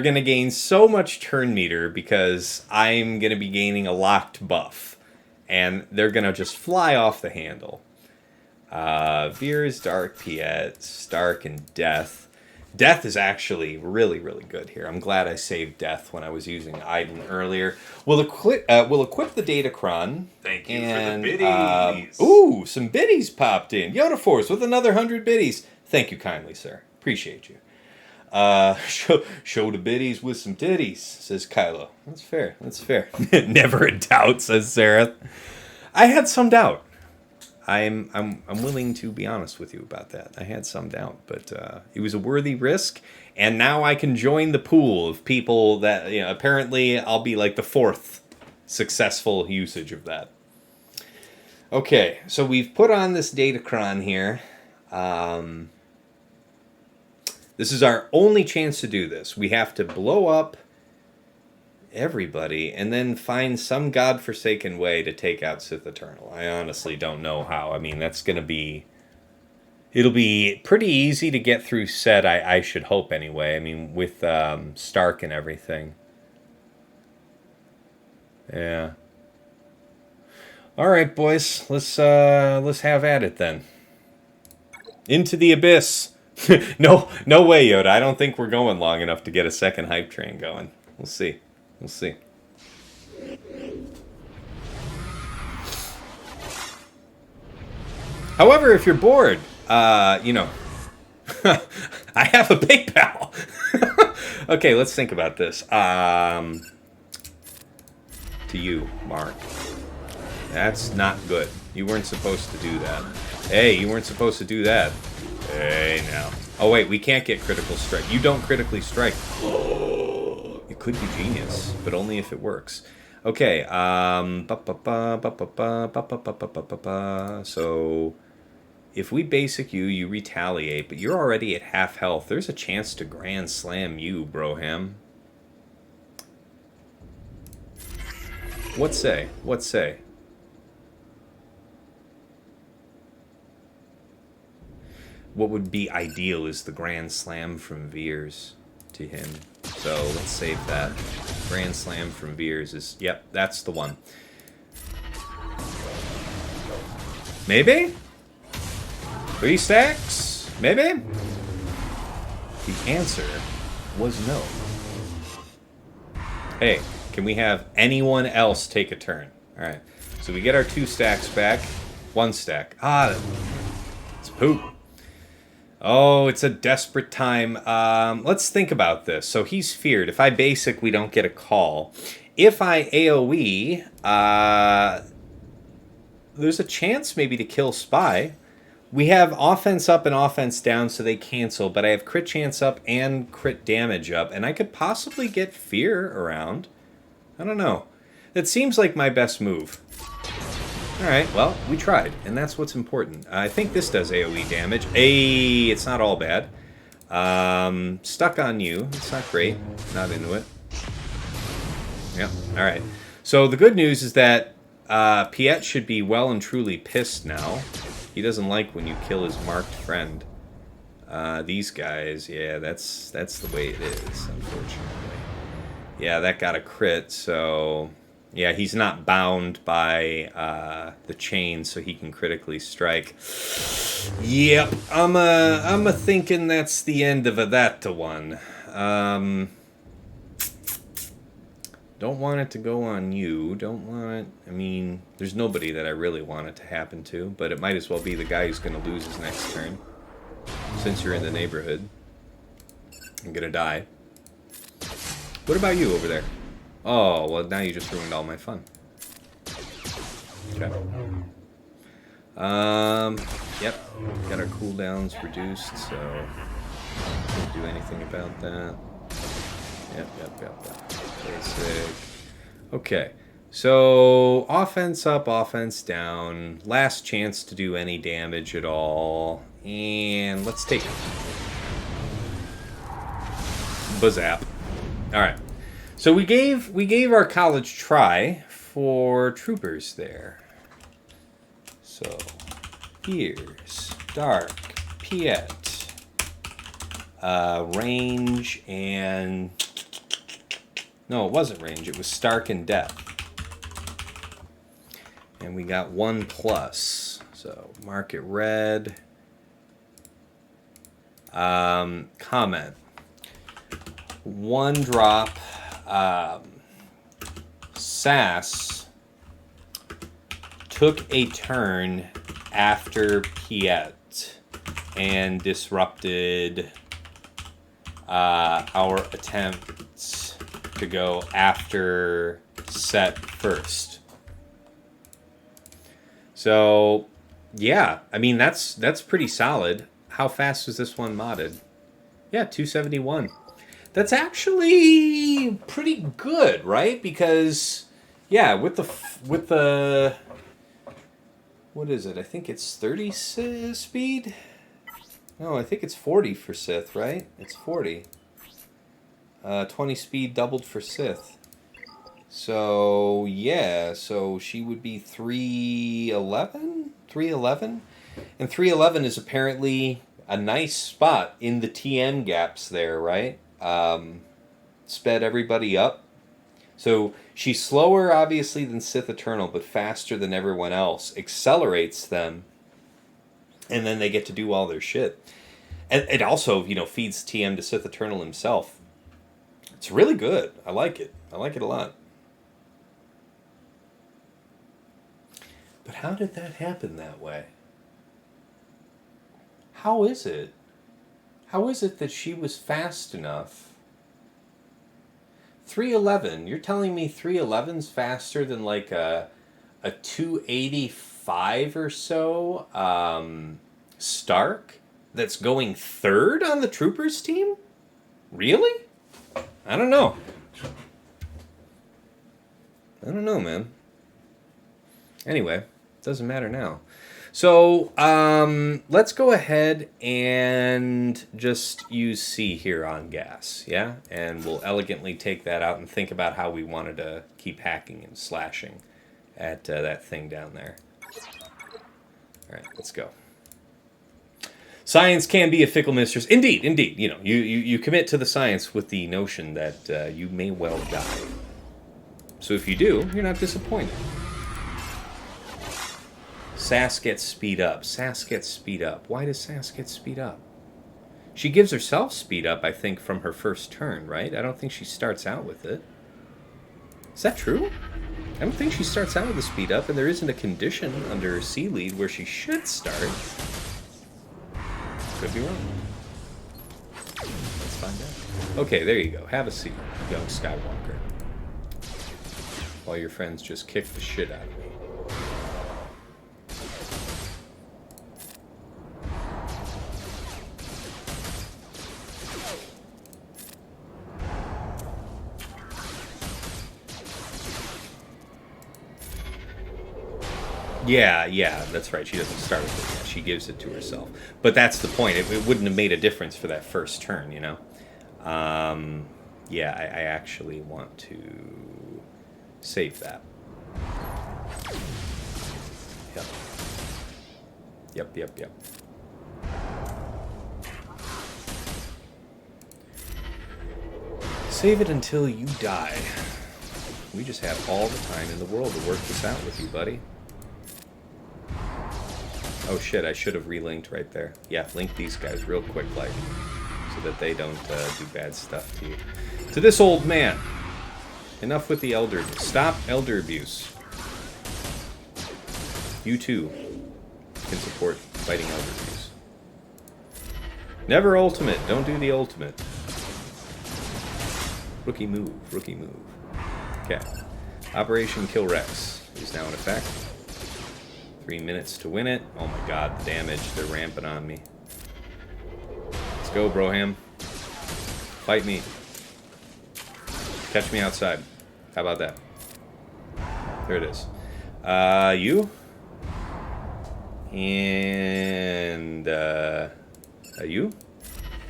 going to gain so much turn meter because I'm going to be gaining a locked buff. And they're going to just fly off the handle. Veers, Dark, Piet, Stark, and Death. Death is actually really, really good here. I'm glad I saved Death when I was using Iden earlier. We'll equip the data cron. Thank you for the biddies. Ooh, some biddies popped in. Yoda Force with another 100 biddies. Thank you kindly, sir. Appreciate you. Show the biddies with some titties, says Kylo. That's fair. That's fair. Never in doubt, says Sarah. I had some doubt. I'm willing to be honest with you about that. I had some doubt, but it was a worthy risk, and now I can join the pool of people that, you know, apparently I'll be like the fourth successful usage of that. Okay, so we've put on this datacron here. This is our only chance to do this. We have to blow up everybody and then find some godforsaken way to take out Sith Eternal. I honestly don't know how. I mean, that's going to be... It'll be pretty easy to get through Set, I should hope anyway. I mean, with Stark and everything. Yeah. All right, boys. Let's have at it then. Into the abyss. No way, Yoda. I don't think we're going long enough to get a second hype train going. We'll see. We'll see. However, if you're bored, you know, I have a PayPal. Okay, let's think about this. To you, Mark. That's not good. You weren't supposed to do that. Hey, you weren't supposed to do that. Hey, now. Oh, wait, we can't get critical strike. You don't critically strike. You Could be genius, but only if it works. Okay, so if we basic you, you retaliate, but you're already at half health. There's a chance to Grand Slam you, Broham. What say? What say? What would be ideal is the Grand Slam from Veers to him. So let's save that. Grand Slam from Veers is... Yep, that's the one. Maybe? 3 stacks? Maybe? The answer was no. Hey, can we have anyone else take a turn? Alright, so we get our 2 stacks back. 1 stack. Ah, it's poop. Oh, it's a desperate time. Let's think about this. So he's feared. If I basic, we don't get a call. If I AoE, there's a chance maybe to kill Spy. We have offense up and offense down, so they cancel. But I have crit chance up and crit damage up. And I could possibly get fear around. I don't know. That seems like my best move. Alright, well, we tried, and that's what's important. I think this does AoE damage. Hey, it's not all bad. Stuck on you. It's not great. Not into it. Yep, alright. So the good news is that Piet should be well and truly pissed now. He doesn't like when you kill his marked friend. These guys, yeah, that's the way it is, unfortunately. Yeah, that got a crit, so... Yeah, he's not bound by the chain, so he can critically strike. Yep, I'm a thinking that's the end of that one. Don't want it to go on you. Don't want it... I mean, there's nobody that I really want it to happen to, but it might as well be the guy who's going to lose his next turn. Since you're in the neighborhood. I'm going to die. What about you over there? Oh, well, now you just ruined all my fun. Okay. Yep. Got our cooldowns reduced, so... Can't do anything about that. Yep. Basic. Okay. So, offense up, offense down. Last chance to do any damage at all. And let's take it. Bazap. Alright. So we gave our college try for troopers there. So here's Dark, Piet, range, and no, it wasn't range. It was Stark and Death, and we got 1+. So mark it red. Comment. 1 drop. Sass took a turn after Piet and disrupted our attempts to go after Set first. So, yeah, I mean, that's pretty solid. How fast was this one modded? Yeah, 271. That's actually pretty good, right? Because, yeah, with the what is it? I think it's 30 speed? No, I think it's 40 for Sith, right? It's 40. 20 speed doubled for Sith. So, yeah, so she would be 311? 311? And 311 is apparently a nice spot in the TN gaps there, right? Sped everybody up. So she's slower, obviously, than Sith Eternal, but faster than everyone else. Accelerates them, and then they get to do all their shit. And it also, feeds TM to Sith Eternal himself. It's really good. I like it. I like it a lot. But how did that happen that way? How is it? How is it that she was fast enough? 311. You're telling me 311's faster than like a 285 or so Stark that's going 3rd on the Troopers team? Really? I don't know. I don't know, man. Anyway, doesn't matter now. So let's go ahead and just use C here on gas, yeah? And we'll elegantly take that out and think about how we wanted to keep hacking and slashing at that thing down there. All right, let's go. Science can be a fickle mistress. Indeed, indeed. You know, you commit to the science with the notion that you may well die. So if you do, you're not disappointed. Sass gets speed up. Sass gets speed up. Why does Sass get speed up? She gives herself speed up, I think, from her first turn, right? I don't think she starts out with it. Is that true? I don't think she starts out with a speed up, and there isn't a condition under C lead where she should start. Could be wrong. Let's find out. Okay, there you go. Have a seat, young Skywalker. While your friends just kick the shit out of me. Yeah, that's right. She doesn't start with it yet. She gives it to herself. But that's the point. It wouldn't have made a difference for that first turn, you know? Yeah, I actually want to save that. Yep. Save it until you die. We just have all the time in the world to work this out with you, buddy. Oh shit, I should have relinked right there. Yeah, link these guys real quick, like, so that they don't do bad stuff to you. To this old man. Enough with the elder. Stop elder abuse. You too can support fighting elder abuse. Never ultimate. Don't do the ultimate. Rookie move. Okay. Operation Kill Rex is now in effect. 3 minutes to win it. Oh my god, the damage. They're ramping on me. Let's go, Broham. Fight me. Catch me outside. How about that? There it is. You? And, you?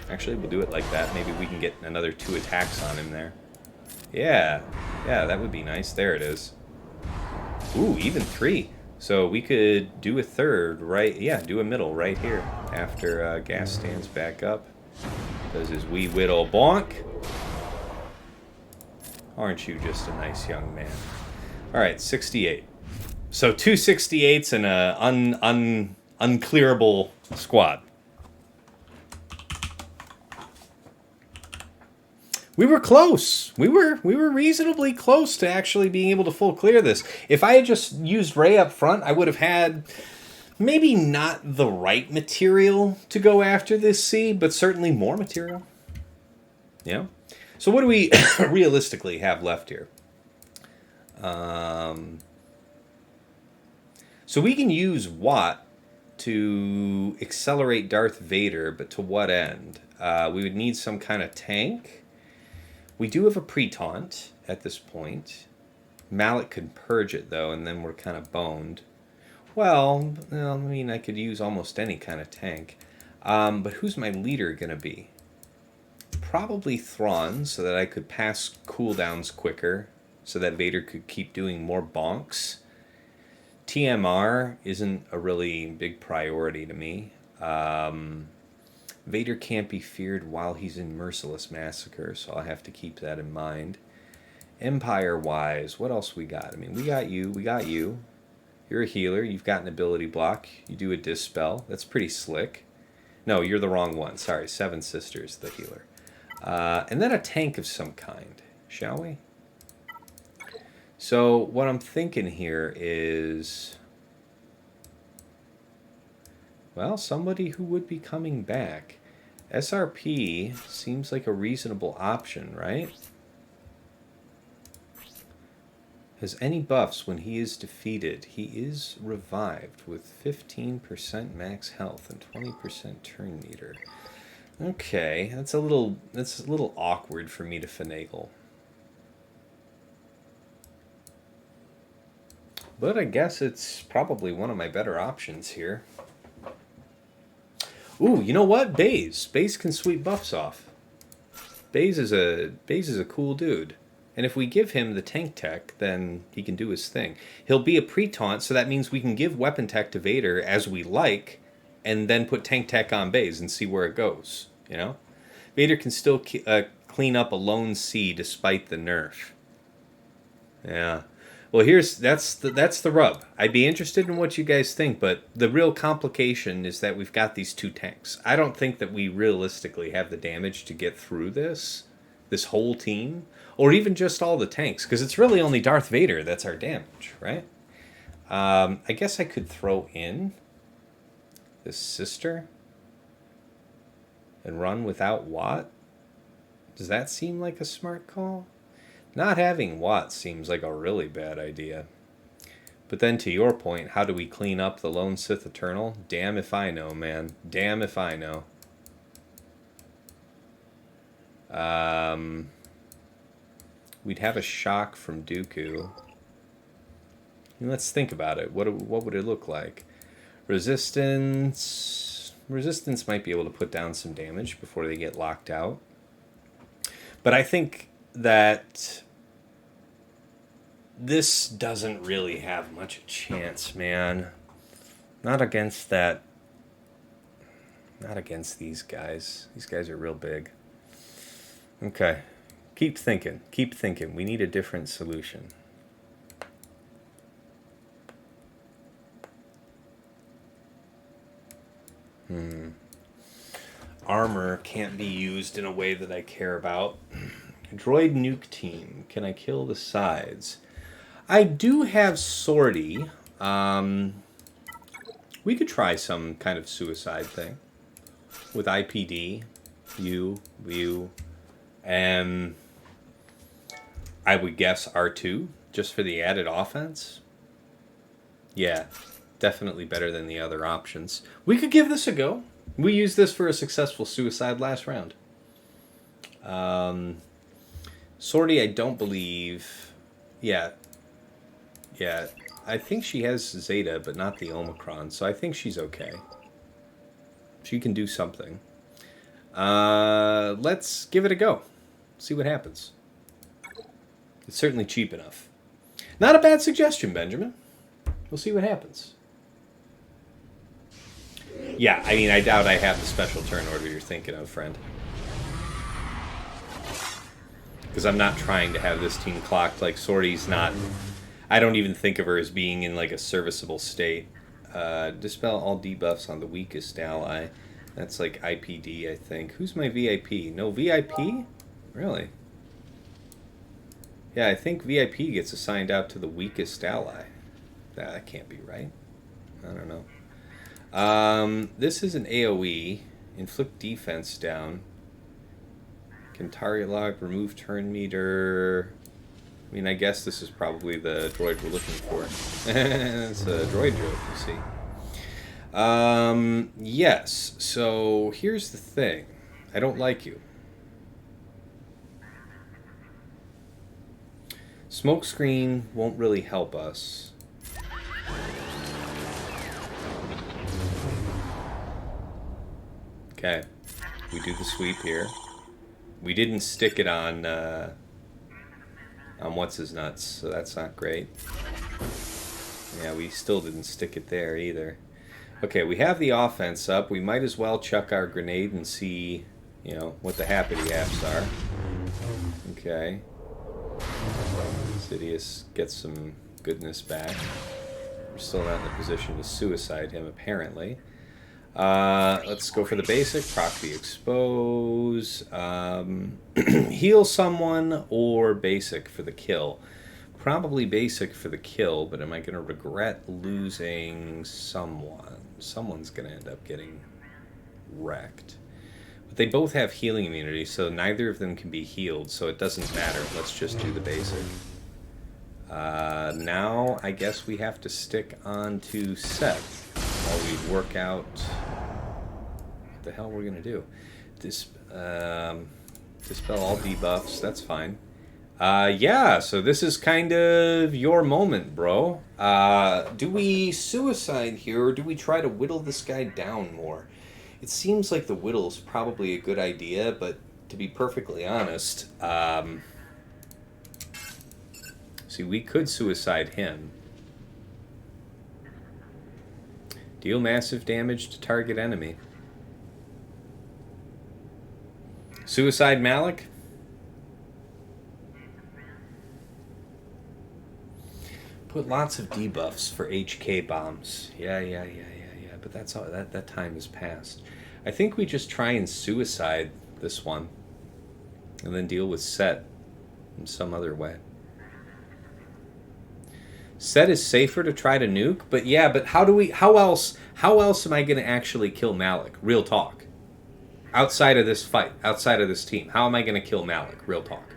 Actually, we'll do it like that. Maybe we can get another 2 attacks on him there. Yeah, that would be nice. There it is. Ooh, even 3. So we could do a third, right? Yeah, do a middle right here after gas stands back up. Does his wee whittle bonk. Aren't you just a nice young man? All right, 68. So 2 68s and a unclearable squad. We were close. We were reasonably close to actually being able to full clear this. If I had just used Ray up front, I would have had maybe not the right material to go after this C, but certainly more material. Yeah. So what do we realistically have left here? So we can use Watt to accelerate Darth Vader, but to what end? We would need some kind of tank. We do have a pre-taunt at this point. Mallet could purge it, though, and then we're kind of boned. Well, I mean, I could use almost any kind of tank. But who's my leader going to be? Probably Thrawn, so that I could pass cooldowns quicker, so that Vader could keep doing more bonks. TMR isn't a really big priority to me. Vader can't be feared while he's in Merciless Massacre, so I'll have to keep that in mind. Empire-wise, what else we got? I mean, we got you. You're a healer. You've got an ability block. You do a Dispel. That's pretty slick. No, you're the wrong one. Sorry, Seven Sisters, the healer. And then a tank of some kind, shall we? So what I'm thinking here is, well, somebody who would be coming back. SRP seems like a reasonable option, right? Has any buffs when he is defeated. He is revived with 15% max health and 20% turn meter. Okay, that's a little awkward for me to finagle. but I guess it's probably one of my better options here. Ooh, you know what? Baze. Baze can sweep buffs off. Baze is a cool dude. And if we give him the tank tech, then he can do his thing. He'll be a pre-taunt, so that means we can give weapon tech to Vader as we like, and then put tank tech on Baze and see where it goes, you know? Vader can still clean up a lone C despite the nerf. Yeah. Well, that's the rub. I'd be interested in what you guys think, but the real complication is that we've got these two tanks. I don't think that we realistically have the damage to get through this whole team, or even just all the tanks, because it's really only Darth Vader that's our damage, right? I guess I could throw in this sister and run without Watt. Does that seem like a smart call? Not having Watt seems like a really bad idea. But then to your point, how do we clean up the lone Sith Eternal? Damn if I know, man. Damn if I know. We'd have a shock from Dooku. And let's think about it. What would it look like? Resistance might be able to put down some damage before they get locked out. But I think that this doesn't really have much a chance, man. Not against that. Not against these guys. These guys are real big. Okay. Keep thinking. Keep thinking. We need a different solution. Armor can't be used in a way that I care about. Droid nuke team. Can I kill the sides? I do have sortie. We could try some kind of suicide thing with IPD, you, and I would guess R2 just for the added offense. Yeah, definitely better than the other options. We could give this a go. We used this for a successful suicide last round. Sortie, I don't believe. Yeah. I think she has Zeta, but not the Omicron, so I think she's okay. She can do something. Let's give it a go. See what happens. It's certainly cheap enough. Not a bad suggestion, Benjamin. We'll see what happens. Yeah, I mean, I doubt I have the special turn order you're thinking of, friend. Because I'm not trying to have this team clocked. Like, Sortie's not... I don't even think of her as being in, like, a serviceable state. Dispel all debuffs on the weakest ally. That's, like, IPD, I think. Who's my VIP? No VIP? Really? Yeah, I think VIP gets assigned out to the weakest ally. That can't be right. I don't know. This is an AoE. Inflict defense down. Can target lock, remove turn meter. I mean, I guess this is probably the droid we're looking for. It's a droid joke, you see. Yes, so here's the thing. I don't like you. Smokescreen won't really help us. Okay, we do the sweep here. We didn't stick it on what's his nuts, so that's not great. Yeah, we still didn't stick it there either. Okay, we have the offense up. We might as well chuck our grenade and see, you know, what the happity apps are. Okay. Sidious gets some goodness back. We're still not in a position to suicide him, apparently. Let's go for the basic. Proc the expose. Heal someone or basic for the kill. Probably basic for the kill, but am I going to regret losing someone? Someone's going to end up getting wrecked. But they both have healing immunity, so neither of them can be healed, so it doesn't matter. Let's just do the basic. Now, I guess we have to stick on to Seth while we work out what the hell we're going to do. Dispel all debuffs, that's fine. Yeah, so this is kind of your moment, bro. Do we suicide here, or do we try to whittle this guy down more? It seems like the whittle is probably a good idea, but to be perfectly honest, see, we could suicide him. Deal massive damage to target enemy. Suicide Malik? Put lots of debuffs for HK bombs. Yeah. But that's all. That time has passed. I think we just try and suicide this one, and then deal with Set in some other way. Set is safer to try to nuke, but yeah. But how else am I going to actually kill Malik? Real talk. Outside of this fight, outside of this team, how am I going to kill Malik? Real talk.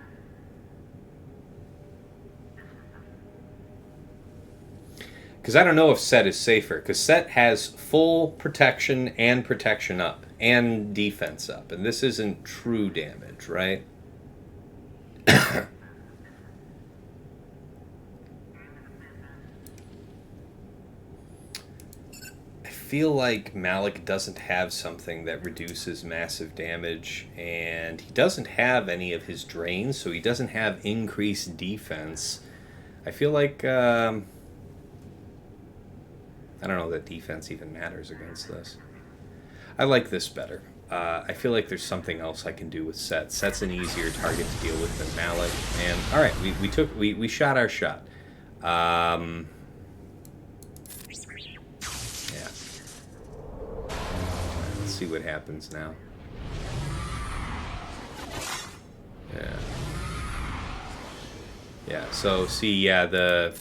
Because I don't know if Set is safer. Because Set has full protection and protection up. And defense up. And this isn't true damage, right? I feel like Malik doesn't have something that reduces massive damage. And he doesn't have any of his drains. So he doesn't have increased defense. I feel like... I don't know that defense even matters against this. I like this better. I feel like there's something else I can do with Set. Set's an easier target to deal with than Malik. And all right, we shot our shot. Yeah. Let's see what happens now. Yeah. So see, yeah, the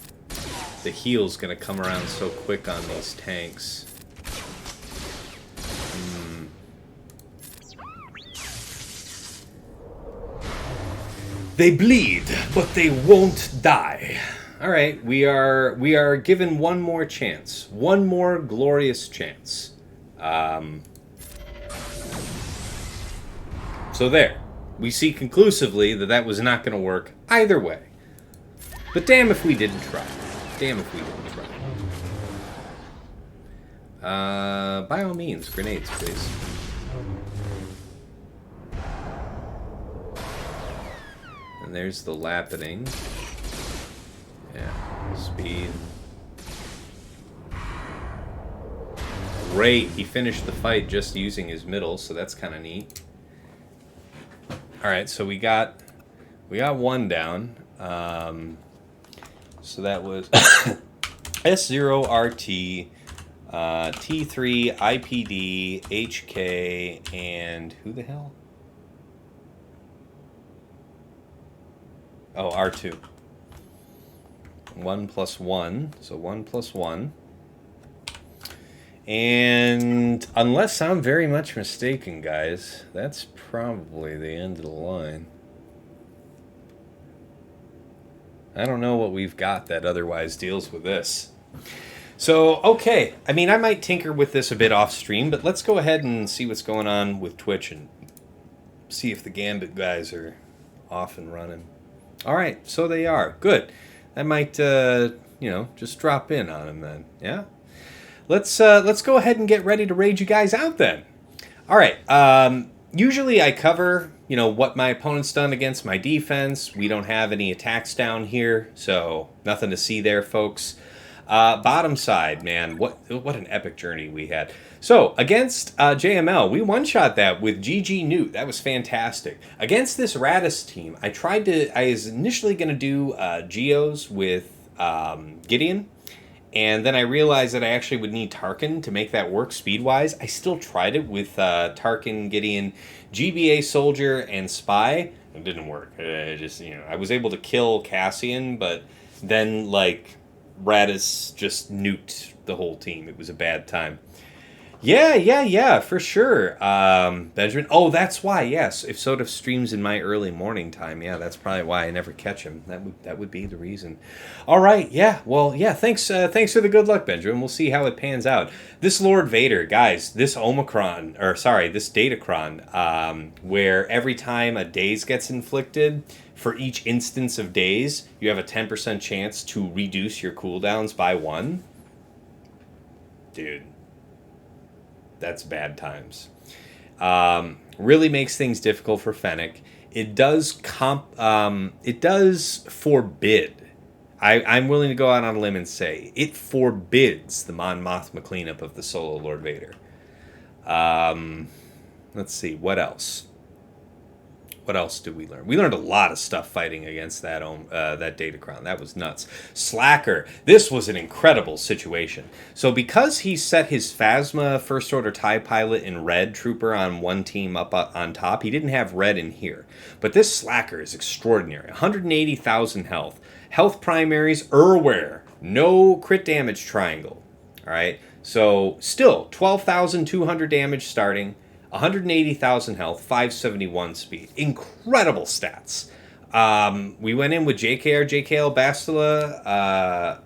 heal's gonna come around so quick on these tanks. They bleed, but they won't die. All right, we are given one more chance, one more glorious chance. So there, we see conclusively that was not going to work either way. But damn if we didn't try. Damn if we didn't try. By all means, grenades, please. And there's the lapiding. Yeah, speed. Great, he finished the fight just using his middle, so that's kind of neat. All right, so we got one down. So that was S0RT, T3, IPD, HK, and who the hell? Oh, R2. 1 + 1, so 1 + 1. And unless I'm very much mistaken, guys, that's probably the end of the line. I don't know what we've got that otherwise deals with this. So, okay. I mean, I might tinker with this a bit off stream, but let's go ahead and see what's going on with Twitch and see if the Gambit guys are off and running. All right, so they are. Good. I might, just drop in on them then. Yeah? Let's go ahead and get ready to raid you guys out then. All right. Usually I cover, what my opponent's done against my defense. We don't have any attacks down here, so nothing to see there, folks. Bottom side, man, what an epic journey we had. So, against JML, we one-shot that with GG Newt. That was fantastic. Against this Radis team, I was initially going to do Geos with Gideon, and then I realized that I actually would need Tarkin to make that work speed-wise. I still tried it with Tarkin, Gideon, GBA Soldier, and Spy. It didn't work. I was able to kill Cassian, but then, Radis just nuked the whole team. It was a bad time. Yeah, for sure. Benjamin. Oh, that's why. Yes, if SoDef streams in my early morning time, yeah, that's probably why I never catch him. That would be the reason. All right. Yeah. Well, yeah. Thanks for the good luck, Benjamin. We'll see how it pans out. This Lord Vader, guys. This Omicron, or sorry, this Datacron, where every time a daze gets inflicted, for each instance of daze, you have a 10% chance to reduce your cooldowns by 1. Dude. That's bad times. Really makes things difficult for Fennec. It does it does forbid. I'm willing to go out on a limb and say it forbids the Mon Mothma cleanup of the solo Lord Vader. Let's see, what else? What else did we learn? We learned a lot of stuff fighting against that Datacron. That was nuts. Slacker. This was an incredible situation. So because he set his Phasma First Order TIE Pilot and Red Trooper on one team up on top, he didn't have Red in here. But this Slacker is extraordinary. 180,000 health. Health primaries, Urware. No crit damage triangle. All right. So still 12,200 damage starting. 180,000 health, 571 speed. Incredible stats. We went in with JKR, JKL, Bastila,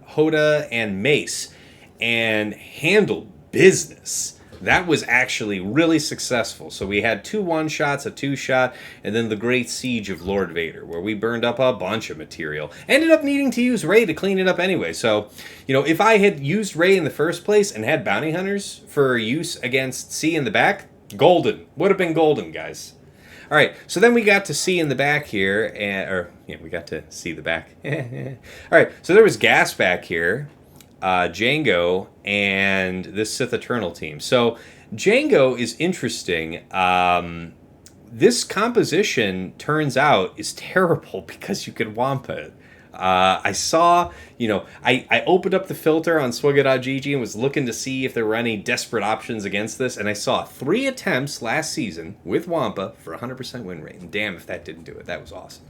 Hoda, and Mace and handled business. That was actually really successful. So we had 2 1-shots, a 2-shot, and then the Great Siege of Lord Vader, where we burned up a bunch of material. Ended up needing to use Rey to clean it up anyway. So, if I had used Rey in the first place and had bounty hunters for use against C in the back, golden. Would have been golden, guys. All right, so then we got to see in the back here, we got to see the back. All right, so there was Gas back here, Django, and this Sith Eternal team. So Django is interesting. This composition, turns out, is terrible because you can Wampa it. I saw, I opened up the filter on Swugga.gg and was looking to see if there were any desperate options against this, and I saw 3 attempts last season with Wampa for 100% win rate, and damn if that didn't do it. That was awesome.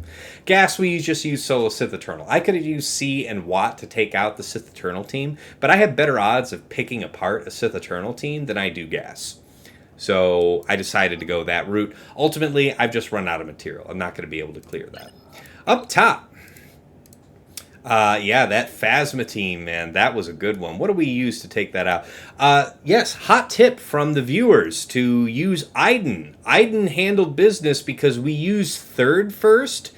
Gas, we just used solo Sith Eternal. I could have used C and Watt to take out the Sith Eternal team, but I have better odds of picking apart a Sith Eternal team than I do Gas. So I decided to go that route. Ultimately, I've just run out of material. I'm not going to be able to clear that. Up top. That Phasma team, man, that was a good one. What do we use to take that out? Yes, hot tip from the viewers to use Iden. Iden handled business because we used third first.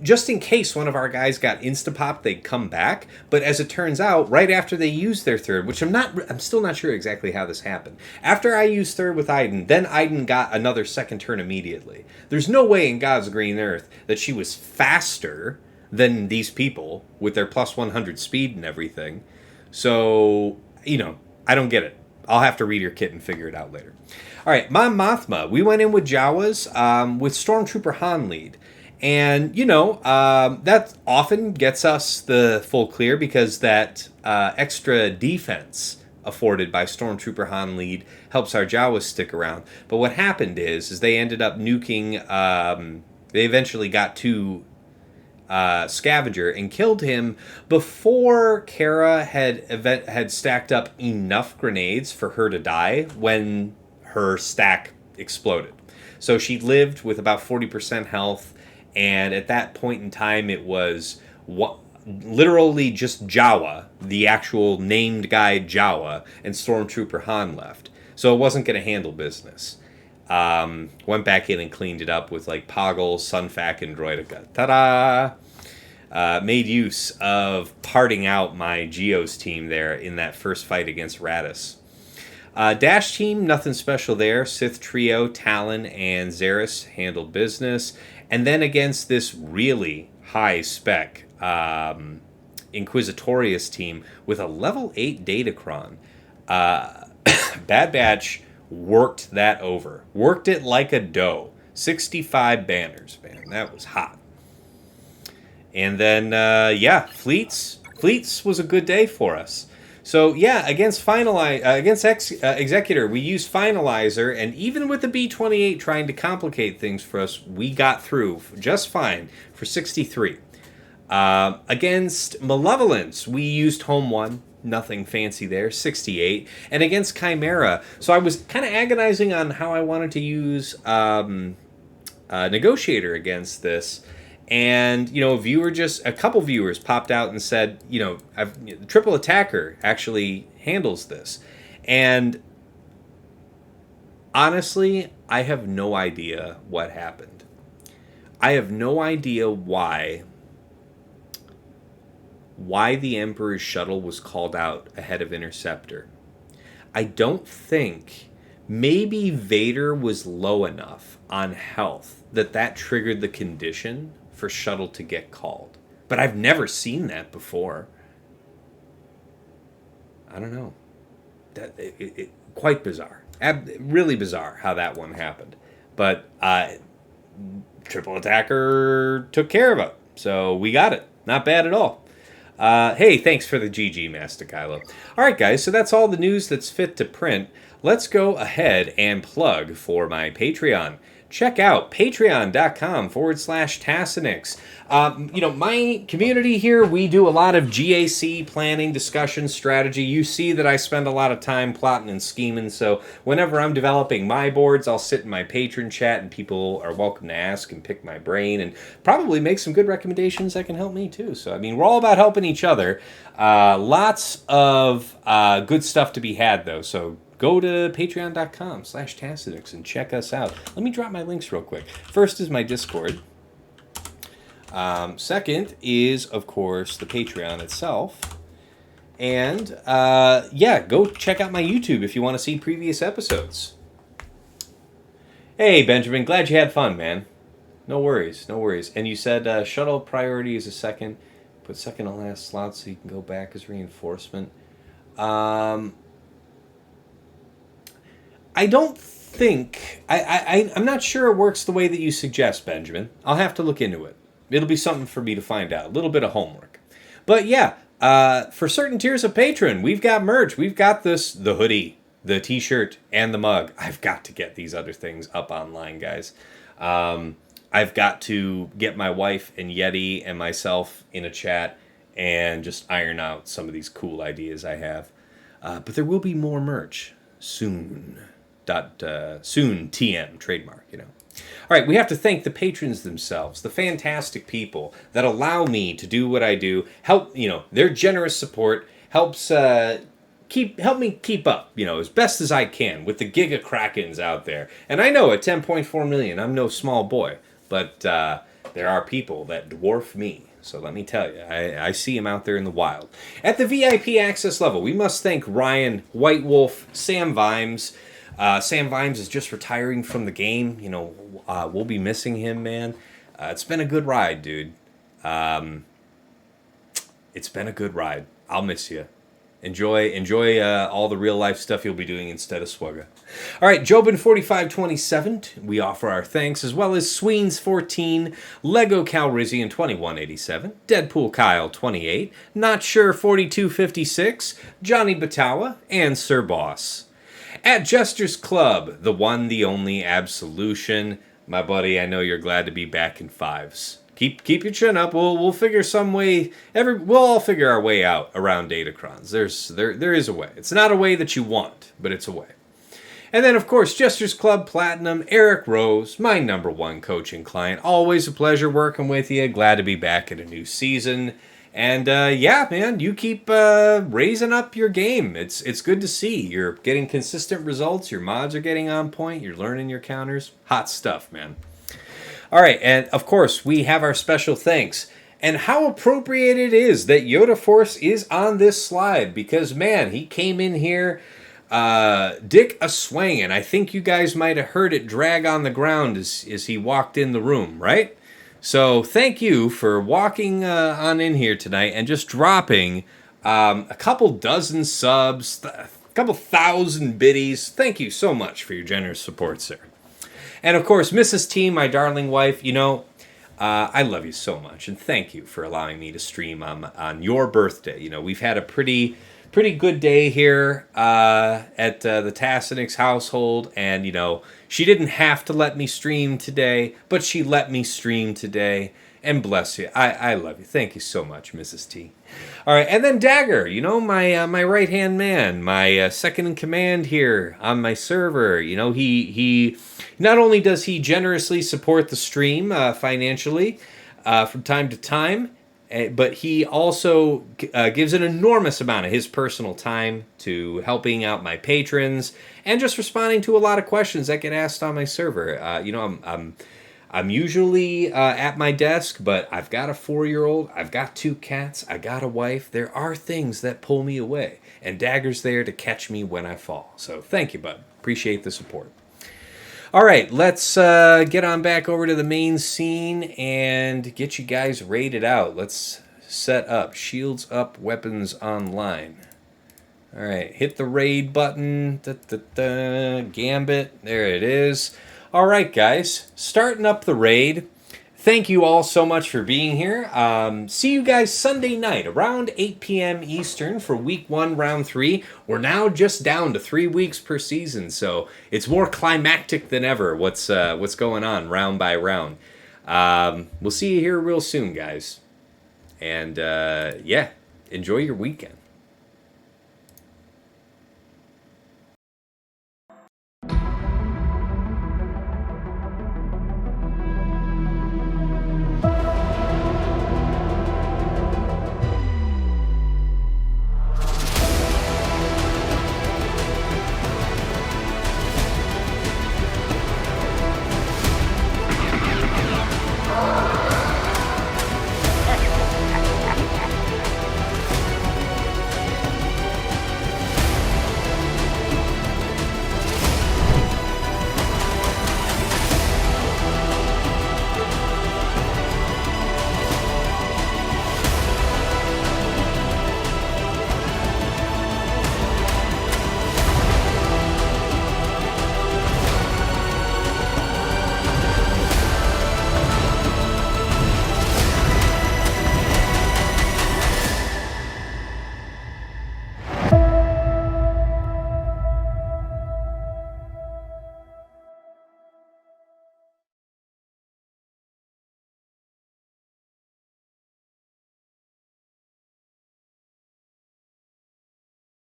Just in case one of our guys got insta-popped, they'd come back. But as it turns out, right after they used their third, which I'm still not sure exactly how this happened. After I used third with Iden, then Iden got another second turn immediately. There's no way in God's green earth that she was faster than these people with their plus 100 speed and everything. So, I don't get it. I'll have to read your kit and figure it out later. All right, Mon Mothma. We went in with Jawas with Stormtrooper Han lead. And, that often gets us the full clear because that extra defense afforded by Stormtrooper Han lead helps our Jawas stick around. But what happened is they ended up nuking... they eventually got to Scavenger and killed him before Kara had stacked up enough grenades for her to die when her stack exploded. So she lived with about 40% health, and at that point in time it was literally just Jawa, the actual named guy Jawa, and Stormtrooper Han left. So it wasn't going to handle business. Went back in and cleaned it up with Poggle, Sunfac, and Droidica. Ta-da! Made use of parting out my Geos team there in that first fight against Radis. Dash team, nothing special there. Sith Trio, Talon, and Xeris handled business. And then against this really high-spec Inquisitorius team with a level 8 Datacron, Bad Batch worked that over. Worked it like a dough. 65 banners, man. That was hot. And then, Fleets. Fleets was a good day for us. So, against Executor, we used Finalizer, and even with the B-28 trying to complicate things for us, we got through just fine for 63. Against Malevolence, we used Home 1, nothing fancy there, 68. And against Chimera, so I was kind of agonizing on how I wanted to use Negotiator against this. And, a couple viewers popped out and said, the triple attacker actually handles this. And honestly, I have no idea what happened. I have no idea why the Emperor's shuttle was called out ahead of Interceptor. I don't think, maybe Vader was low enough on health that triggered the condition for shuttle to get called. But I've never seen that before. I don't know. Quite bizarre. Really bizarre how that one happened. But triple attacker took care of it. So we got it. Not bad at all. Hey, thanks for the GG, Master Kylo. All right, guys, so that's all the news that's fit to print. Let's go ahead and plug for my Patreon. Check out patreon.com/Tassinix. My community here, we do a lot of GAC planning, discussion, strategy. You see that I spend a lot of time plotting and scheming, so whenever I'm developing my boards, I'll sit in my patron chat, and people are welcome to ask and pick my brain, and probably make some good recommendations that can help me too. So, we're all about helping each other. Lots of good stuff to be had, though, so go to patreon.com/Tassinix and check us out. Let me drop my links real quick. First is my Discord. Second is, of course, the Patreon itself. And, go check out my YouTube if you want to see previous episodes. Hey, Benjamin, glad you had fun, man. No worries. And you said shuttle priority is a second. Put second to last slot so you can go back as reinforcement. I don't think... I'm not sure it works the way that you suggest, Benjamin. I'll have to look into it. It'll be something for me to find out. A little bit of homework. But yeah, for certain tiers of patron, we've got merch. We've got the hoodie, the t-shirt, and the mug. I've got to get these other things up online, guys. I've got to get my wife and Yeti and myself in a chat and just iron out some of these cool ideas I have. But there will be more merch soon. Soon TM trademark, All right, we have to thank the patrons themselves, the fantastic people that allow me to do what I do. Help, their generous support helps help me keep up, as best as I can with the Giga Krakens out there. And I know at 10.4 million, I'm no small boy, but there are people that dwarf me. So let me tell you, I see him out there in the wild. At the VIP access level, we must thank Ryan, White Wolf, Sam Vimes. Sam Vimes is just retiring from the game. We'll be missing him, man. It's been a good ride, dude. It's been a good ride. I'll miss you. Enjoy all the real life stuff you'll be doing instead of Swugga. All right, Jobin4527, we offer our thanks, as well as Sweens14, Lego Calrissian 2187, Deadpool Kyle 28, Not Sure 4256, Johnny Batawa, and Sir Boss. At Jester's Club, the one, the only Absolution. My buddy, I know you're glad to be back in fives. Keep your chin up. We'll figure some way. We'll all figure our way out around Datacrons. There is a way. It's not a way that you want, but it's a way. And then, of course, Jester's Club Platinum, Eric Rose, my #1 coaching client. Always a pleasure working with you. Glad to be back in a new season. And man, you keep raising up your game. It's good to see. You're getting consistent results. Your mods are getting on point. You're learning your counters. Hot stuff, man. All right, and of course, we have our special thanks. And how appropriate it is that Yoda Force is on this slide, because, man, he came in here dick a-swangin'. I think you guys might have heard it drag on the ground as he walked in the room, right? So thank you for walking on in here tonight and just dropping a couple dozen subs, a couple thousand biddies. Thank you so much for your generous support, sir. And of course, Mrs. T, my darling wife, I love you so much, and thank you for allowing me to stream on your birthday. We've had a pretty good day here at the Tassinix household, and she didn't have to let me stream today, but she let me stream today, And bless you. I love you. Thank you so much, Mrs. T. All right, and then Dagger, you know, my right-hand man, my second in command here on my server. You know, he not only does he generously support the stream financially from time to time, but he also gives an enormous amount of his personal time to helping out my patrons and just responding to a lot of questions that get asked on my server. You know, I'm usually at my desk, but I've got a 4-year-old, I've got 2 cats, I got a wife. There are things that pull me away, and Dagger's there to catch me when I fall. So thank you, bud. Appreciate the support. All right, let's get on back over to the main scene and get you guys raided out. Let's set up. Shields up, weapons online. All right, hit the raid button. Gambit, there it is. All right, guys, starting up the raid. Thank you all so much for being here. See you guys Sunday night around 8 p.m. Eastern for Week 1, Round 3. We're now just down to 3 weeks per season, so it's more climactic than ever what's going on round by round. We'll see you here real soon, guys. And, yeah, enjoy your weekend.